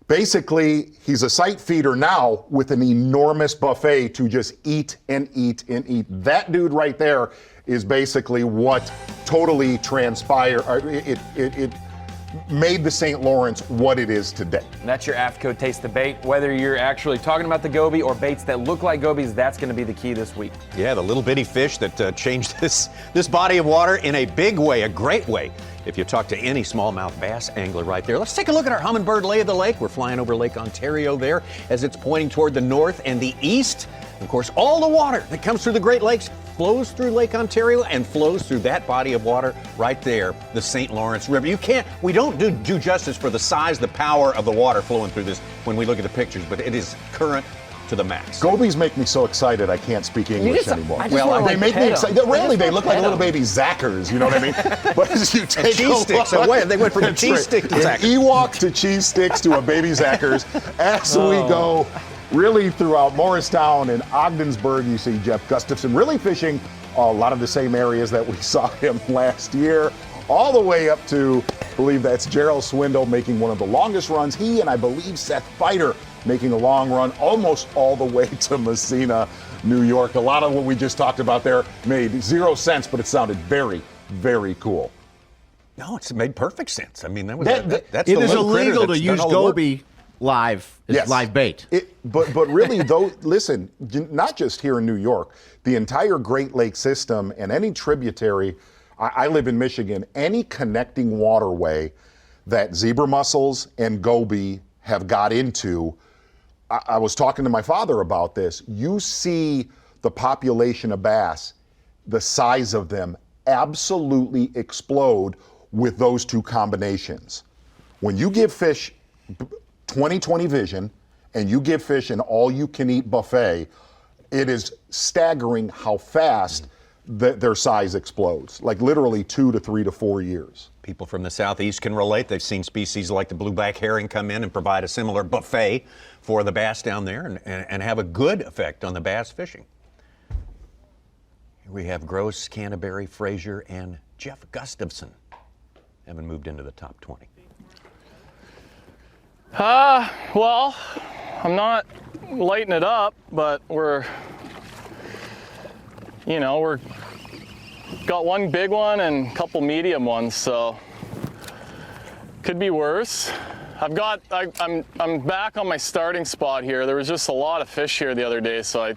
Basically, he's a sight feeder now with an enormous buffet to just eat and eat and eat. That dude right there is basically what totally transpired. It made the St. Lawrence what it is today. And that's your AFTCO Taste the Bait. Whether you're actually talking about the goby or baits that look like gobies, that's going to be the key this week. Yeah, the little bitty fish that changed this body of water in a big way, a great way. If you talk to any smallmouth bass angler right there. Let's take a look at our hummingbird lay of the lake. We're flying over Lake Ontario there as it's pointing toward the north and the east. Of course, all the water that comes through the Great Lakes flows through Lake Ontario and flows through that body of water right there, the St. Lawrence River. We don't do justice for the size, the power of the water flowing through this when we look at the pictures, but it is current to the max. Gobies make me so excited I can't speak English anymore. Well, they make me excited. Really, they look like little baby Zackers, you know what I mean? But as you take cheese sticks away, they went from a cheese stick to Zackers. Ewok to cheese sticks to a baby Zackers. As we go really throughout Morristown and Ogdensburg, you see Jeff Gustafson really fishing a lot of the same areas that we saw him last year, all the way up to, I believe that's Gerald Swindle making one of the longest runs. He and I believe Seth Fighter making a long run almost all the way to Messina, New York. A lot of what we just talked about there made zero sense, but it sounded very, very cool. No, it's made perfect sense. I mean, that's it is illegal to use goby live as live bait. But really, though, listen, not just here in New York, the entire Great Lake system and any tributary. I live in Michigan. Any connecting waterway that zebra mussels and goby have got into, I was talking to my father about this. You see the population of bass, the size of them absolutely explode with those two combinations. When you give fish 20/20 vision and you give fish an all-you-can-eat buffet, it is staggering how fast their size explodes, like literally 2 to 3 to 4 years. People from the southeast can relate. They've seen species like the blueback herring come in and provide a similar buffet for the bass down there and have a good effect on the bass fishing. Here we have Gross, Canterbury, Frazier, and Jeff Gustafson having moved into the top 20. Well, I'm not lighting it up, but we're got one big one and a couple medium ones, so could be worse. I'm back on my starting spot here. There was just a lot of fish here the other day, so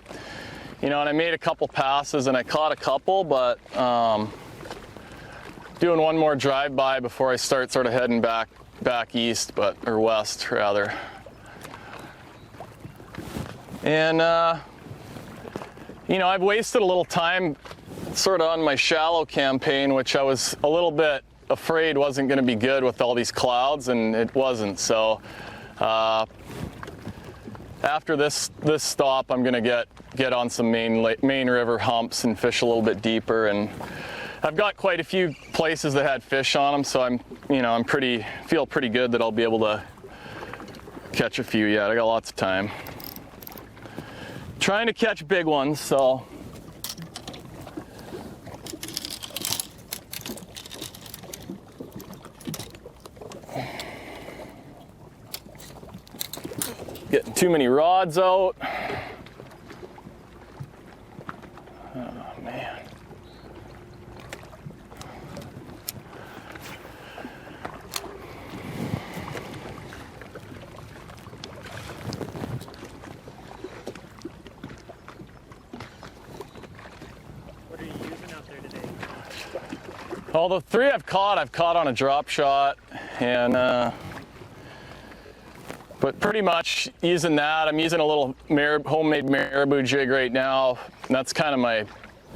and I made a couple passes and I caught a couple, but doing one more drive-by before I start sort of heading back east, or west rather. And I've wasted a little time sort of on my shallow campaign, which I was a little bit afraid wasn't going to be good with all these clouds, and it wasn't. So after this stop, I'm going to get on some main river humps and fish a little bit deeper. And I've got quite a few places that had fish on them, so I'm feel pretty good that I'll be able to catch a few yet. I got lots of time. Trying to catch big ones, so. Getting too many rods out. Oh, man. What are you using out there today? Well, the three I've caught on a drop shot, and but pretty much using that. I'm using a little homemade marabou jig right now. And that's kind of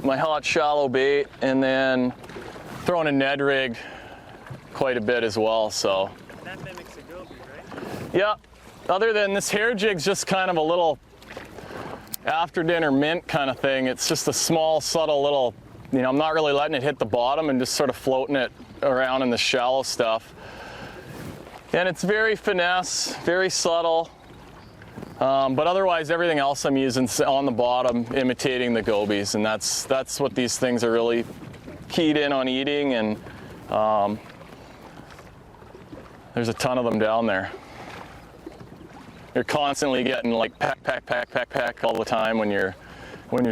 my hot shallow bait. And then throwing a Ned rig quite a bit as well. So. That mimics a Gobi, right? Yeah. Other than this hair jig's just kind of a little after dinner mint kind of thing. It's just a small, subtle little, I'm not really letting it hit the bottom and just sort of floating it around in the shallow stuff. And it's very finesse, very subtle. But otherwise, everything else I'm using on the bottom, imitating the gobies, and that's what these things are really keyed in on eating. And there's a ton of them down there. You're constantly getting like pack all the time when you're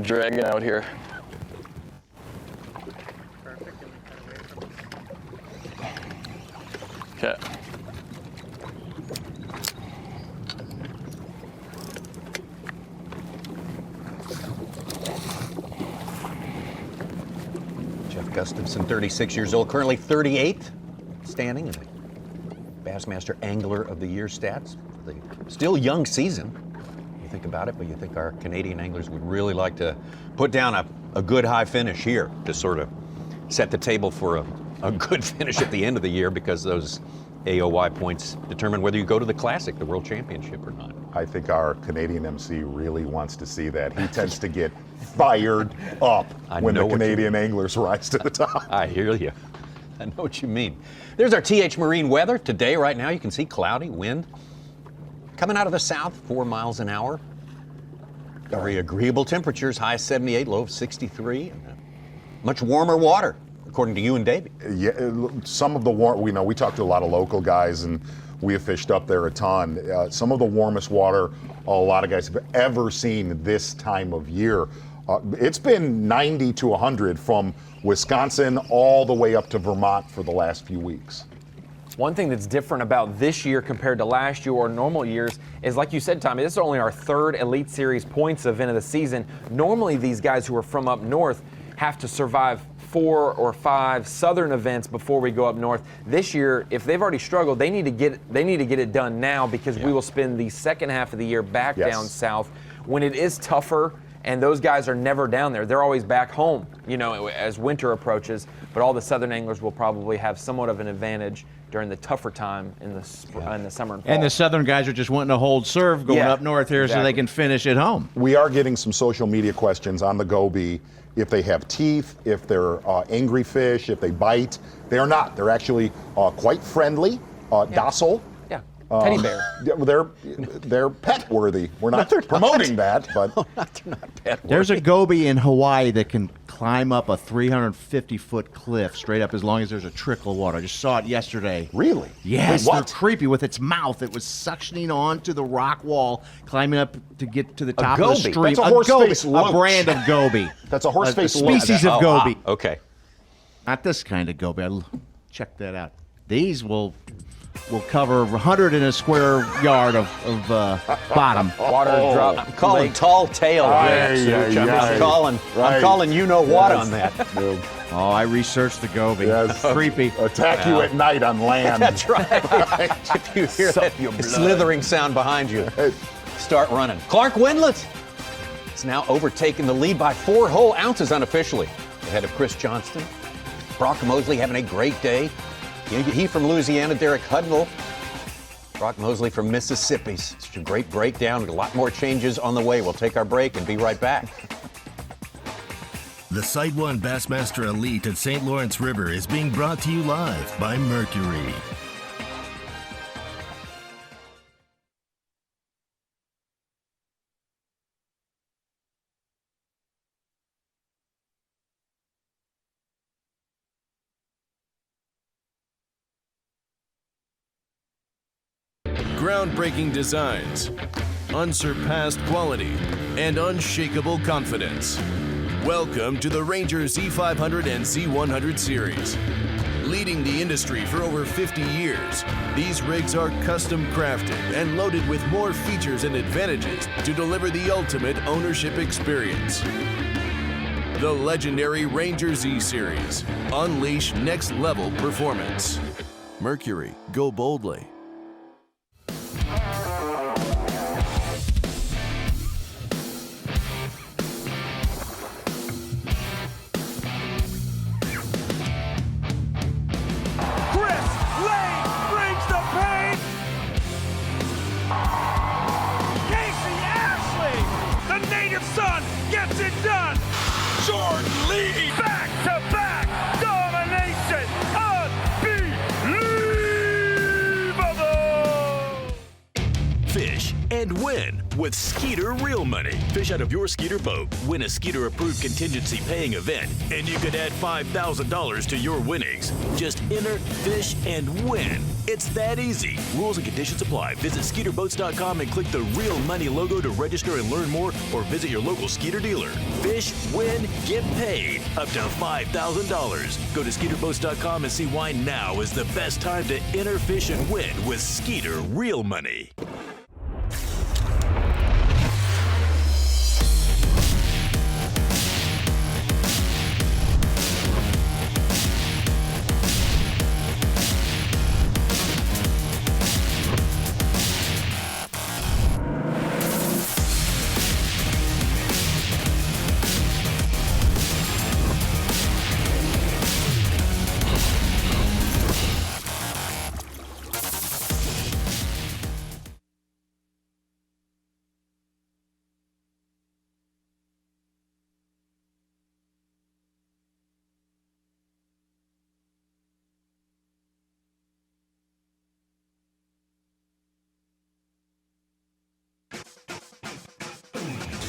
dragging out here. Okay. Jeff Gustafson, 36 years old, currently 38th standing in the Bassmaster Angler of the Year stats. For the still young season, you think about it, but you think our Canadian anglers would really like to put down a good high finish here to sort of set the table for a good finish at the end of the year, because those AOY points determine whether you go to the Classic, the World Championship, or not. I think our Canadian MC really wants to see that. He tends to get fired up when the Canadian anglers rise to the top. I hear you. I know what you mean. There's our TH Marine weather. Today, right now, you can see cloudy, wind coming out of the south, 4 miles an hour. Very agreeable temperatures, high 78, low of 63. And much warmer water, according to you and Davey. Yeah, some of the warm, we talked to a lot of local guys, and we have fished up there a ton. Some of the warmest water a lot of guys have ever seen this time of year. It's been 90 to 100 from Wisconsin all the way up to Vermont for the last few weeks. One thing that's different about this year compared to last year or normal years is, like you said, Tommy, this is only our third Elite Series points event of the season. Normally, these guys who are from up north have to survive 4 or 5 southern events before we go up north. This year, if they've already struggled, they need to get it done now, because we will spend the second half of the year back down south when it is tougher. And those guys are never down there. They're always back home, as winter approaches. But all the southern anglers will probably have somewhat of an advantage during the tougher time in the summer and fall. And the southern guys are just wanting to hold serve going up north here so they can finish at home. We are getting some social media questions on the Gobi. If they have teeth, if they're angry fish, if they bite. They are not. They're actually quite friendly, docile. Teddy bear. They're pet worthy. We're not promoting that, but they're not pet worthy. There's a Gobi in Hawaii that can climb up a 350-foot cliff straight up as long as there's a trickle of water. I just saw it yesterday. Really? Yes. Wait, they're creepy with its mouth. It was suctioning onto the rock wall, climbing up to get to the top of the stream. That's a horse-faced a brand of Gobi. That's a horse-faced species of Gobi. Okay. Not this kind of Gobi. Check that out. These will cover 100 in a square yard of bottom. Water drop. I'm calling tall tail. I'm calling you know what on that. Oh, I researched the Gobi. Yes. Creepy. Attack you at night on land. That's right. If you hear that slithering sound behind you, start running. Clark Wendlandt is now overtaking the lead by 4 whole ounces unofficially, ahead of Chris Johnston. Brock Mosley having a great day. He from Louisiana, Derek Hudnall. Brock Mosley from Mississippi. Such a great breakdown. A lot more changes on the way. We'll take our break and be right back. The SiteOne Bassmaster Elite at St. Lawrence River is being brought to you live by Mercury. Groundbreaking designs, unsurpassed quality, and unshakable confidence. Welcome to the Ranger Z500 and Z100 series. Leading the industry for over 50 years, these rigs are custom crafted and loaded with more features and advantages to deliver the ultimate ownership experience. The legendary Ranger Z series. Unleash next level performance. Mercury, go boldly. Second son gets it done. Jordan Lee, back-to-back domination, unbelievable. Fish and win with Skeeter Real Money. Fish out of your Skeeter boat, win a Skeeter-approved contingency paying event, and you could add $5,000 to your winnings. Just enter, fish, and win. It's that easy. Rules and conditions apply. Visit SkeeterBoats.com and click the Real Money logo to register and learn more, or visit your local Skeeter dealer. Fish, win, get paid up to $5,000. Go to SkeeterBoats.com and see why now is the best time to enter, fish, and win with Skeeter Real Money.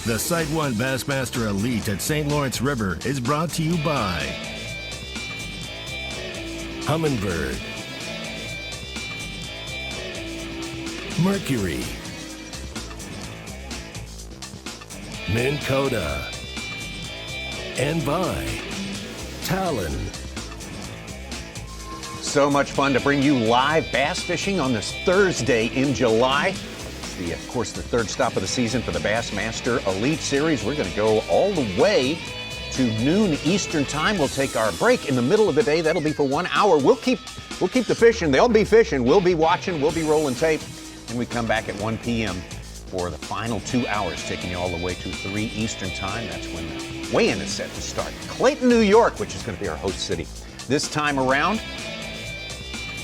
The SiteOne Bassmaster Elite at St. Lawrence River is brought to you by Humminbird, Mercury, Minn Kota, and by Talon. So much fun to bring you live bass fishing on this Thursday in July. Of course, the third stop of the season for the Bassmaster Elite Series. We're going to go all the way to noon Eastern time. We'll take our break in the middle of the day. That'll be for 1 hour. We'll keep the fishing. They'll be fishing. We'll be watching. We'll be rolling tape. And we come back at 1 p.m. for the final 2 hours, taking you all the way to 3 Eastern time. That's when the weigh-in is set to start. Clayton, New York, which is going to be our host city this time around.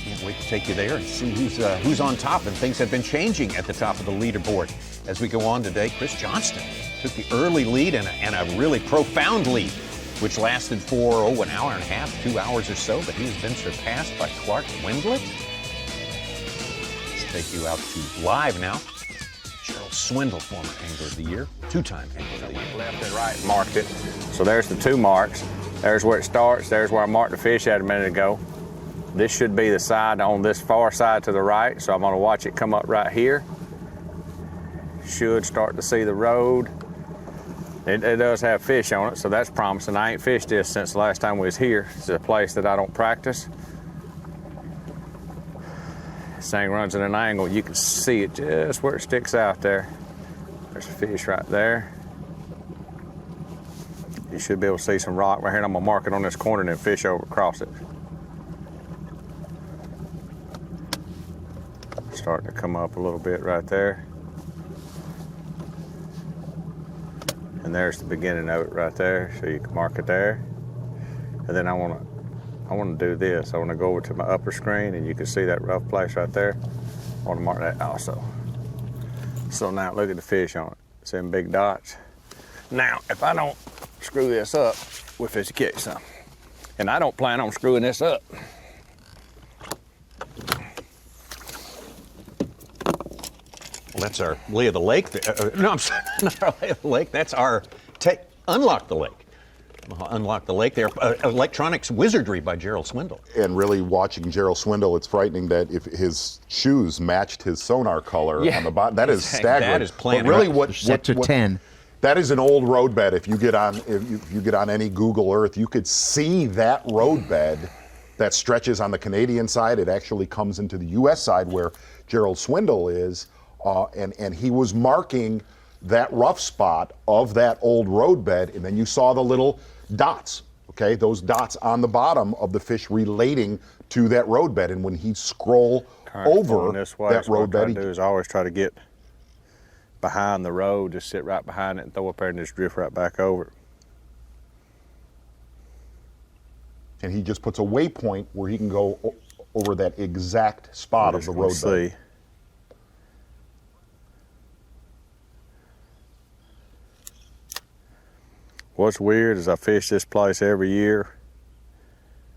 Can't wait to take you there and see who's on top, and things have been changing at the top of the leaderboard. As we go on today, Chris Johnston took the early lead and a really profound lead, which lasted for, an hour and a half, 2 hours or so, but he's been surpassed by Clark Wendlet. Let's take you out to live now. Gerald Swindle, former Angler of the Year, two-time Angler of the Year. Left and right marked it. So there's the 2 marks. There's where it starts. There's where I marked the fish at a minute ago. This should be the side on this far side to the right, so I'm going to watch it come up right here. Should start to see the road. It does have fish on it, so that's promising. I ain't fished this since the last time we was here. It's a place that I don't practice. This thing runs at an angle. You can see it just where it sticks out there. There's a fish right there. You should be able to see some rock right here, and I'm going to mark it on this corner and then fish over across it. Starting to come up a little bit right there. And there's the beginning of it right there, so you can mark it there. And then I want to do this. I want to go over to my upper screen, and you can see that rough place right there. I want to mark that also. So now look at the fish on it. It's in big dots. Now, if I don't screw this up, we'll fish to catch some. And I don't plan on screwing this up. Well, that's our lay of the lake. No, I'm sorry, not our lay of the lake. That's our unlock the lake. Unlock the lake there. Electronics Wizardry by Gerald Swindle. And really watching Gerald Swindle, it's frightening that if his shoes matched his sonar color on the bottom, that is staggering. That is playing. But really, set to 10. That is an old roadbed. If you get on any Google Earth, you could see that roadbed that stretches on the Canadian side. It actually comes into the U.S. side where Gerald Swindle is. And he was marking that rough spot of that old roadbed, and then you saw the little dots, okay? Those dots on the bottom of the fish relating to that roadbed. And when he'd scroll over this way, that roadbed, what I do is I always try to get behind the road, just sit right behind it and throw up there and just drift right back over. And he just puts a waypoint where he can go over that exact spot of the roadbed. See. What's weird is I fish this place every year.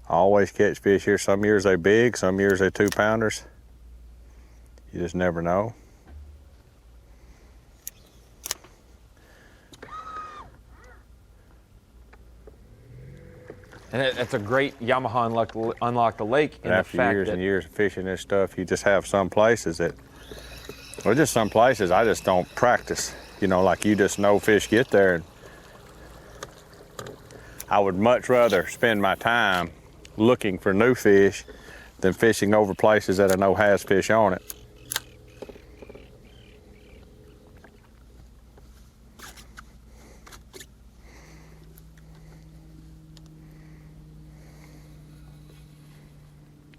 I always catch fish here. Some years they big, some years they 2-pounders. You just never know. And it's a great Yamaha unlock the lake in After the fact years that and years of fishing this stuff, you just have some places that, well, just some places I just don't practice. You know, like you just know fish get there. And I would much rather spend my time looking for new fish than fishing over places that I know has fish on it.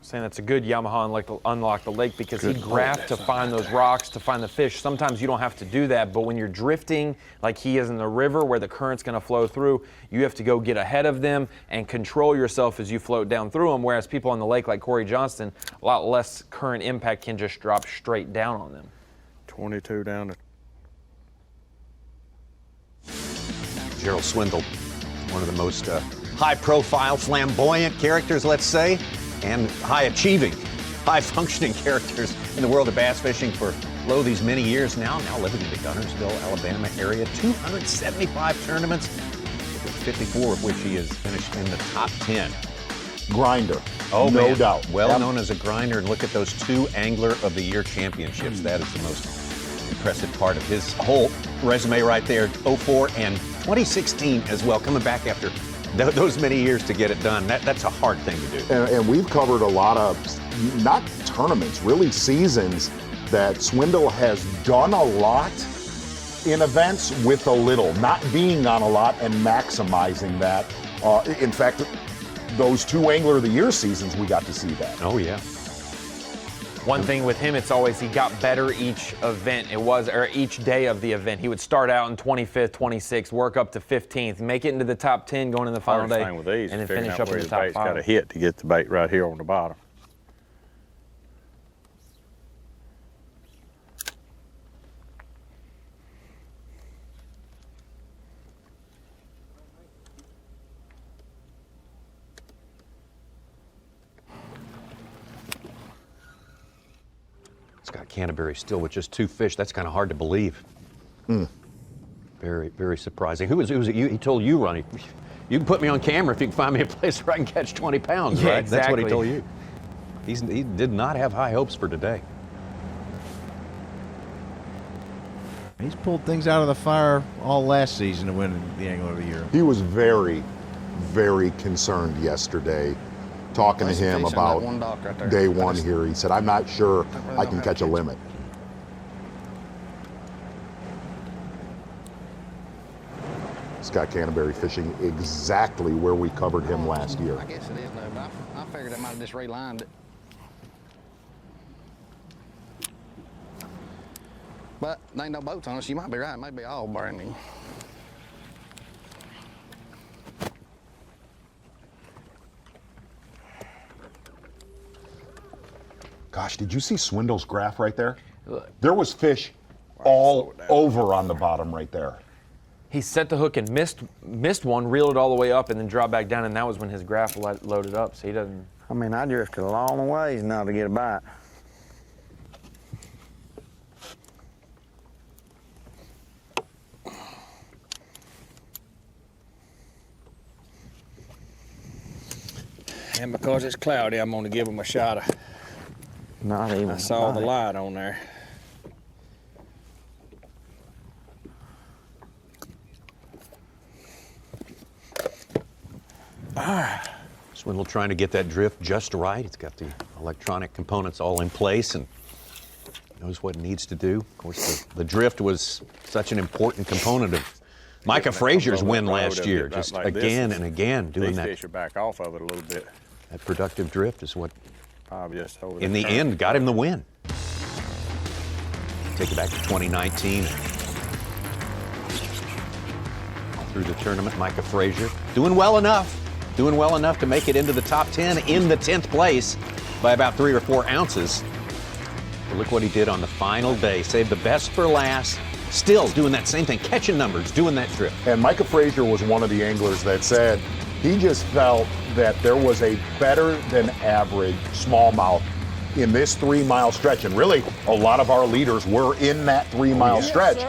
saying that's a good Yamaha unlock the lake because he graphed to find those rocks, to find the fish. Sometimes you don't have to do that, but when you're drifting like he is in the river where the current's going to flow through, you have to go get ahead of them and control yourself as you float down through them, whereas people on the lake like Corey Johnston, a lot less current impact can just drop straight down on them. 22 down to... Gerald Swindle, one of the most high-profile, flamboyant characters, let's say, and high-achieving, high-functioning characters in the world of bass fishing for these many years now living in the Gunnersville, Alabama area. 275 tournaments, 54 of which he has finished in the top 10. Grinder. Oh, no man. doubt. Well known as a grinder, and look at those 2 Angler of the Year championships. That is the most impressive part of his whole resume right there. 04 and 2016 as well, coming back after those many years to get it done. That's a hard thing to do. And we've covered a lot of, not tournaments, really seasons that Swindle has done a lot in events with a little, not being on a lot and maximizing that. In fact, those 2 Angler of the Year seasons, we got to see that. Oh, yeah. One thing with him, it's always he got better each event. Or each day of the event. He would start out in 25th, 26th, work up to 15th, make it into the top 10 going in the final day, with these, and then finish up in the the top bait's 5. got to hit to get the bait right here on the bottom. Scott Canterbury still with just 2 fish. That's kind of hard to believe. Very, very surprising. Who was it? He told you, Ronnie, you can put me on camera if you can find me a place where I can catch 20 pounds, Yeah, right? exactly. That's what he told you. He did not have high hopes for today. He's pulled things out of the fire all last season to win the Angler of the Year. He was very, very concerned yesterday, talking to him about day one here. He said, I'm not sure I can catch a limit. Scott Canterbury fishing exactly where we covered him last year. I guess it is, no, but I figured I might have just relined it. But there ain't no boats on us. You might be right. It might be all brand new. Gosh, did you see Swindle's graph right there? There was fish all over on the bottom right there. He set the hook and missed one, reeled it all the way up, and then dropped back down, and that was when his graph loaded up, so he doesn't... I mean, I drifted a long ways now to get a bite. And because it's cloudy, I'm going to give him a shot of... Not even. I saw the light on there. Swindle trying to get that drift just right. It's got the electronic components all in place and knows what it needs to do. Of course, the drift was such an important component of Micah Frazier's win last year. Just like again this. and again doing These that. fish are back off of it a little bit. That productive drift is what, Just over in the end, got him the win. Take it back to 2019. Through the tournament, Micah Frazier doing well enough to make it into the top 10 in the 10th place by about 3 or 4 ounces. But look what he did on the final day. Saved the best for last still doing that same thing, catching numbers, doing that trip. And Micah Frazier was one of the anglers that said he just felt that there was a better than average smallmouth in this 3 mile stretch. And really, a lot of our leaders were in that 3 mile stretch.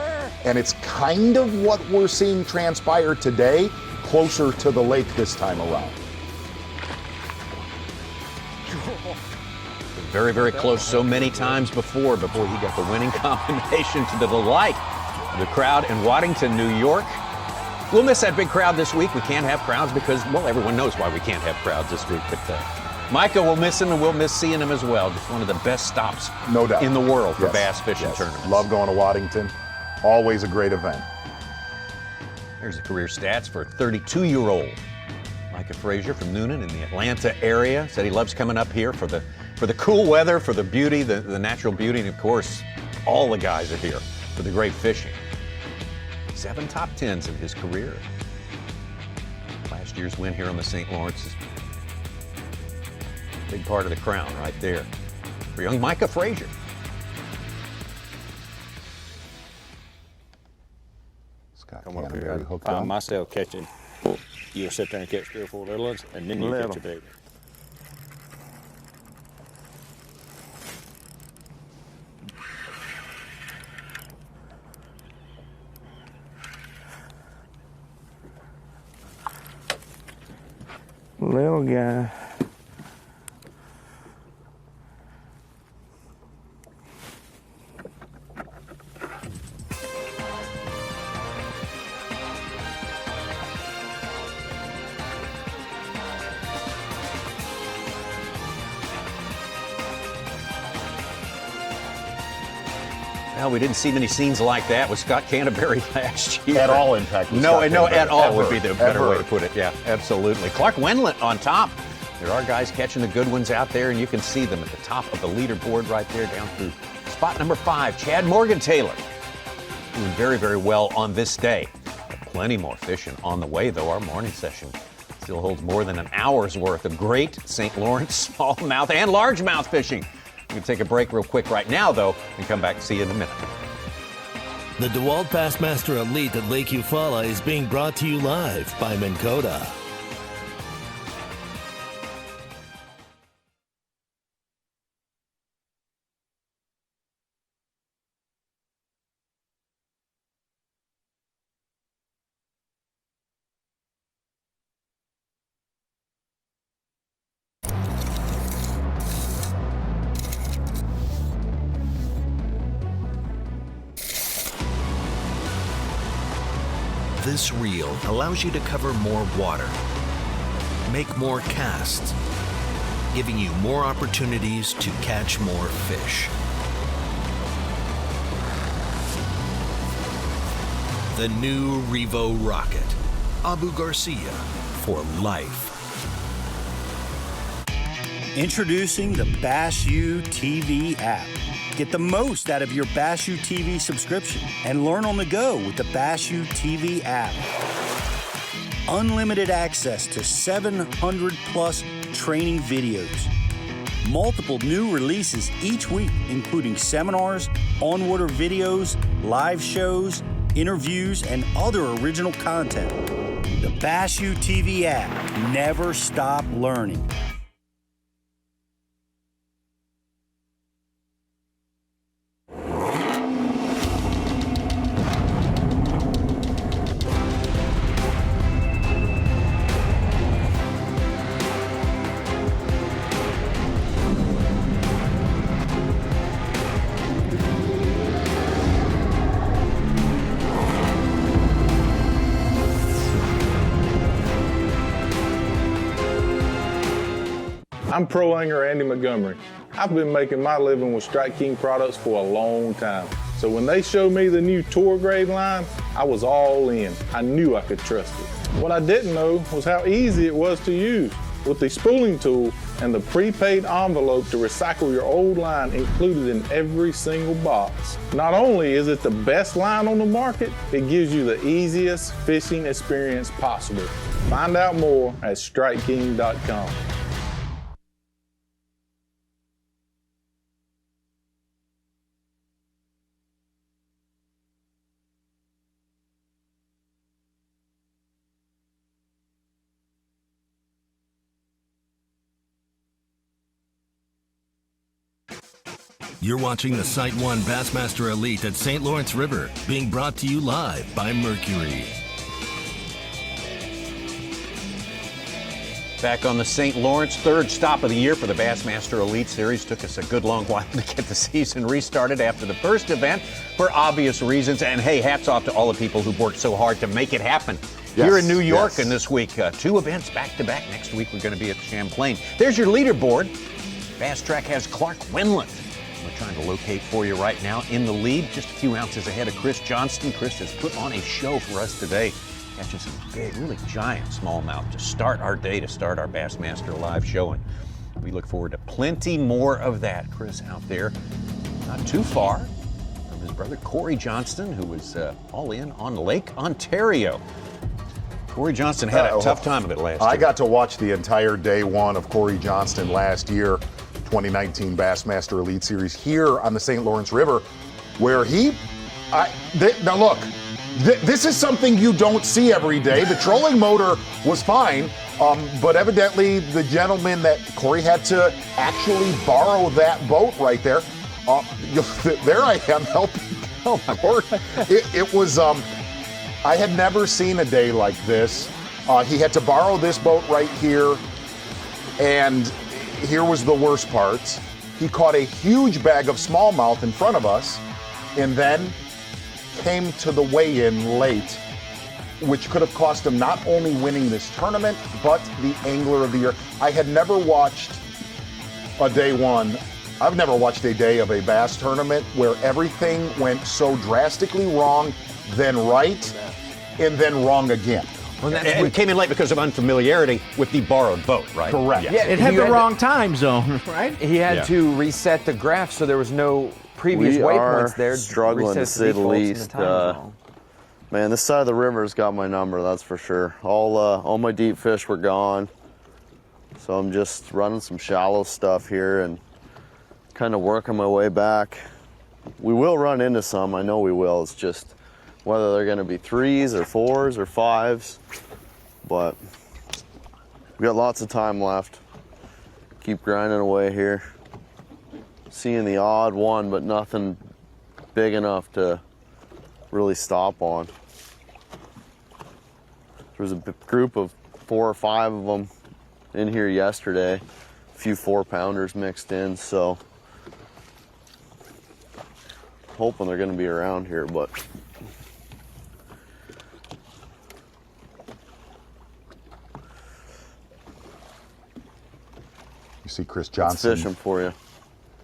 And it's kind of what we're seeing transpire today, closer to the lake this time around. Very, very close so many times before he got the winning combination to the delight of the crowd in Waddington, New York. We'll miss that big crowd this week. We can't have crowds because, well, everyone knows why we can't have crowds this week. But Micah will miss him, and we'll miss seeing him as well. Just one of the best stops, no doubt, in the world for bass fishing tournaments. Love going to Waddington. Always a great event. There's the career stats for a 32-year-old Micah Frazier from Noonan in the Atlanta area. Said he loves coming up here for the cool weather, for the beauty, the natural beauty, and of course, all the guys are here for the great fishing. 7 top 10s in his career. Last year's win here on the St. Lawrence is a big part of the crown right there for young Micah Frazier. Come up here, I find myself catching. You'll sit there and catch 3 or 4 little ones, and then you catch a big one. Little guy. Well, we didn't see many scenes like that with Scott Canterbury last year. At all, in fact. No, at all Ever. would be the better way to put it. Yeah, absolutely. Clark Wendlandt on top. There are guys catching the good ones out there, and you can see them at the top of the leaderboard right there down through spot number 5. Chad Morgan-Taylor doing very, very well on this day. Plenty more fishing on the way, though. Our morning session still holds more than an hour's worth of great St. Lawrence smallmouth and largemouth fishing. We can take a break real quick right now, though, and come back and see you in a minute. The DeWalt Bassmaster Elite at Lake Eufaula is being brought to you live by Minn Kota. This reel allows you to cover more water, make more casts, giving you more opportunities to catch more fish. The new Revo Rocket, Abu Garcia for life. Introducing the Bass U TV app. Get the most out of your Bass U TV subscription and learn on the go with the Bass U TV app. Unlimited access to 700 plus training videos. Multiple new releases each week, including seminars, on-water videos, live shows, interviews, and other original content. The Bass U TV app. Never stop learning. I'm pro angler Andy Montgomery. I've been making my living with Strike King products for a long time. So when they showed me the new tour grade line, I was all in. I knew I could trust it. What I didn't know was how easy it was to use. With the spooling tool and the prepaid envelope to recycle your old line included in every single box. Not only is it the best line on the market, it gives you the easiest fishing experience possible. Find out more at StrikeKing.com. You're watching the SiteOne Bassmaster Elite at St. Lawrence River, being brought to you live by Mercury. Back on the St. Lawrence, third stop of the year for the Bassmaster Elite Series. Took us a good long while to get the season restarted after the first event for obvious reasons. And hey, hats off to all the people who worked so hard to make it happen. Here in New York, and this week, 2 events back-to-back. Next week, we're going to be at Champlain. There's your leaderboard. Bass Track has Clark Winland. We're trying to locate for you right now in the lead, just a few ounces ahead of Chris Johnston. Chris has put on a show for us today. Catching some big, really giant smallmouth to start our day, to start our Bassmaster Live show. And we look forward to plenty more of that. Chris out there, not too far from his brother Corey Johnston, who was all in on Lake Ontario. Corey Johnston had a tough time of it last year. I got to watch the entire day one of Corey Johnston last year, 2019 Bassmaster Elite Series here on the St. Lawrence River, where now look, this is something you don't see every day. The trolling motor was fine, but evidently the gentleman that Corey had to actually borrow that boat right there. There I am helping Corey. It was, I had never seen a day like this. He had to borrow this boat right here, and here was the worst part. He caught a huge bag of smallmouth in front of us, and then came to the weigh-in late, which could have cost him not only winning this tournament, but the Angler of the Year. I had never watched a day one. I've never watched a day of a bass tournament where everything went so drastically wrong, then right, and then wrong again. Well, and it came in late because of unfamiliarity with the borrowed boat, right? Correct. Yeah, it had the wrong time zone, right? He had to reset the graph, so there was no previous waypoints there. Struggling to say the least. Man, this side of the river's got my number, that's for sure. All my deep fish were gone, so I'm just running some shallow stuff here and kind of working my way back. We will run into some, I know we will. It's just whether they're going to be 3s or 4s or 5s, but we got lots of time left. Keep grinding away here. Seeing the odd one, but nothing big enough to really stop on. There was a group of 4 or 5 of them in here yesterday. A few 4-pounders mixed in, so hoping they're going to be around here, but you see Chris Johnston fishing for you.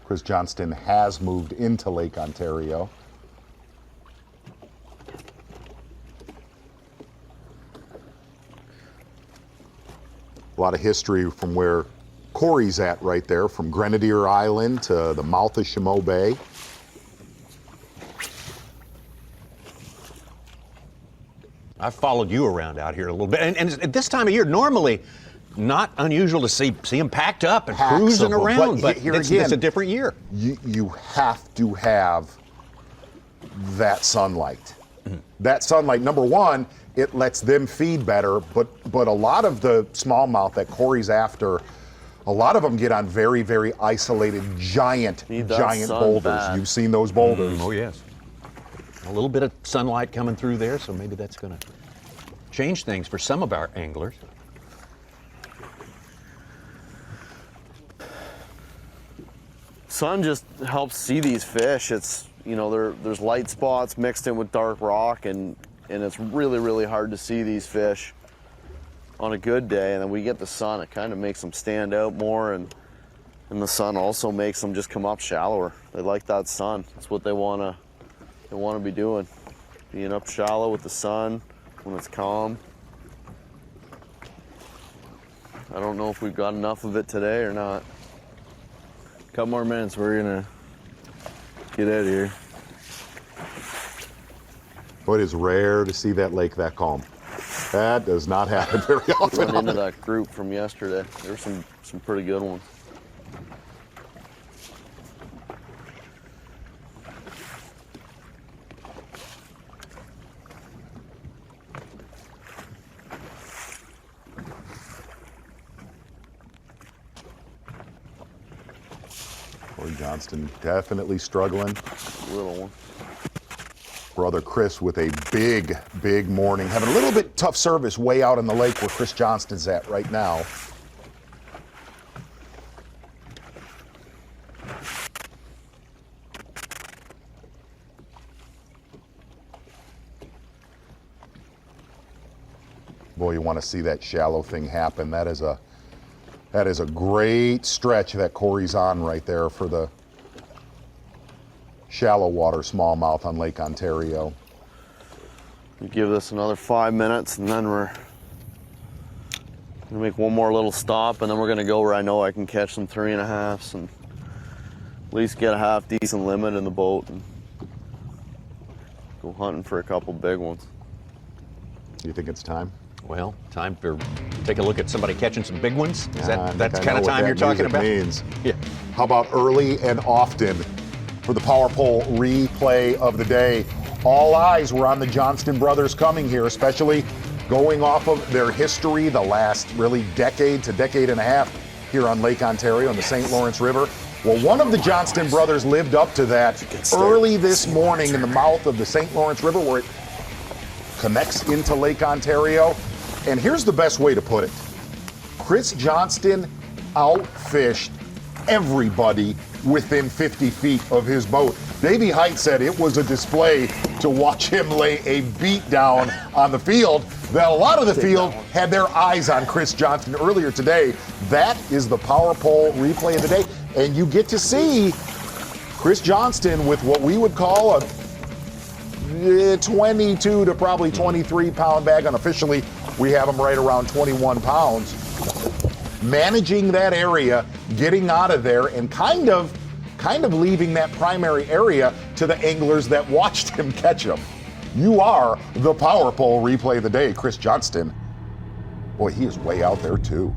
Chris Johnston has moved into Lake Ontario. A lot of history from where Corey's at right there, from Grenadier Island to the mouth of Chameau Bay. I've followed you around out here a little bit. And at this time of year, normally not unusual to see them packed up and cruising around, but here again, it's a different year. You have to have that sunlight. Mm-hmm. That sunlight, number one, it lets them feed better, but a lot of the smallmouth that Corey's after, a lot of them get on very, very isolated, giant boulders. Bad. You've seen those boulders. Oh, yes. A little bit of sunlight coming through there, so maybe that's going to change things for some of our anglers. Sun just helps see these fish. It's, there's light spots mixed in with dark rock, and it's really, really hard to see these fish on a good day. And then we get the sun, it kind of makes them stand out more, and the sun also makes them just come up shallower. They like that sun. That's what they want to be doing, being up shallow with the sun when it's calm. I don't know if we've got enough of it today or not. Couple more minutes, we're gonna get out of here. Well, it is rare to see that lake that calm. That does not happen very often. Run into that group from yesterday. There's some pretty good ones. Corey Johnston definitely struggling. Little one. Brother Chris with a big, big morning. Having a little bit tough service way out in the lake where Chris Johnston's at right now. Boy, you want to see that shallow thing happen. That is a great stretch that Corey's on right there for the shallow water smallmouth on Lake Ontario. We give this another 5 minutes, and then we're gonna make one more little stop, and then we're gonna go where I know I can catch some 3.5s and at least get a half decent limit in the boat and go hunting for a couple big ones. Do you think it's time? Well, time for take a look at somebody catching some big ones. Is Yeah, that's the kind of time you're talking about? Means. Yeah. How about early and often for the Power Pole replay of the day? All eyes were on the Johnston brothers coming here, especially going off of their history the last really decade to decade and a half here on Lake Ontario and the St. Lawrence River. Well, one of the Johnston brothers lived up to that early this morning in the mouth of the St. Lawrence River where it connects into Lake Ontario. And here's the best way to put it. Chris Johnston outfished everybody within 50 feet of his boat. Davey Hite said it was a display to watch him lay a beat down on the field that a lot of the field had their eyes on Chris Johnston earlier today. That is the Power Pole replay of the day. And you get to see Chris Johnston with what we would call a 22 to probably 23 pound bag. Unofficially, we have him right around 21 pounds. Managing that area, getting out of there, and kind of leaving that primary area to the anglers that watched him catch him. You are the Power Pole replay of the day, Chris Johnston. Boy, he is way out there too.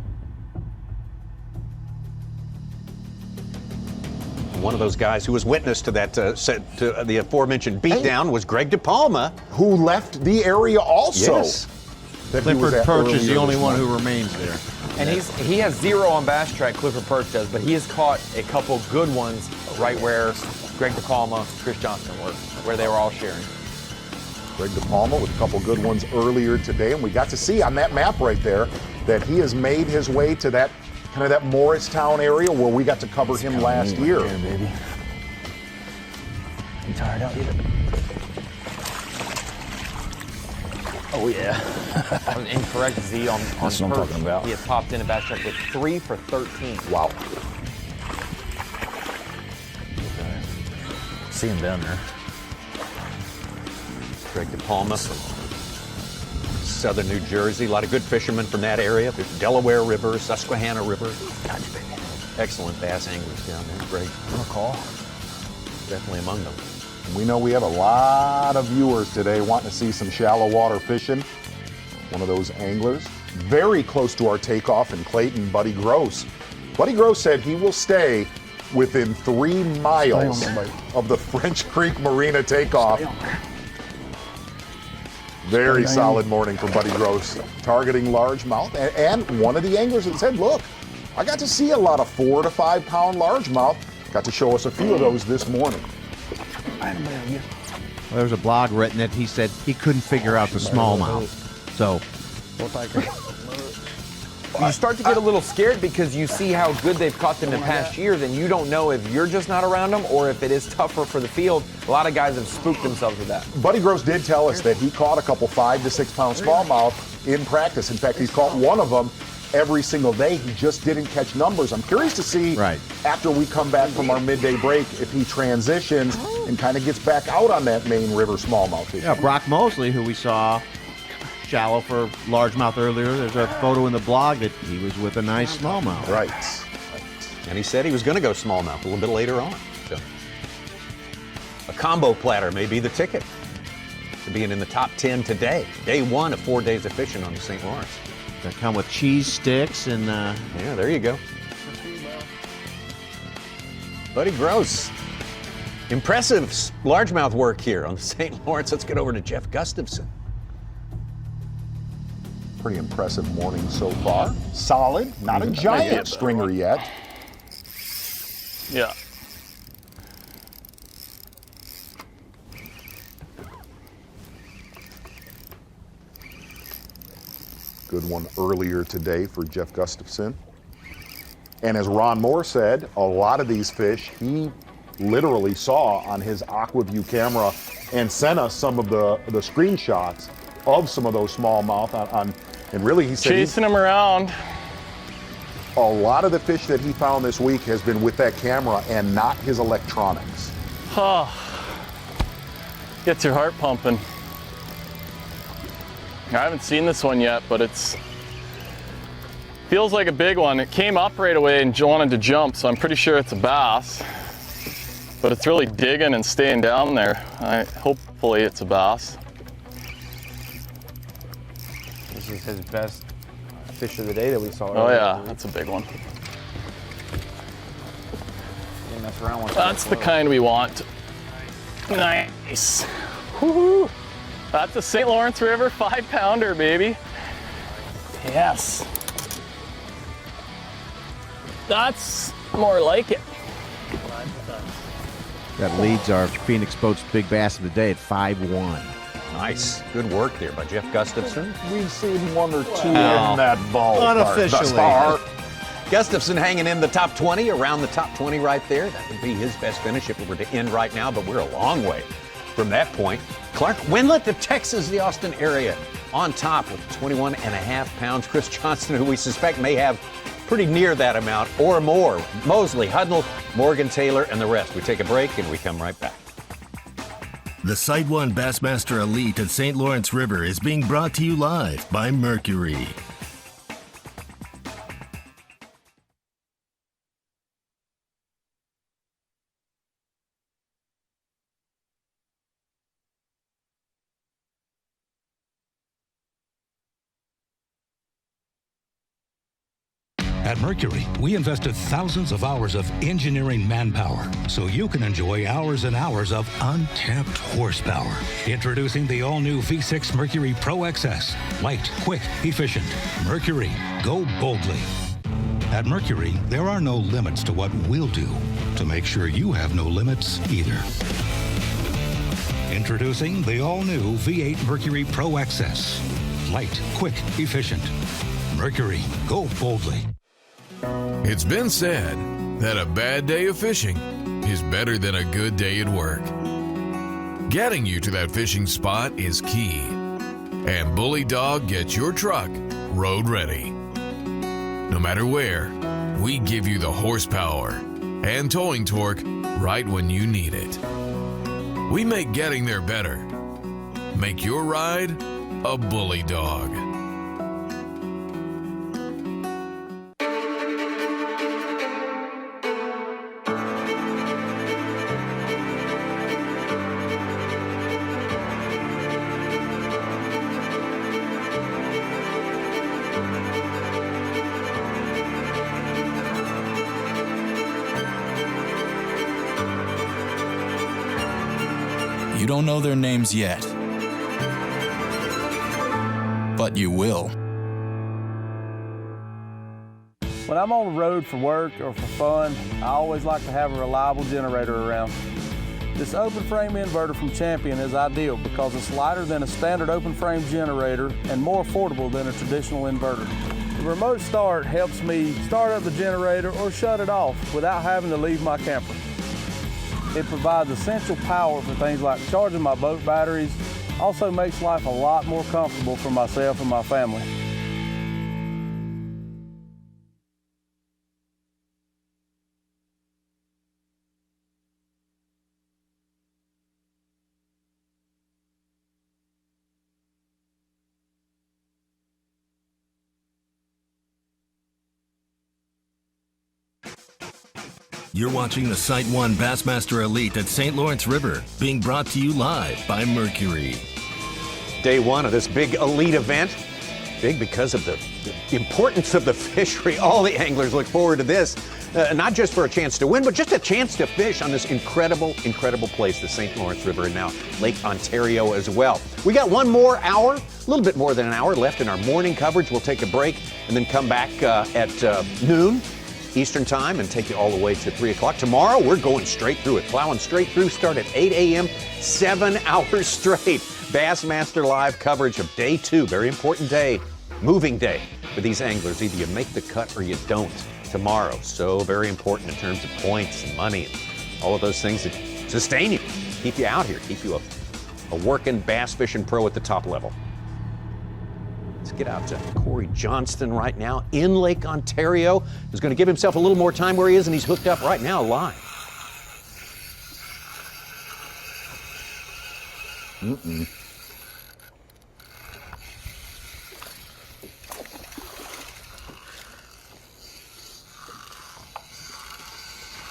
One of those guys who was witness to that to the aforementioned beatdown was Greg DePalma, who left the area also. Yes. Clifford Perch is the only one who remains there. And he has 0 on Bass Track, Clifford Perch does, but he has caught a couple good ones right where Greg DePalma, Chris Johnston were, where they were all sharing. Greg DePalma with a couple good ones earlier today, and we got to see on that map right there that he has made his way to that kind of that Morristown area where we got to cover him last year. Yeah, baby. You tired out yet? Oh yeah. That was incorrect, Z on That's what I'm Perch. talking about. He had popped in a Bass Track with 3 for 13. Wow. See him down there. Greg DePalma, southern New Jersey. A lot of good fishermen from that area. There's Delaware River, Susquehanna River. Gotcha, baby. Excellent bass anglers down there. Great. Good call. Definitely among them. We know we have a lot of viewers today wanting to see some shallow water fishing. One of those anglers, very close to our takeoff in Clayton, Buddy Gross. Buddy Gross said he will stay within 3 miles of the French Creek Marina takeoff. Very solid morning for Buddy Gross, targeting largemouth. And one of the anglers that said, look, I got to see a lot of 4 to 5 pound largemouth. Got to show us a few of those this morning. Well, there's a blog written that he said he couldn't figure out the smallmouth. So You start to get a little scared because you see how good they've caught them in past years, and you don't know if you're just not around them or if it is tougher for the field. A lot of guys have spooked themselves with that. Buddy Gross did tell us that he caught a couple 5 to 6 pound smallmouth in practice. In fact, he's caught one of them every single day. He just didn't catch numbers. I'm curious to see after we come back from our midday break if he transitions and kind of gets back out on that main river smallmouth fishing. yeah, Brock Mosley, who we saw shallow for largemouth earlier, there's a photo in the blog that he was with a nice smallmouth. Right. And he said he was going to go smallmouth a little bit later on. So a combo platter may be the ticket to being in the top 10 today. Day 1 of 4 days of fishing on the St. Lawrence. They come with cheese sticks and yeah, there you go. Buddy Gross. Impressive largemouth work here on the St. Lawrence. Let's get over to Jeff Gustafson. Pretty impressive morning so far. Solid, not a giant stringer yet. Yeah. Good one earlier today for Jeff Gustafson. And as Ron Moore said, a lot of these fish he literally saw on his AquaView camera and sent us some of the screenshots of some of those smallmouth on and really he said chasing them around. A lot of the fish that he found this week has been with that camera and not his electronics. Oh, gets your heart pumping. I haven't seen this one yet, but it's feels like a big one. It came up right away and wanted to jump, so I'm pretty sure it's a bass. But it's really digging and staying down there. Hopefully it's a bass. This is his best fish of the day that we saw. Oh yeah, that's a big one. Mess around with that's the kind we want. Nice. Woohoo! That's a St. Lawrence River 5-pounder, baby. Yes. That's more like it. That leads our Phoenix Boats Big Bass of the day at 5-1. Nice. Good work there by Jeff Gustafson. We've seen one or two in that ball. Unofficially. Gustafson hanging in the top 20, around the top 20 right there. That would be his best finish if it were to end right now, but we're a long way from that point. Clark Wendlandt of Texas, the Austin area, on top with 21.5 pounds. Chris Johnston, who we suspect may have pretty near that amount or more. Mosley, Hudnall, Morgan Taylor, and the rest. We take a break and we come right back. The SiteOne Bassmaster Elite at St. Lawrence River is being brought to you live by Mercury. At Mercury, we invested thousands of hours of engineering manpower so you can enjoy hours and hours of untapped horsepower. Introducing the all-new V6 Mercury Pro XS. Light, quick, efficient. Mercury, go boldly. At Mercury, there are no limits to what we'll do to make sure you have no limits either. Introducing the all-new V8 Mercury Pro XS. Light, quick, efficient. Mercury, go boldly. It's been said that a bad day of fishing is better than a good day at work. Getting you to that fishing spot is key. And Bully Dog gets your truck road ready. No matter where, we give you the horsepower and towing torque right when you need it. We make getting there better. Make your ride a Bully Dog. You don't know their names yet, but you will. When I'm on the road for work or for fun, I always like to have a reliable generator around. This open frame inverter from Champion is ideal because it's lighter than a standard open frame generator and more affordable than a traditional inverter. The remote start helps me start up the generator or shut it off without having to leave my camper. It provides essential power for things like charging my boat batteries, also makes life a lot more comfortable for myself and my family. You're watching the SiteOne Bassmaster Elite at St. Lawrence River, being brought to you live by Mercury. Day one of this big elite event. Big because of the importance of the fishery. All the anglers look forward to this, not just for a chance to win, but just a chance to fish on this incredible, incredible place, the St. Lawrence River, and now Lake Ontario as well. We got one more hour, a little bit more than an hour left in our morning coverage. We'll take a break and then come back at noon Eastern time and take you all the way to 3 o'clock. Tomorrow, we're going straight through it, plowing straight through, start at 8 a.m., 7 hours straight. Bassmaster live coverage of day two, very important day moving day for these anglers. Either you make the cut or you don't tomorrow. So very important in terms of points and money and all of those things that sustain you, keep you out here, keep you a working bass fishing pro at the top level. Let's get out to Corey Johnston right now in Lake Ontario. He's going to give himself a little more time where he is, and he's hooked up right now live.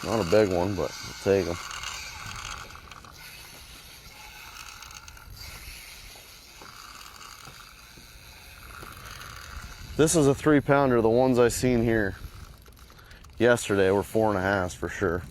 Not a big one, but I'll take them. This is a 3-pounder. The ones I seen here yesterday were 4.5 for sure.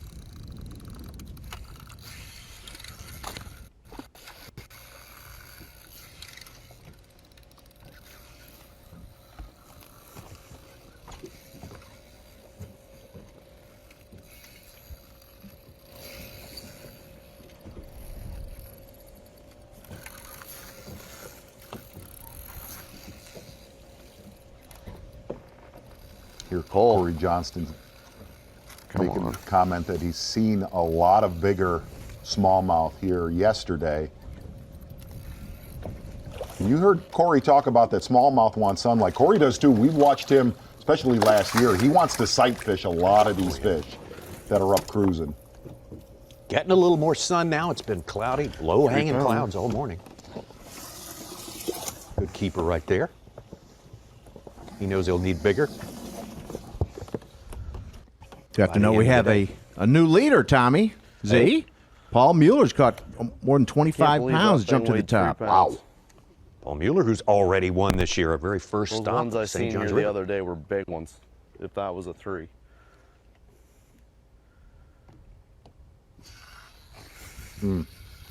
Here, Corey Johnston making a comment that he's seen a lot of bigger smallmouth here yesterday. And you heard Corey talk about that smallmouth wants sunlight. Corey does too. We've watched him, especially last year. He wants to sight fish a lot of these fish that are up cruising. Getting a little more sun now. It's been cloudy, low hanging clouds all morning. Good keeper right there. He knows he'll need bigger. You have to know we have a new leader, Tommy. Z. Paul Mueller's caught more than 25 pounds, jumped to the top. Wow. Paul Mueller, who's already won this year, a very first Those stop. ones I St. seen John's here River. the other day were big ones, if that was a 3.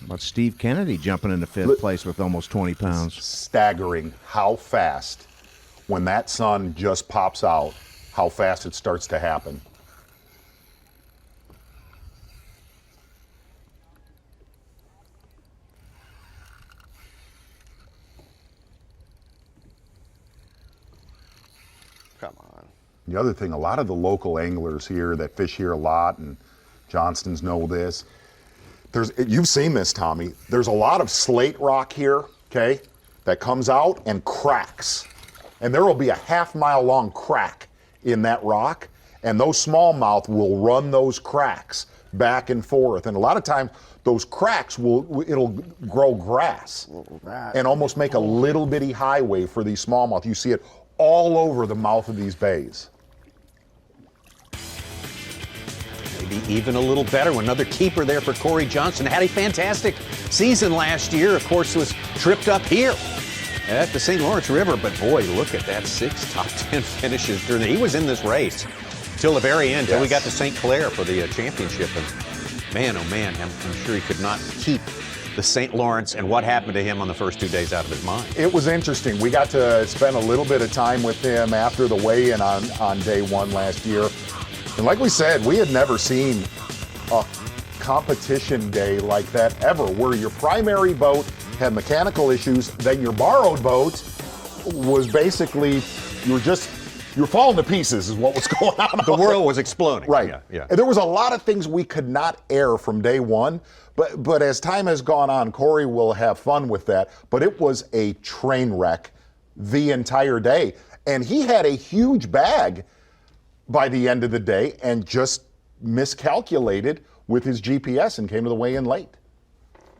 About Steve Kennedy jumping into 5th place with almost 20 pounds. Staggering how fast, when that sun just pops out, how fast it starts to happen. Come on. The other thing, a lot of the local anglers here that fish here a lot, and Johnston's know this, you've seen this, Tommy. There's a lot of slate rock here, okay, that comes out and cracks. And there will be a half-mile long crack in that rock, and those smallmouth will run those cracks back and forth. And a lot of times, those cracks it'll grow grass and almost make a little bitty highway for these smallmouth. You see it all over the mouth of these bays. Maybe even a little better. Another keeper there for Corey Johnston. Had a fantastic season last year. Of course, was tripped up here at the St. Lawrence River. But boy, look at that 6 top 10 finishes. He was in this race till the very end, till we got to St. Clair for the championship. And man, oh man, I'm sure he could not keep the St. Lawrence and what happened to him on the first 2 days out of his mind. It was interesting. We got to spend a little bit of time with him after the weigh-in on day 1 last year. And like we said, we had never seen a competition day like that ever, where your primary boat had mechanical issues, then your borrowed boat was basically, you're falling to pieces is what was going on. The world was exploding. Right. Yeah. And there was a lot of things we could not air from day 1, but as time has gone on, Corey will have fun with that. But it was a train wreck the entire day. And he had a huge bag by the end of the day and just miscalculated with his GPS and came to the weigh-in late.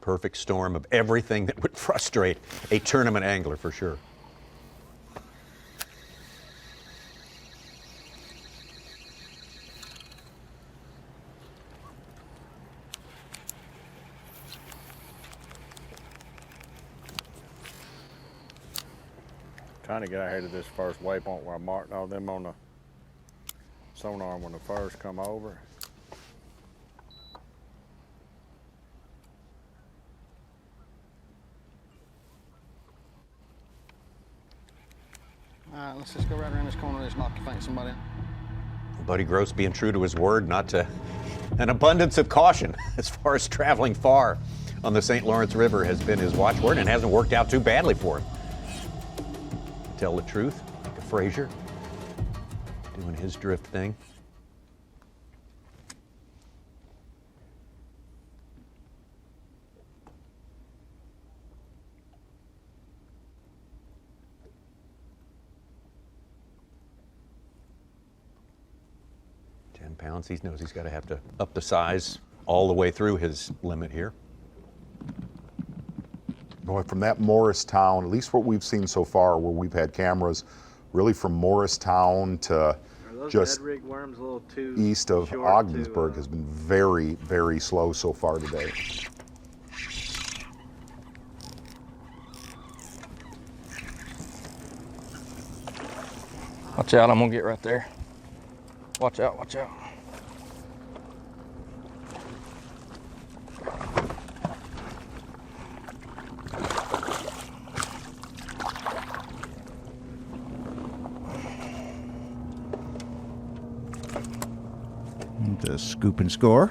Perfect storm of everything that would frustrate a tournament angler for sure. Trying to get out here to this first waypoint where I marked all them on the sonar when the first come over. All right, let's just go right around this corner. Let's knock you think somebody in. Buddy Gross being true to his word, not to an abundance of caution as far as traveling far on the St. Lawrence River has been his watchword and hasn't worked out too badly for him. tell the truth. Micah Frazier doing his drift thing. Pounds. He knows he's got to have to up the size all the way through his limit here. Boy, from that Morristown, at least what we've seen so far, where we've had cameras, really from Morristown to just worms a little too east of Ogdensburg has been very, very slow so far today. Watch out, I'm gonna get right there. Watch out, watch out. The scoop and score.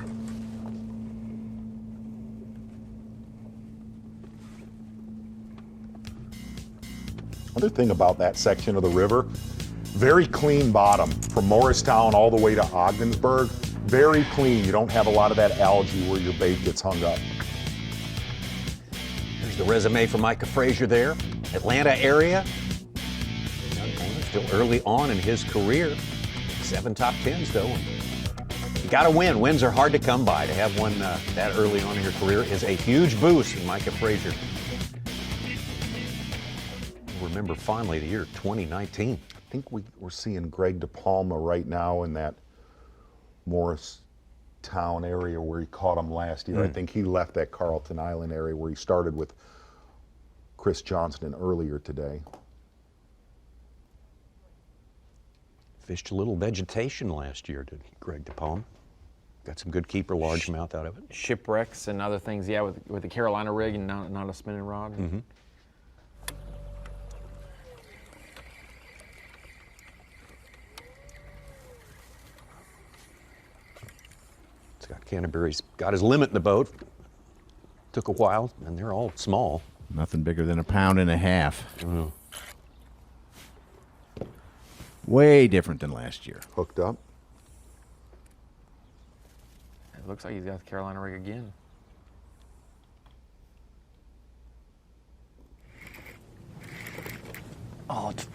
Other thing about that section of the river, very clean bottom from Morristown all the way to Ogdensburg. Very clean. You don't have a lot of that algae where your bait gets hung up. There's the resume for Micah Frazier there. Atlanta area. Still early on in his career. 7 top 10s though. You got to win. Wins are hard to come by. To have one that early on in your career is a huge boost for Micah Frazier. Remember fondly the year 2019. I think we're seeing Greg DePalma right now in that Morristown area where he caught him last year. I think he left that Carlton Island area where he started with Chris Johnston earlier today. Fished a little vegetation last year, did Greg DePalma. Got some good keeper largemouth out of it. Shipwrecks and other things, yeah, with the Carolina rig and not a spinning rod. Mm-hmm. Scott Canterbury's got his limit in the boat. Took a while, and they're all small. Nothing bigger than 1.5 pounds. Mm. Way different than last year. Hooked up. It looks like he's got the Carolina rig again. Oh, it's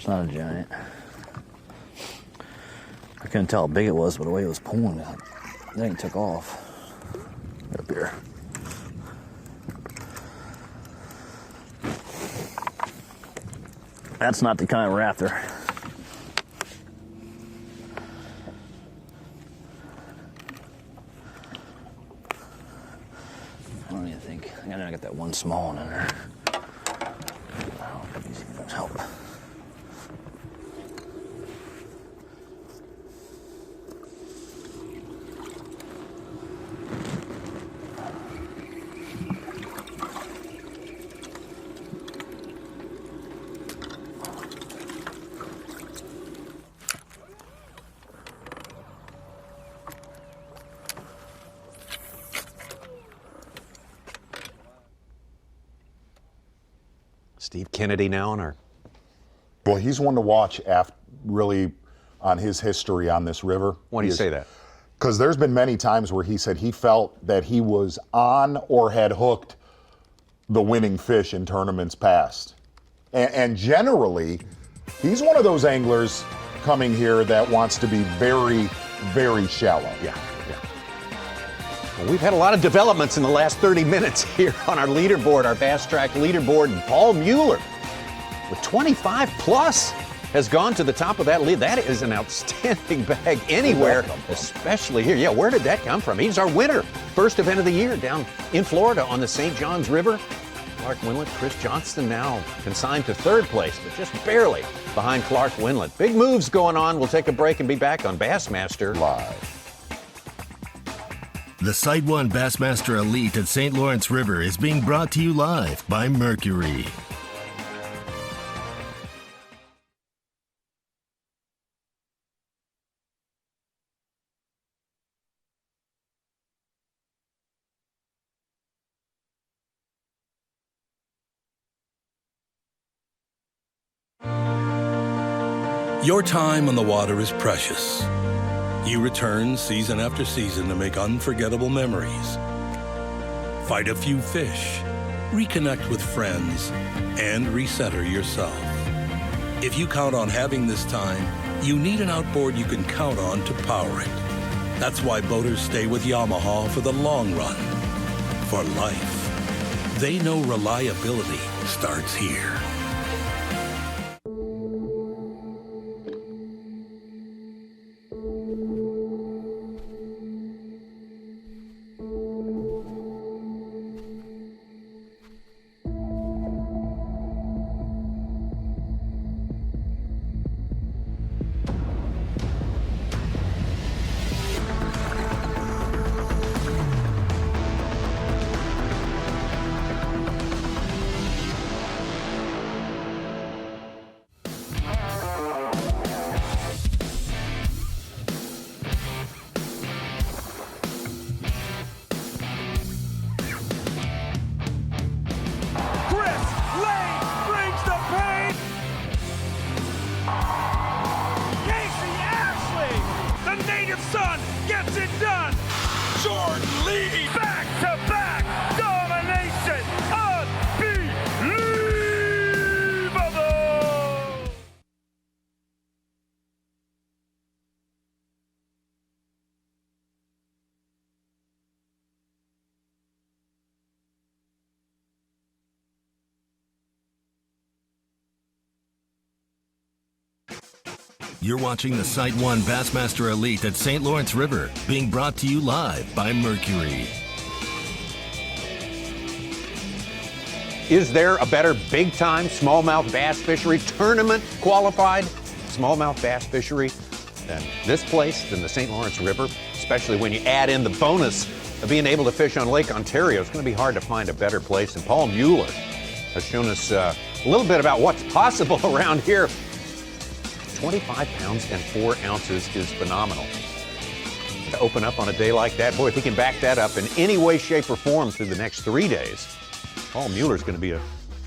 not a giant. I couldn't tell how big it was, but the way it was pulling, that thing took off. Get up here. That's not the kind we're after. I don't even think. I gotta get that one small one in there. Oh, easy for help. Steve Kennedy now on our... Well, he's one to watch really on his history on this river. Why do you say that? Because there's been many times where he said he felt that he was on or had hooked the winning fish in tournaments past. And generally, he's one of those anglers coming here that wants to be very, very shallow. Yeah. Well, we've had a lot of developments in the last 30 minutes here on our leaderboard, our Bass Track leaderboard. And Paul Mueller, with 25 plus, has gone to the top of that lead. That is an outstanding bag anywhere, especially here. Yeah, where did that come from? He's our winner. First event of the year down in Florida on the St. Johns River. Clark Winlet, Chris Johnston now consigned to third place, but just barely behind Clark Winlet. Big moves going on. We'll take a break and be back on Bassmaster Live. The SiteOne Bassmaster Elite at St. Lawrence River is being brought to you live by Mercury. Your time on the water is precious. You return season after season to make unforgettable memories. Fight a few fish, reconnect with friends, and recenter yourself. If you count on having this time, you need an outboard you can count on to power it. That's why boaters stay with Yamaha for the long run, for life. They know reliability starts here. Son gets it done. Jordan Lee, back-to-back domination. Unbelievable. You're watching the SiteOne Bassmaster Elite at St. Lawrence River, being brought to you live by Mercury. Is there a better big-time smallmouth bass fishery tournament qualified smallmouth bass fishery than this place, than the St. Lawrence River? Especially when you add in the bonus of being able to fish on Lake Ontario. It's going to be hard to find a better place. And Paul Mueller has shown us a little bit about what's possible around here. 25 pounds and 4 ounces is phenomenal. To open up on a day like that, boy, if he can back that up in any way, shape, or form through the next 3 days, Paul Mueller's going to be a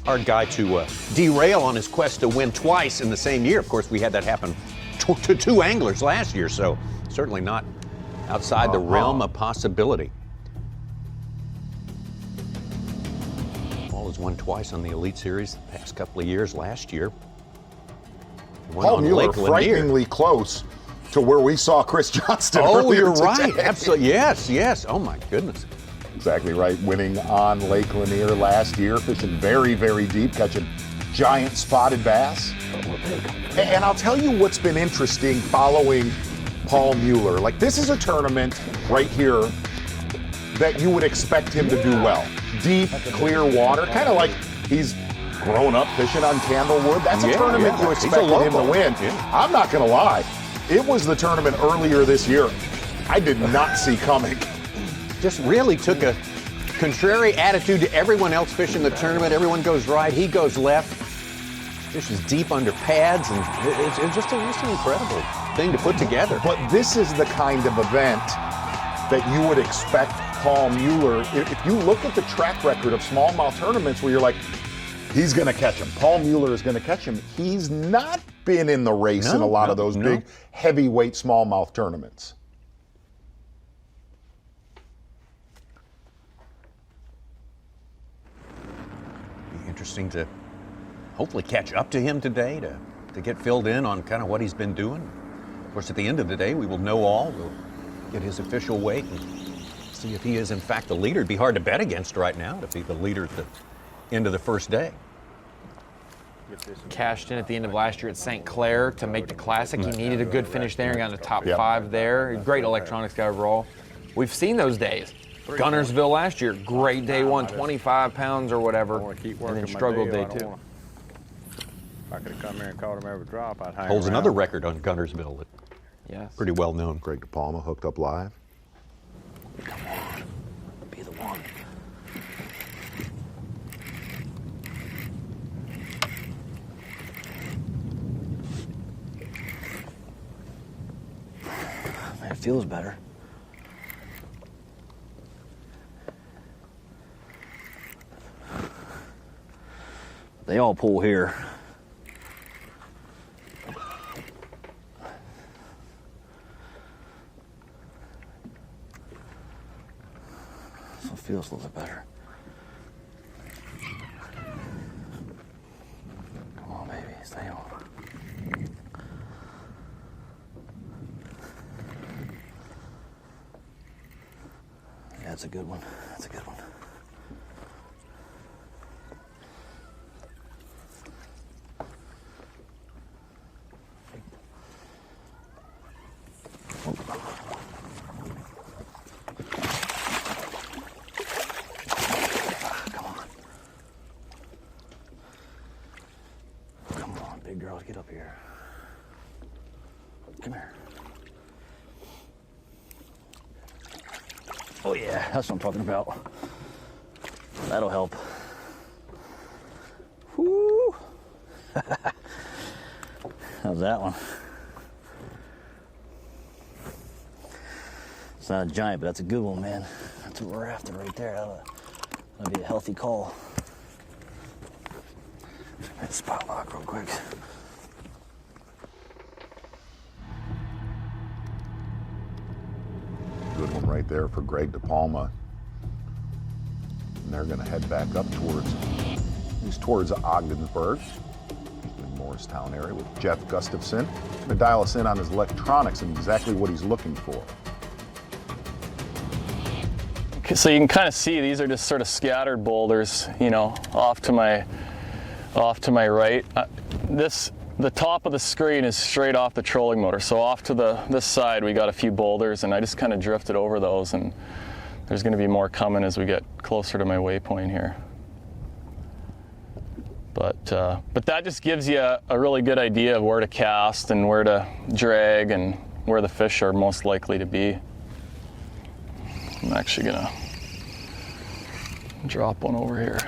hard guy to derail on his quest to win twice in the same year. Of course, we had that happen to 2 anglers last year, so certainly not outside the realm of possibility. Paul has won twice on the Elite Series the past couple of years. Last year, Paul Mueller frighteningly close to where we saw Chris Johnston. Oh, you're today. right. Absolutely. Yes, yes. Oh, my goodness. Exactly right. Winning on Lake Lanier last year, fishing very, very deep, catching giant spotted bass. And I'll tell you what's been interesting following Paul Mueller. Like, this is a tournament right here that you would expect him to do well. Deep, clear water, kind of like he's grown up fishing on Candlewood. That's a tournament you expected him to win. Yeah. I'm not going to lie. It was the tournament earlier this year I did not see coming. Just really took a contrary attitude to everyone else fishing the tournament. Everyone goes right, he goes left. Fishes deep under pads, and it's just an incredible thing to put together. But this is the kind of event that you would expect Paul Mueller. If you look at the track record of smallmouth tournaments where you're like, he's going to catch him. Paul Mueller is going to catch him. He's not been in the race in a lot of those big heavyweight smallmouth tournaments. Be interesting to hopefully catch up to him today, to get filled in on kind of what he's been doing. Of course, at the end of the day, we will know all. We'll get his official weight and see if he is in fact the leader. It'd be hard to bet against right now to be the leader at the end of the first day. Cashed in at the end of last year at St. Clair to make the Classic. He needed a good finish there and got in the top 5 there. Great electronics guy overall. We've seen those days. Gunnersville last year, great day one, 25 pounds or whatever, and then struggled day 2. If I could have come here and caught him every drop, I'd hang Holds around. another record on Gunnersville. Yes. Pretty well known. Greg DePalma hooked up live. Come on, be the one. Man, it feels better. They all pull here. feels a little bit better. Come on, baby, stay on. Yeah, that's a good one. That's a good one. Big girls, get up here. Come here. Oh yeah, that's what I'm talking about. That'll help. Whoo! How's that one? It's not a giant, but that's a good one, man. That's what we're after right there. That'll be a healthy call. Let's spot lock real quick. Good one right there for Greg DePalma. And they're going to head back up towards Ogdensburg, in Morristown area, with Jeff Gustafson. Going to dial us in on his electronics and exactly what he's looking for. So you can kind of see these are just sort of scattered boulders, you know, off to my right. The top of the screen is straight off the trolling motor. So off to this side, we got a few boulders, and I just kind of drifted over those, and there's going to be more coming as we get closer to my waypoint here. But that just gives you a really good idea of where to cast and where to drag and where the fish are most likely to be. I'm actually going to drop one over here.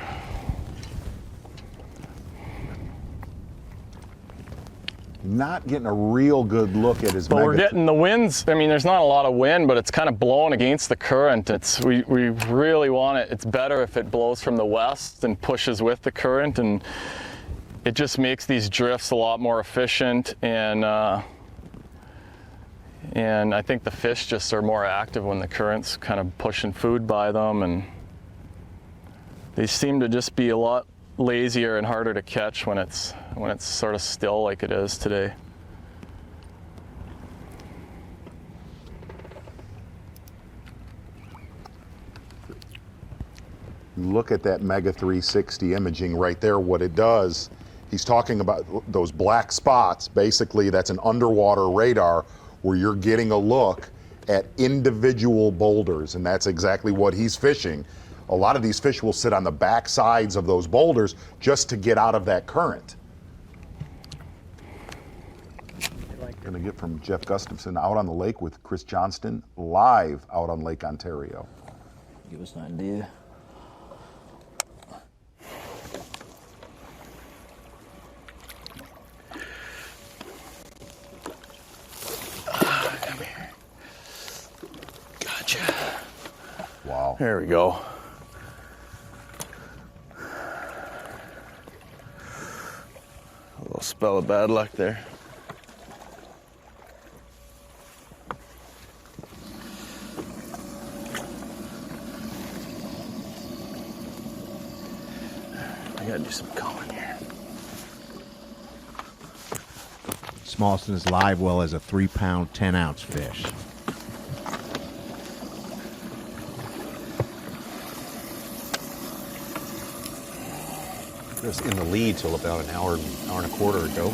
Not getting a real good look at his But we're getting the winds. I mean, there's not a lot of wind, but it's kind of blowing against the current. We really want it. It's better if it blows from the west and pushes with the current, and it just makes these drifts a lot more efficient. And I think the fish just are more active when the current's kind of pushing food by them, and they seem to just be a lot lazier and harder to catch when it's sort of still like it is today. Look at that Mega 360 imaging right there. What it does, he's talking about those black spots. Basically, that's an underwater radar where you're getting a look at individual boulders, and that's exactly what he's fishing. A lot of these fish will sit on the back sides of those boulders just to get out of that current. Going to get from Jeff Gustafson out on the lake with Chris Johnston, live out on Lake Ontario. Give us an idea. Come here. Gotcha. Wow. There we go. A little spell of bad luck there. I gotta do some culling here. Smallston's live well as a 3-pound, 10-ounce fish. Was in the lead till about an hour and a quarter ago.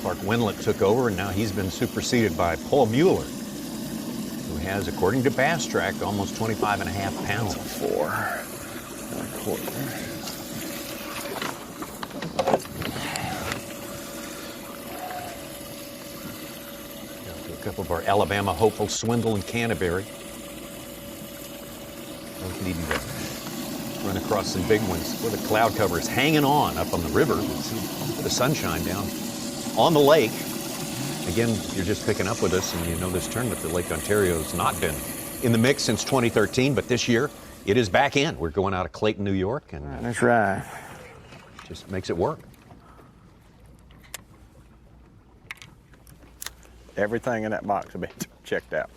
Clark Winlett took over, and now he's been superseded by Paul Mueller, who has, according to Bass Track, almost 25 and a half pounds. 4 and a quarter. A couple of our Alabama hopefuls, Swindle and Canterbury. Needing to run across some big ones where the cloud cover is hanging on up on the river. See the sunshine down on the lake. Again, you're just picking up with us, and you know this tournament, the Lake Ontario has not been in the mix since 2013, but this year it is back in. We're going out of Clayton, New York, and that's right. Just makes it work. Everything in that box will be checked out.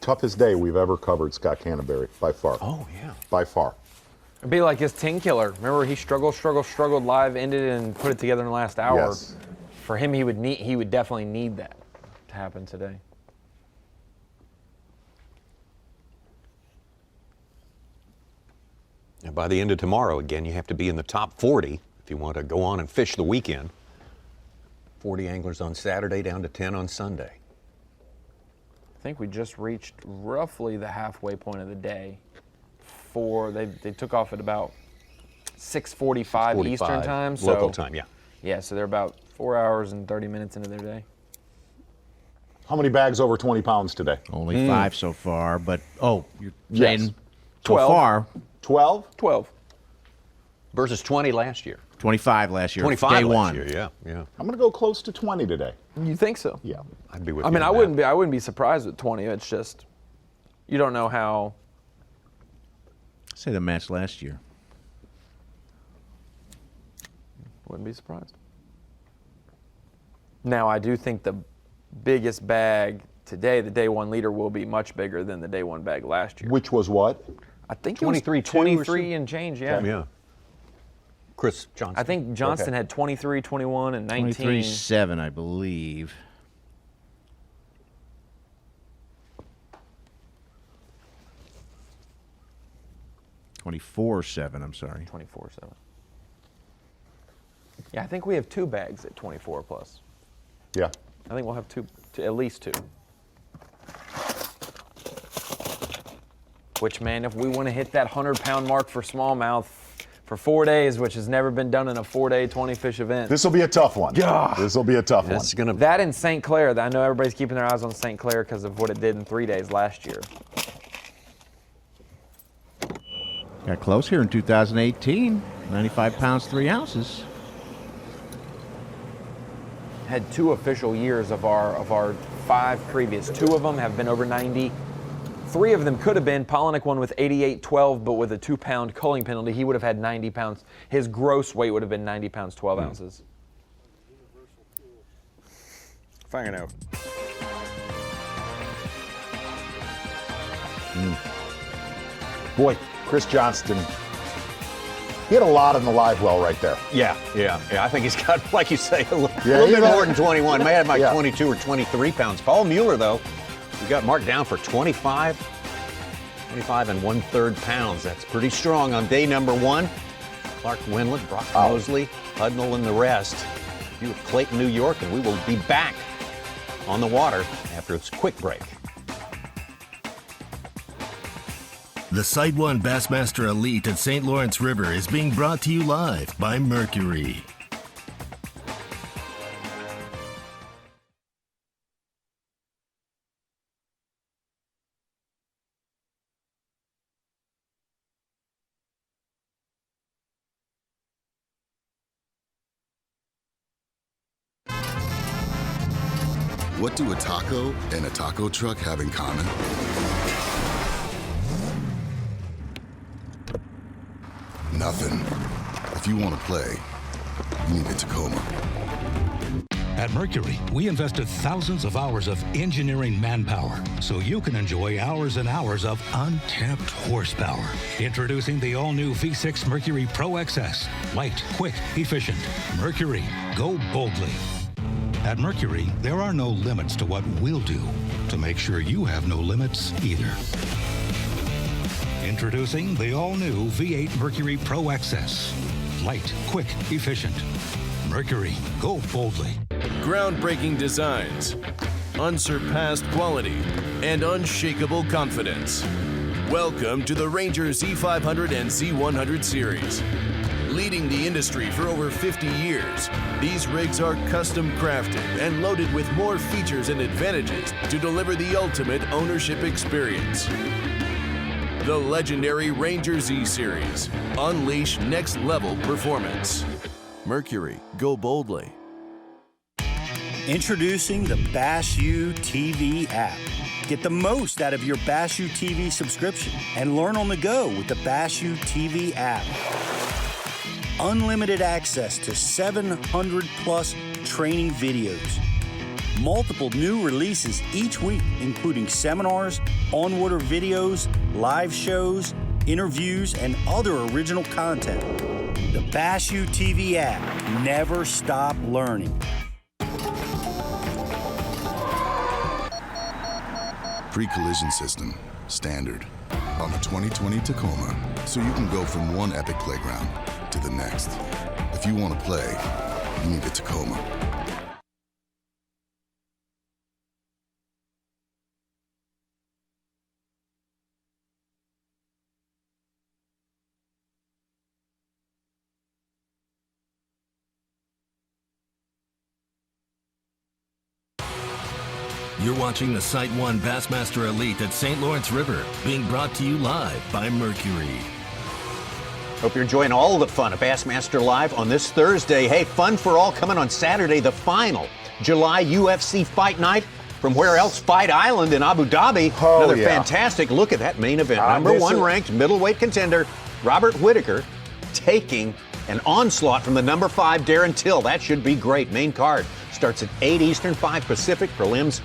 toughest day we've ever covered Scott Canterbury, by far. Oh, yeah. By far. It'd be like his 10 killer. Remember, he struggled live, ended it, and put it together in the last hour. Yes. For him, he would definitely need that to happen today. And by the end of tomorrow, again, you have to be in the top 40 if you want to go on and fish the weekend. 40 anglers on Saturday, down to 10 on Sunday. I think we just reached roughly the halfway point of the day. They took off at about 6:45 Eastern time. So, local time, yeah. Yeah, so they're about 4 hours and 30 minutes into their day. How many bags over 20 pounds today? Only 5 so far, but, you're Yes. saying 12. so far. 12? 12. Versus 20 last year. 25 last year. 25 day last one. year, yeah. I'm going to go close to 20 today. You think so? Yeah. I'd be with I you mean, on that. I wouldn't be surprised with 20. It's just, you don't know how. Say the match last year. Wouldn't be surprised. Now, I do think the biggest bag today, the day one leader, will be much bigger than the day one bag last year. Which was what? I think 23, it was 23 and change, yeah. Yeah. Chris Johnston. I think Johnston had 23, 21, and 19. 23.7, I believe. $24.7, I'm sorry. 24.7. Yeah, I think we have 2 bags at 24 plus. Yeah. I think we'll have at least 2. Which, man, if we want to hit that 100-pound mark for smallmouth for 4 days, which has never been done in a 4-day 20-fish event. This will be a tough one. Yeah. This will be a tough one. That in St. Clair, I know everybody's keeping their eyes on St. Clair because of what it did in 3 days last year. Got close here in 2018. 95 pounds, 3 ounces. Had 2 official years of our 5 previous. 2 of them have been over 90. 3 of them could have been. Polinick won with 88.12, but with a 2-pound culling penalty, he would have had 90 pounds. His gross weight would have been 90 pounds, 12 ounces. Fingernail. Boy, Chris Johnston, he had a lot in the live well right there. Yeah. I think he's got, like you say, a little he bit got- more than 21. May have like Yeah. 22 or 23 pounds. Paul Mueller, though, we got marked down for 25 and 1/3 pounds. That's pretty strong on day number 1. Clark Wendlandt, Brock Mosley, Hudnall, and the rest. You with Clayton, New York, and we will be back on the water after this quick break. The SiteOne Bassmaster Elite at St. Lawrence River is being brought to you live by Mercury. What do a taco and a taco truck have in common? Nothing. If you want to play, you need a Tacoma. At Mercury, we invested thousands of hours of engineering manpower so you can enjoy hours and hours of untapped horsepower. Introducing the all-new V6 Mercury Pro XS. Light, quick, efficient. Mercury, go boldly. At Mercury, there are no limits to what we'll do to make sure you have no limits either. Introducing the all-new V8 Mercury Pro XS. Light, quick, efficient. Mercury, go boldly. Groundbreaking designs, unsurpassed quality, and unshakable confidence. Welcome to the Ranger Z500 and Z100 series. Leading the industry for over 50 years, these rigs are custom crafted and loaded with more features and advantages to deliver the ultimate ownership experience. The legendary Ranger Z series. Unleash next level performance. Mercury, go boldly. Introducing the Bass U TV app. Get the most out of your Bass U TV subscription and learn on the go with the Bass U TV app. Unlimited access to 700 plus training videos. Multiple new releases each week, including seminars, on-water videos, live shows, interviews, and other original content. The Bass U TV app. Never stop learning. Pre-collision system, standard, on the 2020 Tacoma, so you can go from one epic playground to the next. If you want to play, you need a Tacoma. You're watching the SiteOne Bassmaster Elite at St. Lawrence River, being brought to you live by Mercury. Hope you're enjoying all the fun of Bassmaster Live on this Thursday. Hey, fun for all coming on Saturday, the final July UFC Fight Night. From where else? Fight Island in Abu Dhabi. Oh, Another yeah. fantastic look at that main event. Number one ranked middleweight contender, Robert Whitaker, taking an onslaught from the number 5, Darren Till. That should be great. Main card starts at 8 Eastern, 5 Pacific. Prelims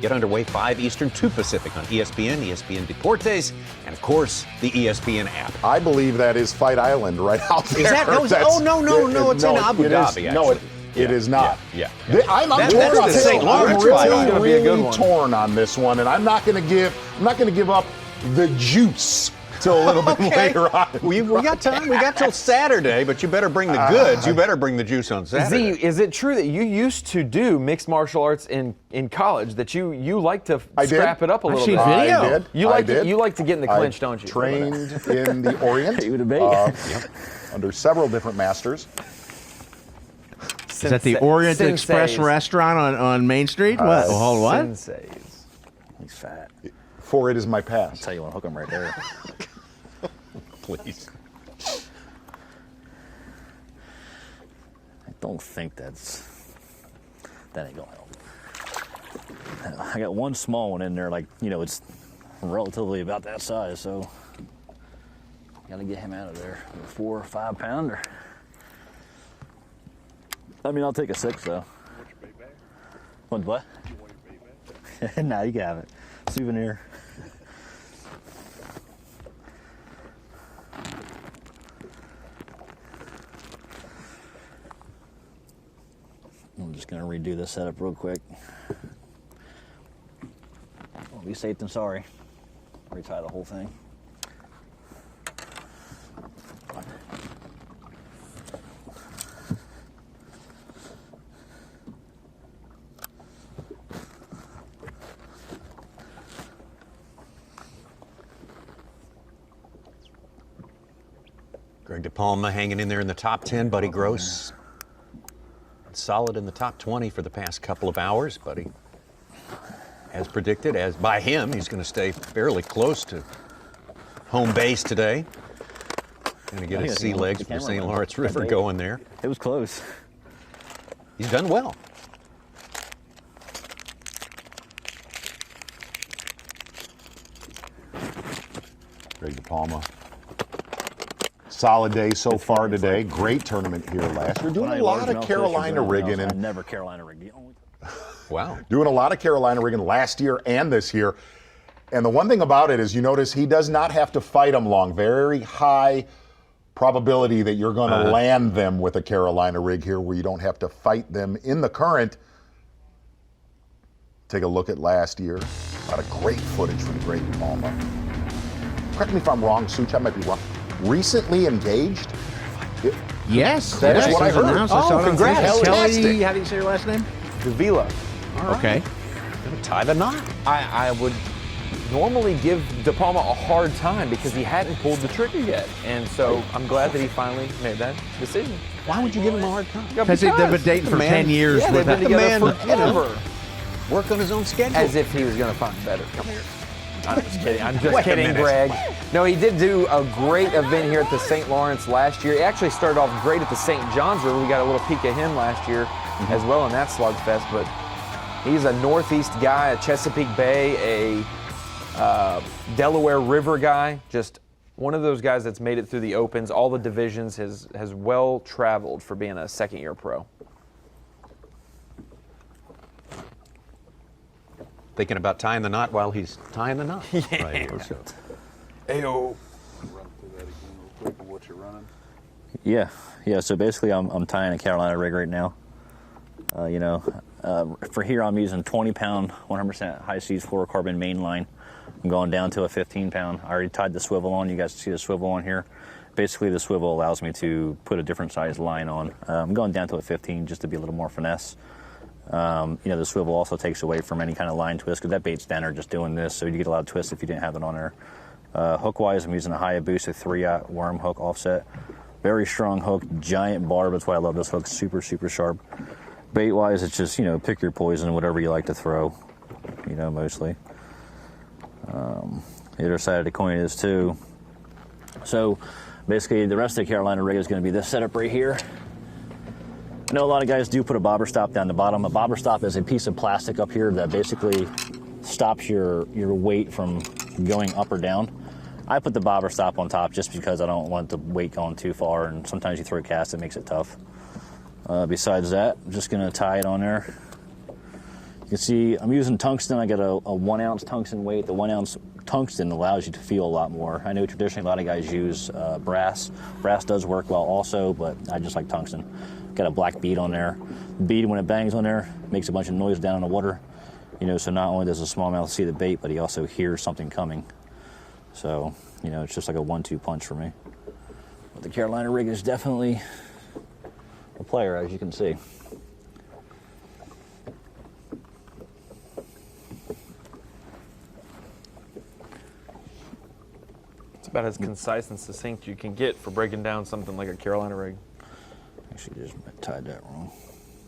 get underway 5 Eastern, 2 Pacific on ESPN, ESPN Deportes, and of course, the ESPN app. I believe that is Fight Island right out there. Is that? No, it's in Abu Dhabi, actually. It is not. Yeah. I'm really torn on this one, and I'm not going to give up the juice till a little bit later on. We got time. We got till Saturday, but you better bring the goods. You better bring the juice on Saturday. Z, is it true that you used to do mixed martial arts in college? That you like to scrap it up a little bit? I did. You like to get in the clinch, don't you? Trained in the Orient under several different masters. Is that the Orient Express restaurant on Main Street? What? Sensei's. He's fat. For it is my past. I'll tell you what, hook him right there. Please. I don't think that ain't gonna help. I got one small one in there, it's relatively about that size, so gotta get him out of there. A 4 or 5 pounder. I mean, I'll take a 6 though. What? Nah, you can have it. Souvenir. I'm just gonna redo this setup real quick. Well, be safe than sorry. Retie the whole thing. Greg DePalma hanging in there in the top 10. Buddy Gross solid in the top 20 for the past couple of hours. Buddy, as predicted, as by him, he's going to stay fairly close to home base today. Going to get his sea legs from the St. Lawrence River going there. It was close. He's done well. Greg DePalma. Solid day so far today. Great tournament here last year. Doing a lot of Carolina rigging. I never Carolina rigging. Wow. Doing a lot of Carolina rigging last year and this year. And the one thing about it is you notice he does not have to fight them long. Very high probability that you're going to land them with a Carolina rig here where you don't have to fight them in the current. Take a look at last year. A lot of great footage from Greg DePalma. Correct me if I'm wrong, Such, I might be wrong. Recently engaged? Yes. That's what I heard. Congrats. Kelly, how do you say your last name? Davila. Okay. Gonna tie the knot. I would normally give DePalma a hard time because he hadn't pulled the trigger yet. And so I'm glad that he finally made that decision. Why would you give him a hard time? Because they've been dating for 10 years. Yeah, they've been together forever. Work on his own schedule. As if he was going to find better. Come here. I'm just kidding. I'm just kidding, Greg. No, he did do a great event here at the St. Lawrence last year. He actually started off great at the St. John's River. We got a little peek at him last year as well in that slugfest. But he's a Northeast guy, a Chesapeake Bay, a Delaware River guy. Just one of those guys that's made it through the Opens, all the divisions, has well traveled for being a second-year pro. thinking about tying the knot while he's tying the knot. Yeah. Right here. So. Ayo. Yeah. So basically, I'm tying a Carolina rig right now. For here, I'm using 20-pound, 100% high seas fluorocarbon main line. I'm going down to a 15-pound. I already tied the swivel on. You guys see the swivel on here. Basically, the swivel allows me to put a different size line on. I'm going down to a 15 just to be a little more finesse. The swivel also takes away from any kind of line twist because that bait's standard just doing this, so you get a lot of twist if you didn't have it on there. Hook-wise, I'm using a Hayabusa 3-aught worm hook offset. Very strong hook, giant barb. That's why I love this hook. Super, super sharp. Bait-wise, it's just, pick your poison, whatever you like to throw, mostly. The other side of the coin is, too. So, basically, the rest of the Carolina rig is going to be this setup right here. I know a lot of guys do put a bobber stop down the bottom. A bobber stop is a piece of plastic up here that basically stops your weight from going up or down. I put the bobber stop on top just because I don't want the weight going too far, and sometimes you throw a cast, it makes it tough. Besides that, I'm just going to tie it on there. You can see I'm using tungsten. I got a 1 ounce tungsten weight. The 1 ounce tungsten allows you to feel a lot more. I know traditionally a lot of guys use brass. Brass does work well also, but I just like tungsten. Got a black bead on there. The bead, when it bangs on there, makes a bunch of noise down in the water. So not only does the smallmouth see the bait, but he also hears something coming. So, it's just like a 1-2 punch for me. But the Carolina rig is definitely a player, as you can see. It's about as concise and succinct you can get for breaking down something like a Carolina rig. Actually, just tied that wrong.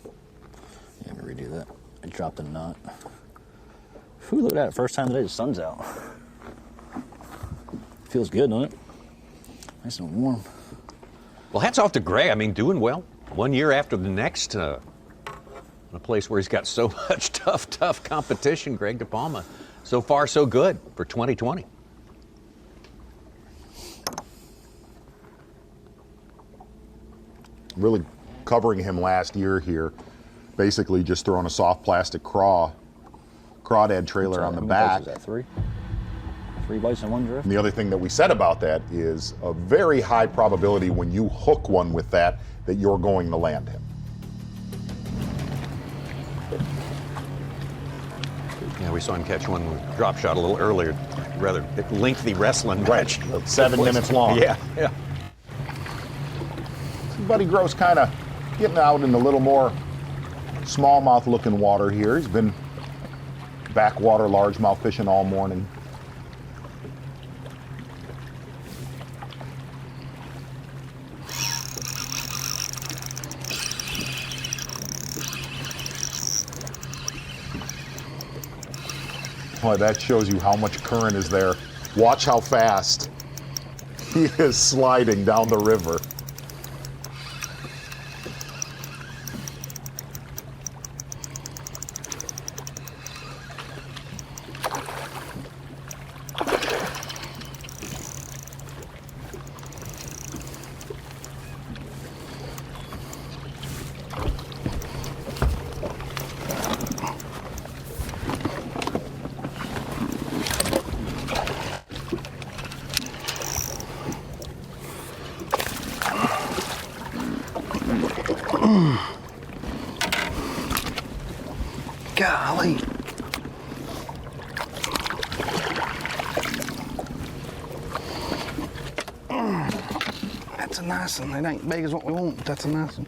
Yeah, let me redo that. I dropped the knot. Whew, look at that. First time today, the sun's out. Feels good, doesn't it? Nice and warm. Well, hats off to Greg. I mean, doing well. 1 year after the next, in a place where he's got so much tough competition. Greg DePalma, so far so good for 2020. Really covering him last year here, basically just throwing a soft plastic crawdad trailer on the back. Is that 3? 3 bites in one drift? And the other thing that we said about that is a very high probability when you hook one with that you're going to land him. Yeah, we saw him catch one with drop shot a little earlier. Rather lengthy wrestling match. Right, 7 minutes long. Yeah. Buddy Gross kind of getting out in a little more smallmouth looking water here. He's been backwater largemouth fishing all morning. Boy, that shows you how much current is there. Watch how fast he is sliding down the river. Golly. That's a nice one. It ain't big as what we want, but that's a nice one.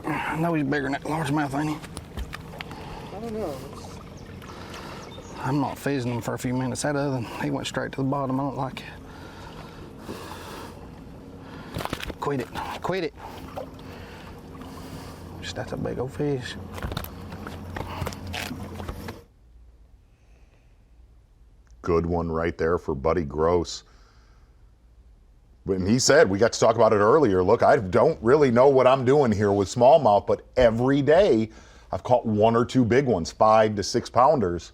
I know he's bigger than that largemouth, ain't he? I don't know. I'm not fizzing him for a few minutes. That other one, he went straight to the bottom. I don't like it. Quit it. Quit it. Just that's a big old fish. Good one right there for Buddy Gross. And he said, we got to talk about it earlier, look, I don't really know what I'm doing here with smallmouth, but every day I've caught 1 or 2 big ones, 5 to 6 pounders.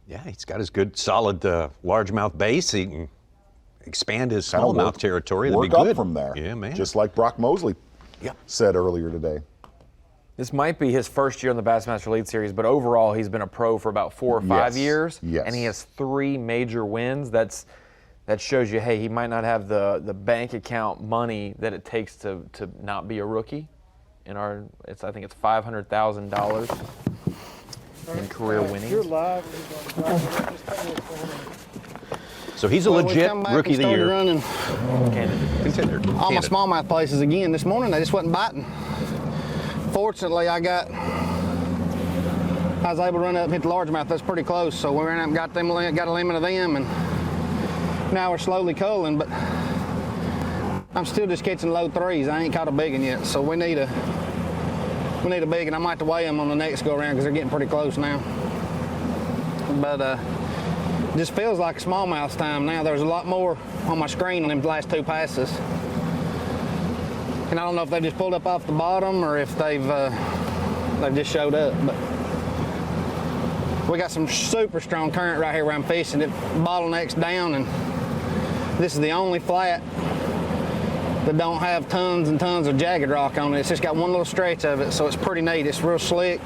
Yeah, he's got his good, solid largemouth base. He can expand his smallmouth territory. That'd Work be good up from there. Yeah, man. Just like Brock Mosley said earlier today. This might be his first year in the Bassmaster Elite Series, but overall he's been a pro for about 4 or 5 years, and he has 3 major wins. That shows you, hey, he might not have the bank account money that it takes to not be a rookie. I think it's $500,000 in career winnings. You're live. So he's a legit rookie of the year. Running Contender. all my smallmouth places again this morning. They just wasn't biting. Fortunately, I was able to run up and hit the largemouth. That's pretty close. So we ran up and got a limit of them, and now we're slowly culling. But I'm still just catching low 3s. I ain't caught a big one yet. So we need a big one. I might have to weigh them on the next go around because they're getting pretty close now. But just feels like smallmouth time now. There's a lot more on my screen on them last 2 passes. And I don't know if they just pulled up off the bottom or if they've just showed up. But we got some super strong current right here where I'm fishing. It bottlenecks down, and this is the only flat that don't have tons and tons of jagged rock on it. It's just got one little stretch of it, so it's pretty neat. It's real slick.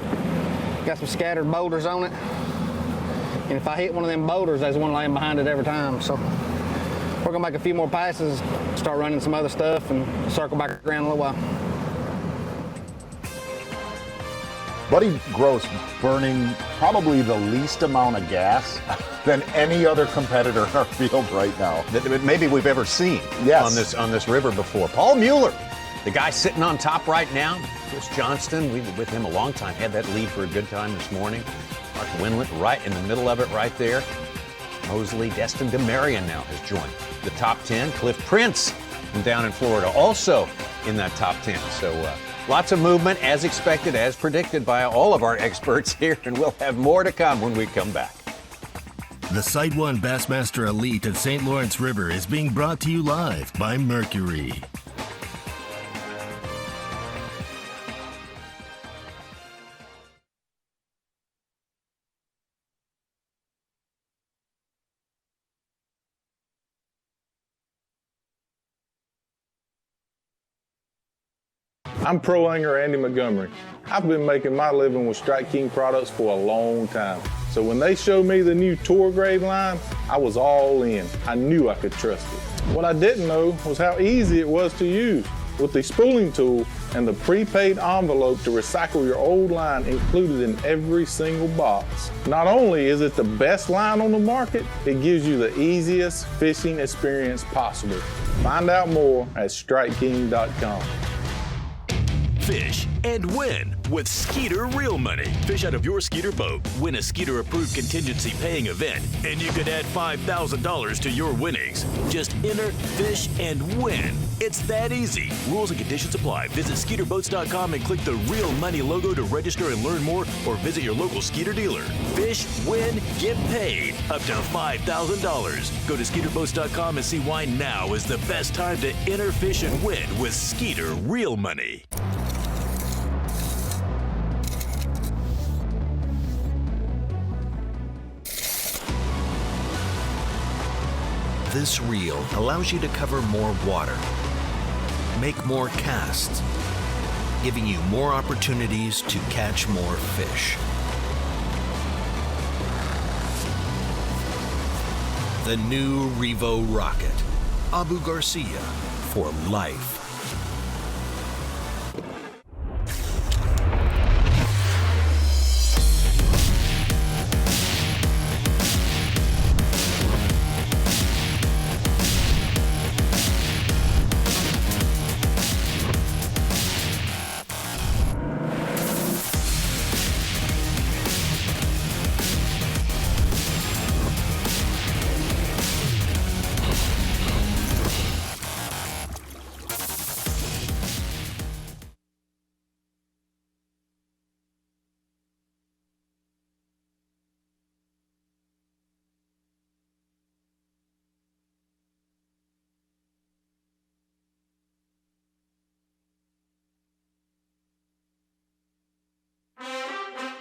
Got some scattered boulders on it. And if I hit one of them boulders, there's one laying behind it every time. So we're gonna make a few more passes, start running some other stuff, and circle back around in a little while. Buddy Gross burning probably the least amount of gas than any other competitor in our field right now. That maybe we've ever seen on this river before. Paul Mueller, the guy sitting on top right now. Chris Johnston, we were with him a long time, had that lead for a good time this morning. Mark Winlet right in the middle of it right there. Mosley, Destin DeMarion now has joined the top 10. Cliff Prince from down in Florida also in that top 10. So lots of movement as expected, as predicted by all of our experts here, and we'll have more to come when we come back. The SiteOne Bassmaster Elite at St. Lawrence River is being brought to you live by Mercury. I'm pro angler Andy Montgomery. I've been making my living with Strike King products for a long time. So when they showed me the new tour grade line, I was all in. I knew I could trust it. What I didn't know was how easy it was to use. With the spooling tool and the prepaid envelope to recycle your old line included in every single box. Not only is it the best line on the market, it gives you the easiest fishing experience possible. Find out more at StrikeKing.com. Fish and win with Skeeter Real Money. Fish out of your Skeeter boat, win a Skeeter approved contingency paying event, and you could add $5,000 to your winnings. Just enter, fish, and win. It's that easy. Rules and conditions apply. Visit SkeeterBoats.com and click the Real Money logo to register and learn more, or visit your local Skeeter dealer. Fish, win, get paid up to $5,000. Go to SkeeterBoats.com and see why now is the best time to enter, fish, and win with Skeeter Real Money. This reel allows you to cover more water, make more casts, giving you more opportunities to catch more fish. The new Revo Rocket, Abu Garcia for life.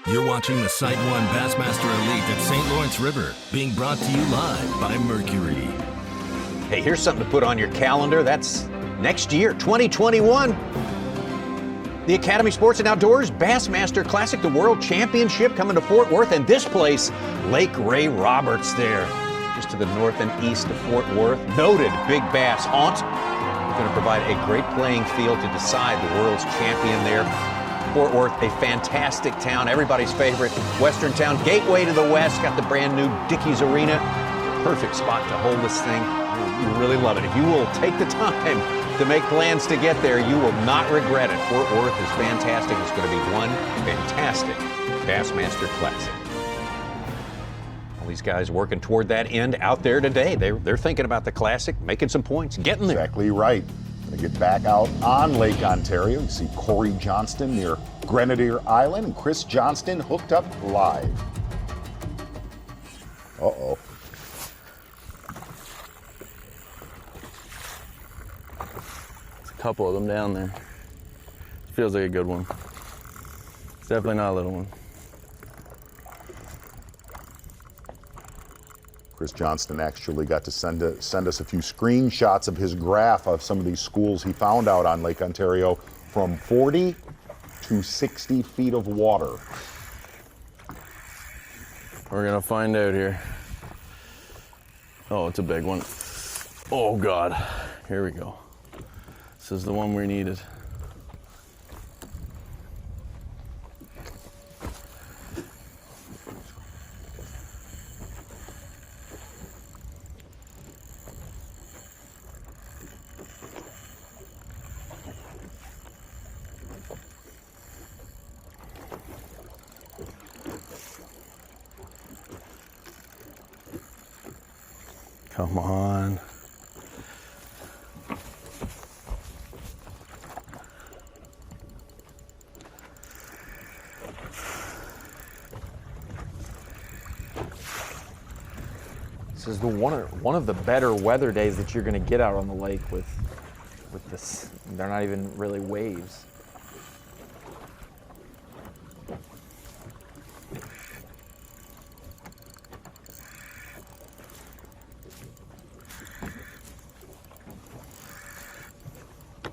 You're watching the SiteOne Bassmaster Elite at St. Lawrence River, being brought to you live by Mercury. Hey, here's something to put on your calendar. That's next year, 2021. The Academy Sports and Outdoors Bassmaster Classic, the World Championship coming to Fort Worth, and this place, Lake Ray Roberts there, just to the north and east of Fort Worth. Noted big bass haunt. We're going to provide a great playing field to decide the world's champion there. Fort Worth, a fantastic town, everybody's favorite Western town, gateway to the west, got the brand new Dickies Arena. Perfect spot to hold this thing. You really love it. If you will take the time to make plans to get there, you will not regret it. Fort Worth is fantastic. It's going to be one fantastic Bassmaster Classic. All these guys working toward that end out there today. They're thinking about the Classic, making some points, getting there. Exactly right. Going to get back out on Lake Ontario. You see Corey Johnston near Grenadier Island and Chris Johnston hooked up live. Uh-oh. Couple of them down there. Feels like a good one. It's definitely not a little one. Chris Johnston actually got to send us a few screenshots of his graph of some of these schools he found out on Lake Ontario from 40 to 60 feet of water. We're gonna find out here. Oh, it's a big one. Oh God, here we go. This is the one we needed. Come on. This is one of the better weather days that you're going to get out on the lake with this. They're not even really waves.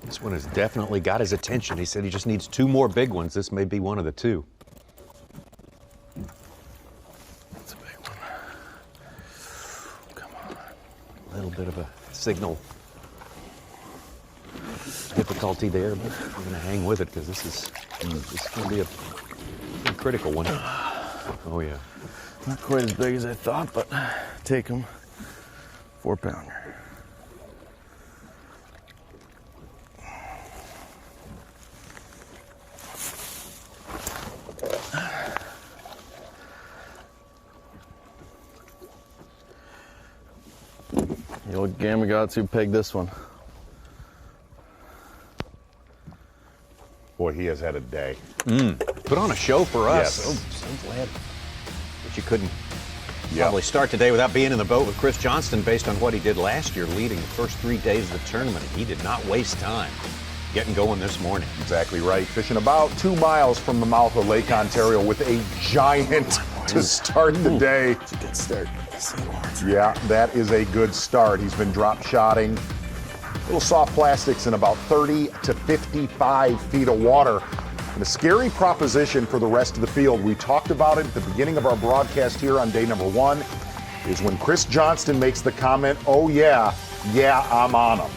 This one has definitely got his attention. He said he just needs 2 more big ones. This may be one of the 2. That's a big one. Come on. A little bit of a signal difficulty there, but we're going to hang with it because this is going to be a critical one. Oh, yeah. Not quite as big as I thought, but take them. 4-pounder. The old Gamakatsu pegged this one. Boy, he has had a day. Put on a show for us. Yes. So glad that you couldn't probably start today without being in the boat with Chris Johnston based on what he did last year, leading the first 3 days of the tournament. He did not waste time getting going this morning. Exactly right. Fishing about 2 miles from the mouth of Lake Ontario with a giant to start the day. It's a good start. Yeah, that is a good start. He's been drop shotting little soft plastics in about 30 to 55 feet of water. And a scary proposition for the rest of the field. We talked about it at the beginning of our broadcast here on day number 1, is when Chris Johnston makes the comment, oh yeah, I'm on him.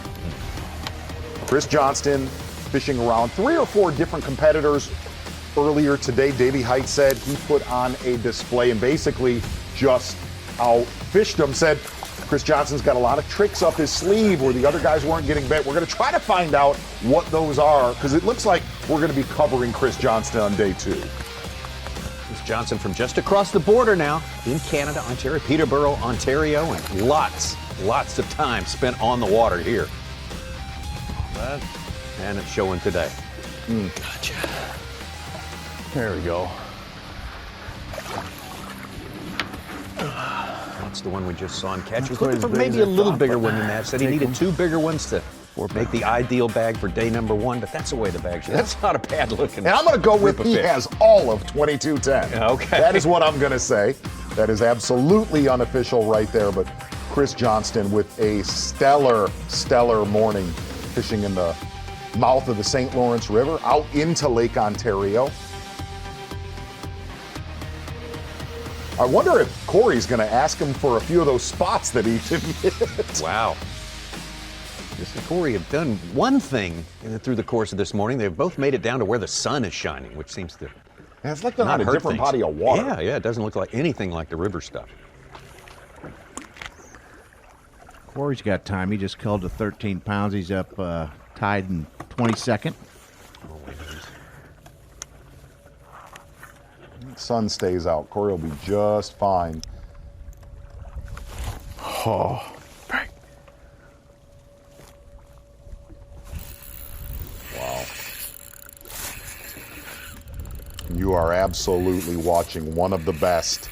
Chris Johnston fishing around 3 or 4 different competitors earlier today. Davey Hite said he put on a display and basically just outfished them. Said Chris Johnston's got a lot of tricks up his sleeve where the other guys weren't getting bit. We're going to try to find out what those are because it looks like we're going to be covering Chris Johnston on day 2. Chris Johnston from just across the border now in Canada, Ontario, Peterborough, Ontario, and lots of time spent on the water here. And it's showing today. Gotcha. There we go. That's the one we just saw him catch. He's looking for maybe a little bigger one than that. Said he needed 2 bigger ones to make the ideal bag for day number 1, but that's the way the bag should. That's not a bad looking. And I'm going to go with he has all of 2210. Okay. That is what I'm going to say. That is absolutely unofficial right there, but Chris Johnston with a stellar morning fishing in the mouth of the St. Lawrence River out into Lake Ontario. I wonder if Corey's going to ask him for a few of those spots that he didn't hit. Wow. This and Corey have done one thing through the course of this morning. They've both made it down to where the sun is shining, which seems to Yeah, it's like they're not on a hurt different things. body of water. Yeah, it doesn't look like anything like the river stuff. Corey's got time. He just culled to 13 pounds. He's up tied in 22nd. Sun stays out. Corey will be just fine. Oh, right. Wow. You are absolutely watching one of the best.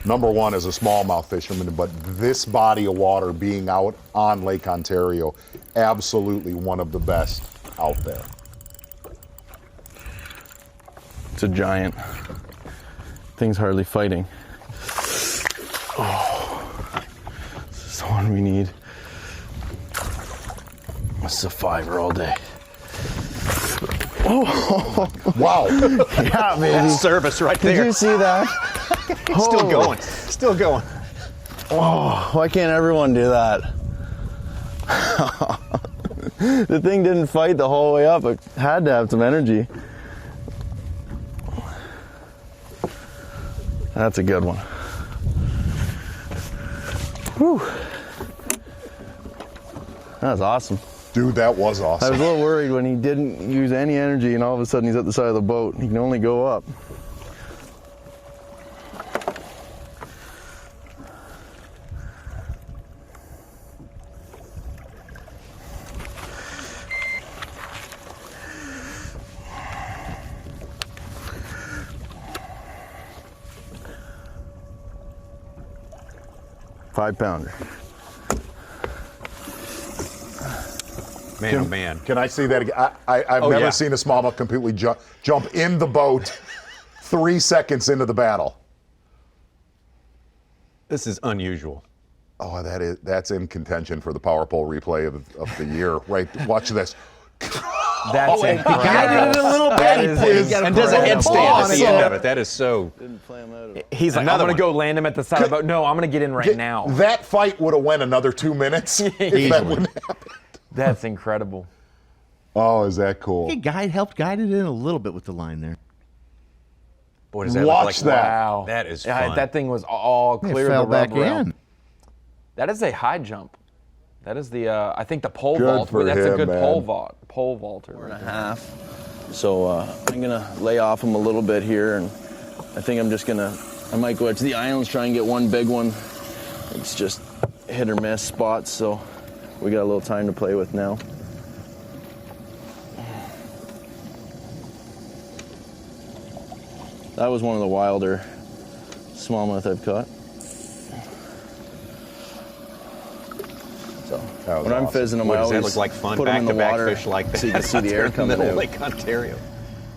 Number one as a smallmouth fisherman, but this body of water being out on Lake Ontario, absolutely one of the best out there. It's a giant. Thing's hardly fighting. Oh, this is the one we need. This is a 5-er all day. Oh, wow. Yeah, baby. Service right there. Did you see that? Still going. Still going. Oh, why can't everyone do that? The thing didn't fight the whole way up. It had to have some energy. That's a good one. Whew. That was awesome. Dude, that was awesome. I was a little worried when he didn't use any energy and all of a sudden he's at the side of the boat. He can only go up. Five-pounder. Man, oh man. Can I see that again? I've never seen a smallmouth completely jump in the boat 3 seconds into the battle. This is unusual. Oh, that's in contention for the power pole replay of the year. Right, watch this. That's incredible. He guided it a little bit. And does a headstand at the end of it. That is so. Didn't play him out of it. He's like, I'm going to go land him at the side of the boat. No, I'm going to get in right now. That fight would have went another 2 minutes if that wouldn't happen. That's incredible. Oh, is that cool? He helped guide it in a little bit with the line there. Boy, does that Watch look like that. Wow. That is Yeah, fun. that thing was all clear It fell of the rub back rail. in. That is a high jump. That is the, I think the pole Good vault. for That's a him, good man. pole vaulter. 4.5. So I'm gonna lay off him a little bit here, and I think I might go out to the islands, try and get one big one. It's just hit or miss spots, so we got a little time to play with now. That was one of the wilder smallmouth I've caught. So when I'm fizzing them, Boy, I does that always look like fun put them in the back-to-back water fish like that. so you can see the air out there in coming middle of out. Lake Ontario.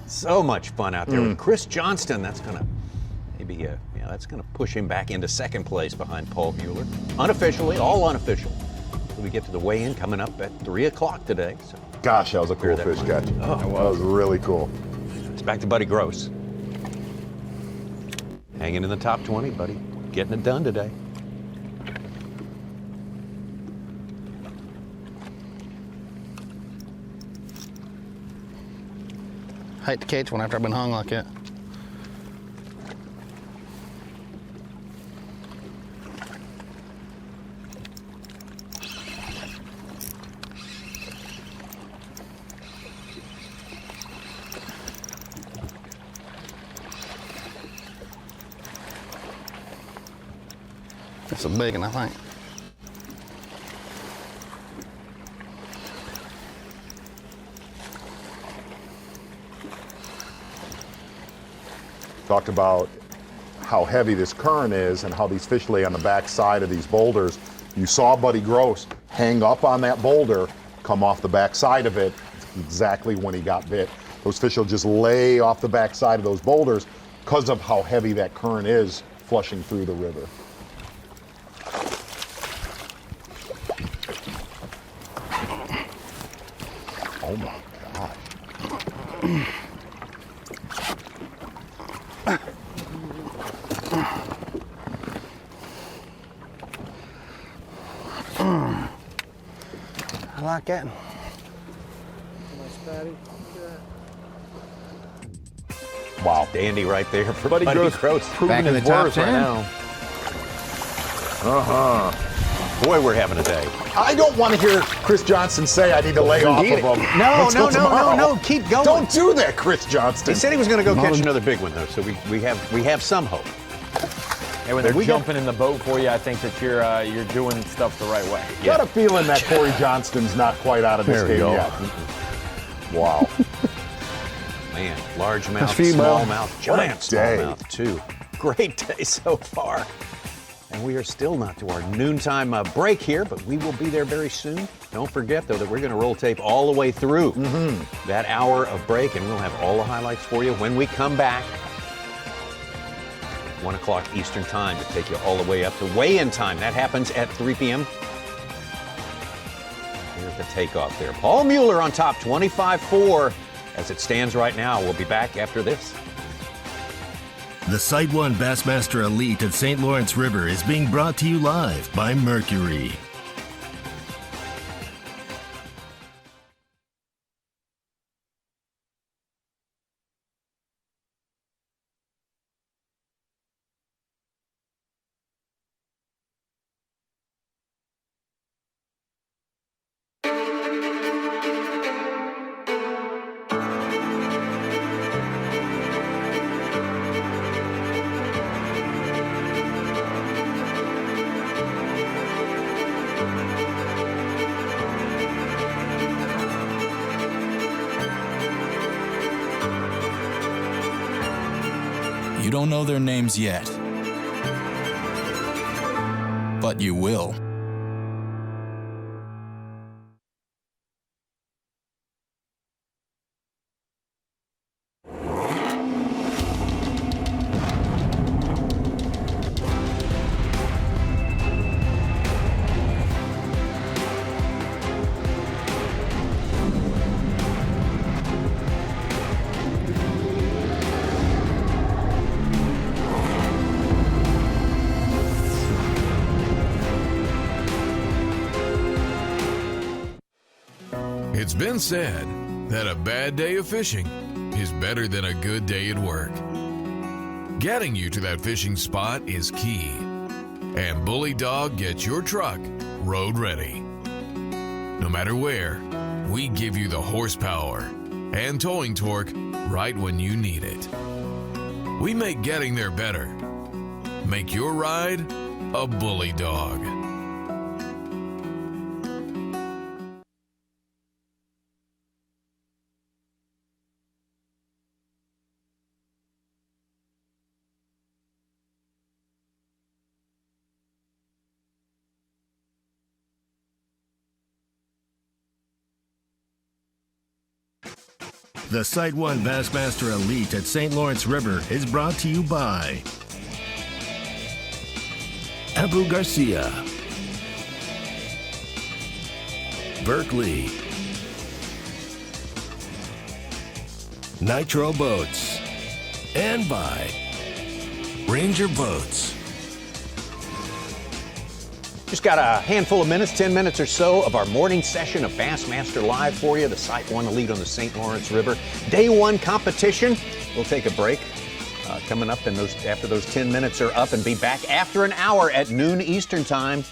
So much fun out there with Chris Johnston. That's gonna maybe that's gonna push him back into second place behind Paul Bueller. Unofficially, all unofficial. So we get to the weigh-in coming up at 3 o'clock today. So Gosh, that was a cool that fish one. catch. Oh, that was really cool. it's back to Buddy Gross. Hanging in the top 20, buddy. Getting it done today. Hate to catch one after I've been hung like that. That's a big one, I think. Talked about how heavy this current is and how these fish lay on the back side of these boulders. You saw Buddy Gross hang up on that boulder, come off the back side of it, exactly when he got bit. Those fish will just lay off the back side of those boulders because of how heavy that current is flushing through the river. Oh my God. I like that. Wow, dandy right there for Buddy Gross Gross. proving Back in his the top worth right 10. now. Boy, we're having a day. I don't want to hear Chris Johnston say I need to lay off of him. No, until tomorrow. no. Keep going. Don't do that, Chris Johnston. He said he was going to go catch another big one, though, so we have some hope. Hey, when they're jumping in the boat for you, I think that you're doing stuff the right way. Got a feeling that Corey Johnston's not quite out of this game yet. Wow. Man, largemouth, That's for you, bro. smallmouth, giant smallmouth, too. Great day so far. And we are still not to our noontime break here, but we will be there very soon. Don't forget, though, that we're going to roll tape all the way through that hour of break, and we'll have all the highlights for you when we come back. 1 o'clock Eastern time to take you all the way up to weigh-in time. That happens at 3 p.m. Here at the takeoff there. Paul Mueller on top, 25-4. As it stands right now, we'll be back after this. The SiteOne Bassmaster Elite at St. Lawrence River is being brought to you live by Mercury. You don't know their names yet, but you will. It's been said that a bad day of fishing is better than a good day at work. Getting you to that fishing spot is key, and Bully Dog gets your truck road ready. No matter where, we give you the horsepower and towing torque right when you need it. We make getting there better. Make your ride a Bully Dog. The SiteOne Bassmaster Elite at St. Lawrence River is brought to you by Abu Garcia, Berkeley, Nitro Boats, and by Ranger Boats. Just got a handful of minutes, 10 minutes or so of our morning session of Bassmaster Live for you, the SiteOne Elite on the St. Lawrence River. Day one competition. We'll take a break coming up after those 10 minutes are up and be back after an hour at noon Eastern time.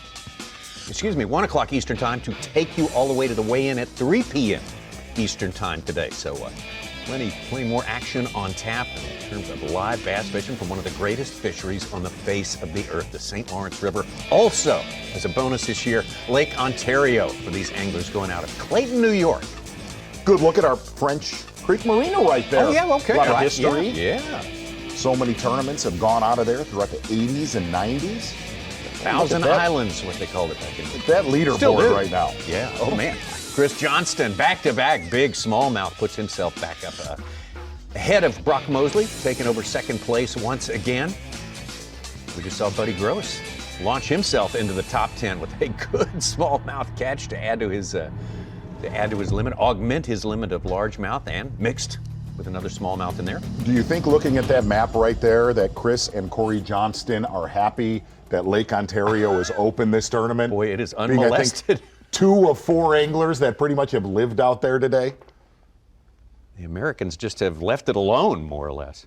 1 o'clock Eastern time to take you all the way to the weigh-in at 3 p.m. Eastern time today. So plenty more action on tap in terms of live bass fishing from one of the greatest fisheries on the face of the earth, the St. Lawrence River. Also, as a bonus this year, Lake Ontario for these anglers going out of Clayton, New York. Good look at our French Creek Marina right there. Oh, yeah, okay. A lot of Right, history. Yeah. So many tournaments have gone out of there throughout the 80s and 90s. Thousand Islands, what they called it back in the day. That leaderboard right now. Yeah. Oh, man. Chris Johnston, back-to-back big smallmouth, puts himself back up ahead of Brock Mosley, taking over second place once again. We just saw Buddy Gross launch himself into the top 10 with a good smallmouth catch to add to his to add to his limit, augment his limit of largemouth, and mixed with another smallmouth in there. Do you think, looking at that map right there, that Chris and Corey Johnston are happy that Lake Ontario is open this tournament? Boy, it is Being, unmolested. I think, 2 of 4 anglers that pretty much have lived out there today. The Americans just have left it alone, more or less.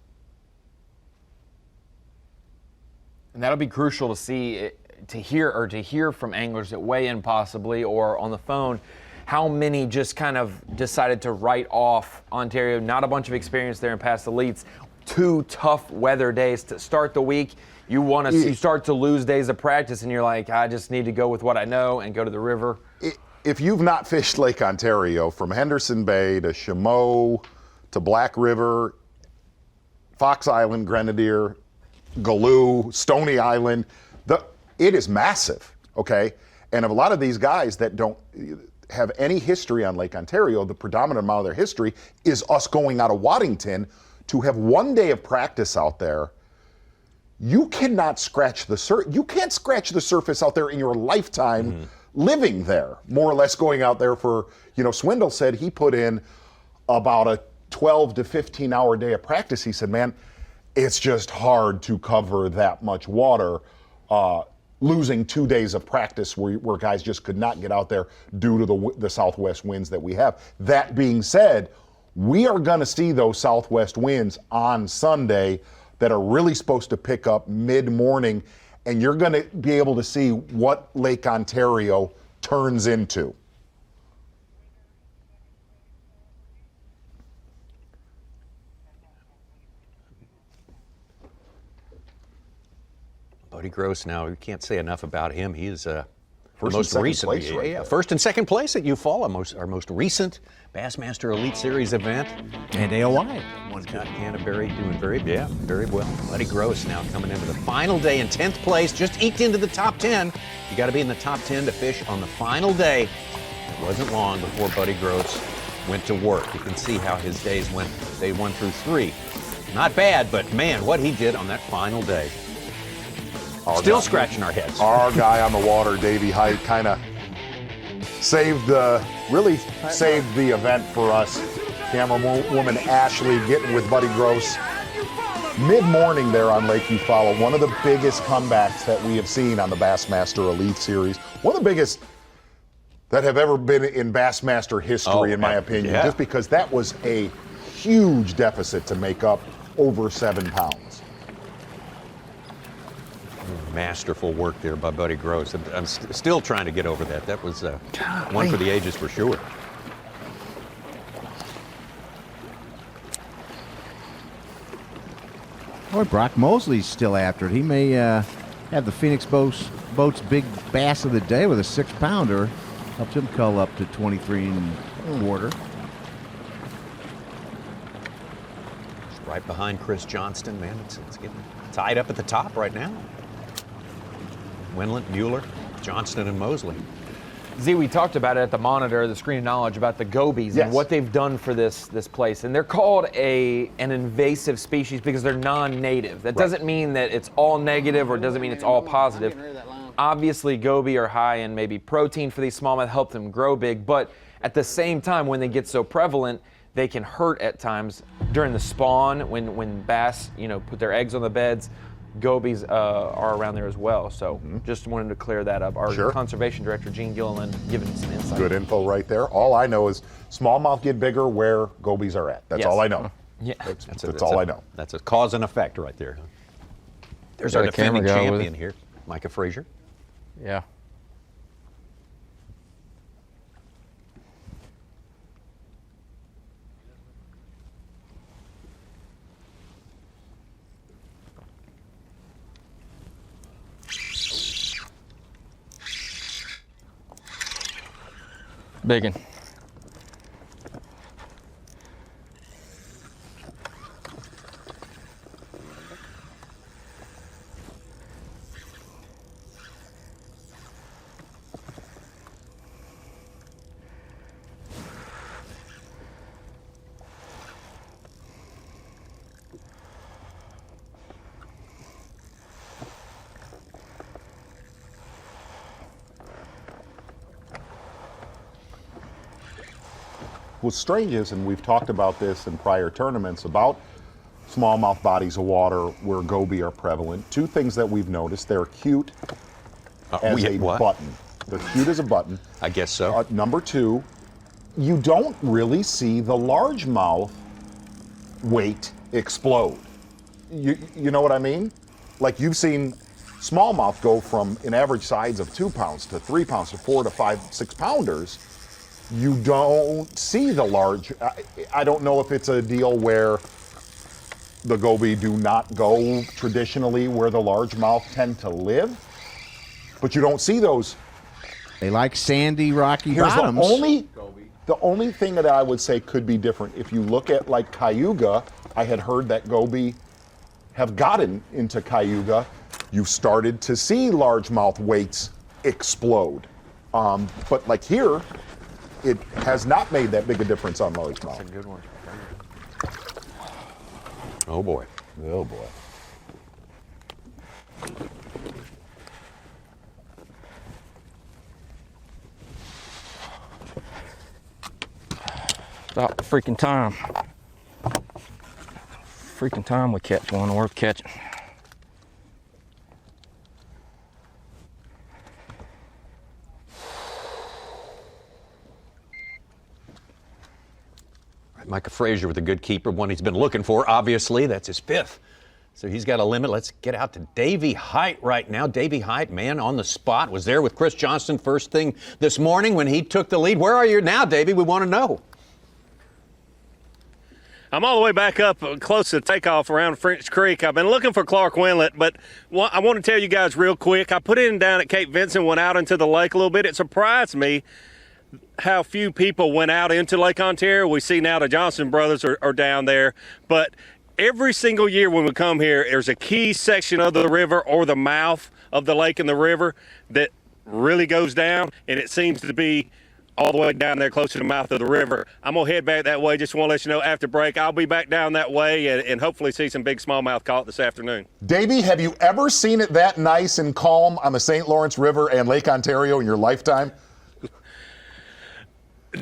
And that'll be crucial to see, to hear from anglers that weigh in possibly, or on the phone, how many just kind of decided to write off Ontario. Not a bunch of experience there in past elites. 2 tough weather days to start the week. You start to lose days of practice, and you're like, I just need to go with what I know and go to the river. If you've not fished Lake Ontario, from Henderson Bay to Chameau to Black River, Fox Island, Grenadier, Galoo, Stony Island, it is massive, okay? And of a lot of these guys that don't have any history on Lake Ontario, the predominant amount of their history is us going out of Waddington. To have 1 day of practice out there, you cannot scratch the surface. You can't scratch the surface out there in your lifetime living there, more or less going out there for, Swindle said he put in about a 12 to 15 hour day of practice. He said, man, it's just hard to cover that much water, losing 2 days of practice where guys just could not get out there due to the southwest winds that we have. That being said, we are going to see those southwest winds on Sunday that are really supposed to pick up mid-morning, and you're going to be able to see what Lake Ontario turns into. Buddy Gross, now, we can't say enough about him. He is the First most and second recent, place right there. first and second place at Eufaula, our most recent Bassmaster Elite Series event. And AOI. Scott Canterbury doing very well. Buddy Gross now coming into the final day in 10th place, just eked into the top 10. You got to be in the top 10 to fish on the final day. It wasn't long before Buddy Gross went to work. You can see how his days went, day 1 through 3. Not bad, but man, what he did on that final day. Still scratching our heads. Our guy on the water, Davey Hite, kind of saved the event for us. Camerawoman Ashley getting with Buddy Gross mid-morning there on Lake Eufaula. One of the biggest comebacks that we have seen on the Bassmaster Elite Series. One of the biggest that have ever been in Bassmaster history, in my opinion, just because that was a huge deficit to make up over 7 pounds. Masterful work there by Buddy Gross. I'm still trying to get over that. That was one for the ages for sure. Boy, Brock Mosley's still after it. He may have the Phoenix boat's big bass of the day with a 6-pounder. Helped him cull up to 23 1/4. Right behind Chris Johnston, man. It's getting tied up at the top right now. Wendlandt, Mueller, Johnston, and Mosley. Z, we talked about it at the monitor, the Screen of Knowledge, about the Gobis and what they've done for this place. And they're called an invasive species because they're non-native. That doesn't mean that it's all negative or doesn't mean it's all positive. Obviously, Gobi are high in maybe protein for these smallmouth, help them grow big. But at the same time, when they get so prevalent, they can hurt at times during the spawn when bass, put their eggs on the beds. Gobis are around there as well. So just wanted to clear that up. Our conservation director, Gene Gilliland, giving some insight. Good info right there. All I know is smallmouth get bigger where gobies are at. That's all I know. Yeah, that's all I know. That's a cause and effect right there. There's our defending champion here, Micah Frazier. Yeah. Biggin. what's strange is, and we've talked about this in prior tournaments, about smallmouth bodies of water where goby are prevalent. Two things that we've noticed: they're cute as a button. They're cute as a button. I guess so. Number two, you don't really see the largemouth weight explode. You know what I mean? Like, you've seen smallmouth go from an average size of 2 pounds to 3 pounds to 4 to 5, 6 pounders. You don't see the large. I don't know if it's a deal where the goby do not go traditionally where the largemouth tend to live, but you don't see those. They like sandy, rocky Here's bottoms. The only thing that I would say could be different, if you look at like Cayuga, I had heard that goby have gotten into Cayuga. You started to see largemouth weights explode. But like here, it has not made that big a difference on largemouth. That's a good one. Oh boy. Oh boy. About the freaking time. Freaking time we catch one worth catching. Micah Frazier with a good keeper, one he's been looking for, obviously. That's his fifth. So he's got a limit. Let's get out to Davey Hite right now. Davey Hite, man, on the spot, was there with Chris Johnston first thing this morning when he took the lead. Where are you now, Davey? We want to know. I'm all the way back up close to takeoff around French Creek. I've been looking for Clark Windlet, but I want to tell you guys real quick. I put in down at Cape Vincent, went out into the lake a little bit. It surprised me how few people went out into Lake Ontario. We see now the Johnston brothers are down there, but every single year when we come here, there's a key section of the river or the mouth of the lake and the river that really goes down, and it seems to be all the way down there close to the mouth of the river. I'm going to head back that way. Just want to let you know after break, I'll be back down that way and hopefully see some big smallmouth caught this afternoon. Davey, have you ever seen it that nice and calm on the St. Lawrence River and Lake Ontario in your lifetime?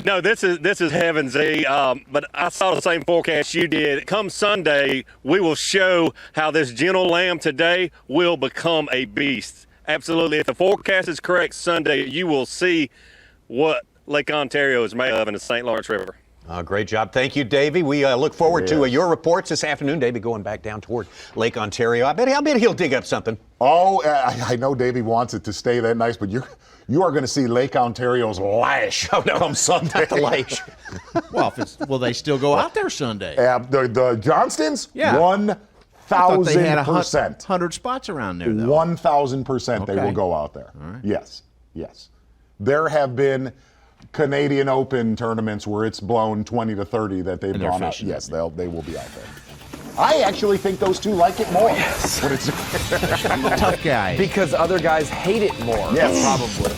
No, this is heaven, Z. But I saw the same forecast you did. Come Sunday, we will show how this gentle lamb today will become a beast. Absolutely. If the forecast is correct Sunday, you will see what Lake Ontario is made of in the St. Lawrence River. Great job. Thank you, Davey. We look forward to your reports this afternoon. Davey going back down toward Lake Ontario. I bet he'll dig up something. Oh, I know Davey wants it to stay that nice, but you are going to see Lake Ontario's lash come Sunday. Not the lash. Well, will they still go out there Sunday? The Johnstons? Yeah. 1,000%. They had 100 spots around there, though. 1,000% they will go out there. All right. Yes. There have been Canadian Open tournaments where it's blown 20 to 30 that they've gone out. Yes, they will be out there. I actually think those two like it more. Yes. Tough guy. Because other guys hate it more. Yes. Probably.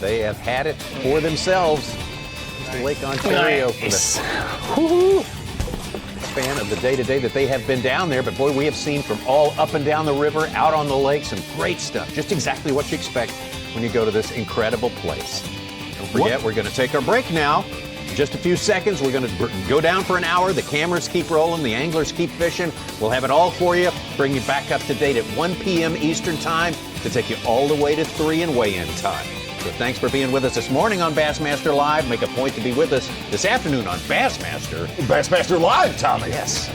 They have had it for themselves. Lake Ontario for the span of the day-to-day that they have been down there. But boy, we have seen from all up and down the river, out on the lake, some great stuff. Just exactly what you expect when you go to this incredible place. Don't forget, we're going to take our break now. In just a few seconds, we're going to go down for an hour. The cameras keep rolling. The anglers keep fishing. We'll have it all for you. Bring you back up to date at 1 p.m. Eastern Time to take you all the way to 3 and weigh-in time. So thanks for being with us this morning on Bassmaster Live. Make a point to be with us this afternoon on Bassmaster. Bassmaster Live, Tommy. Yes.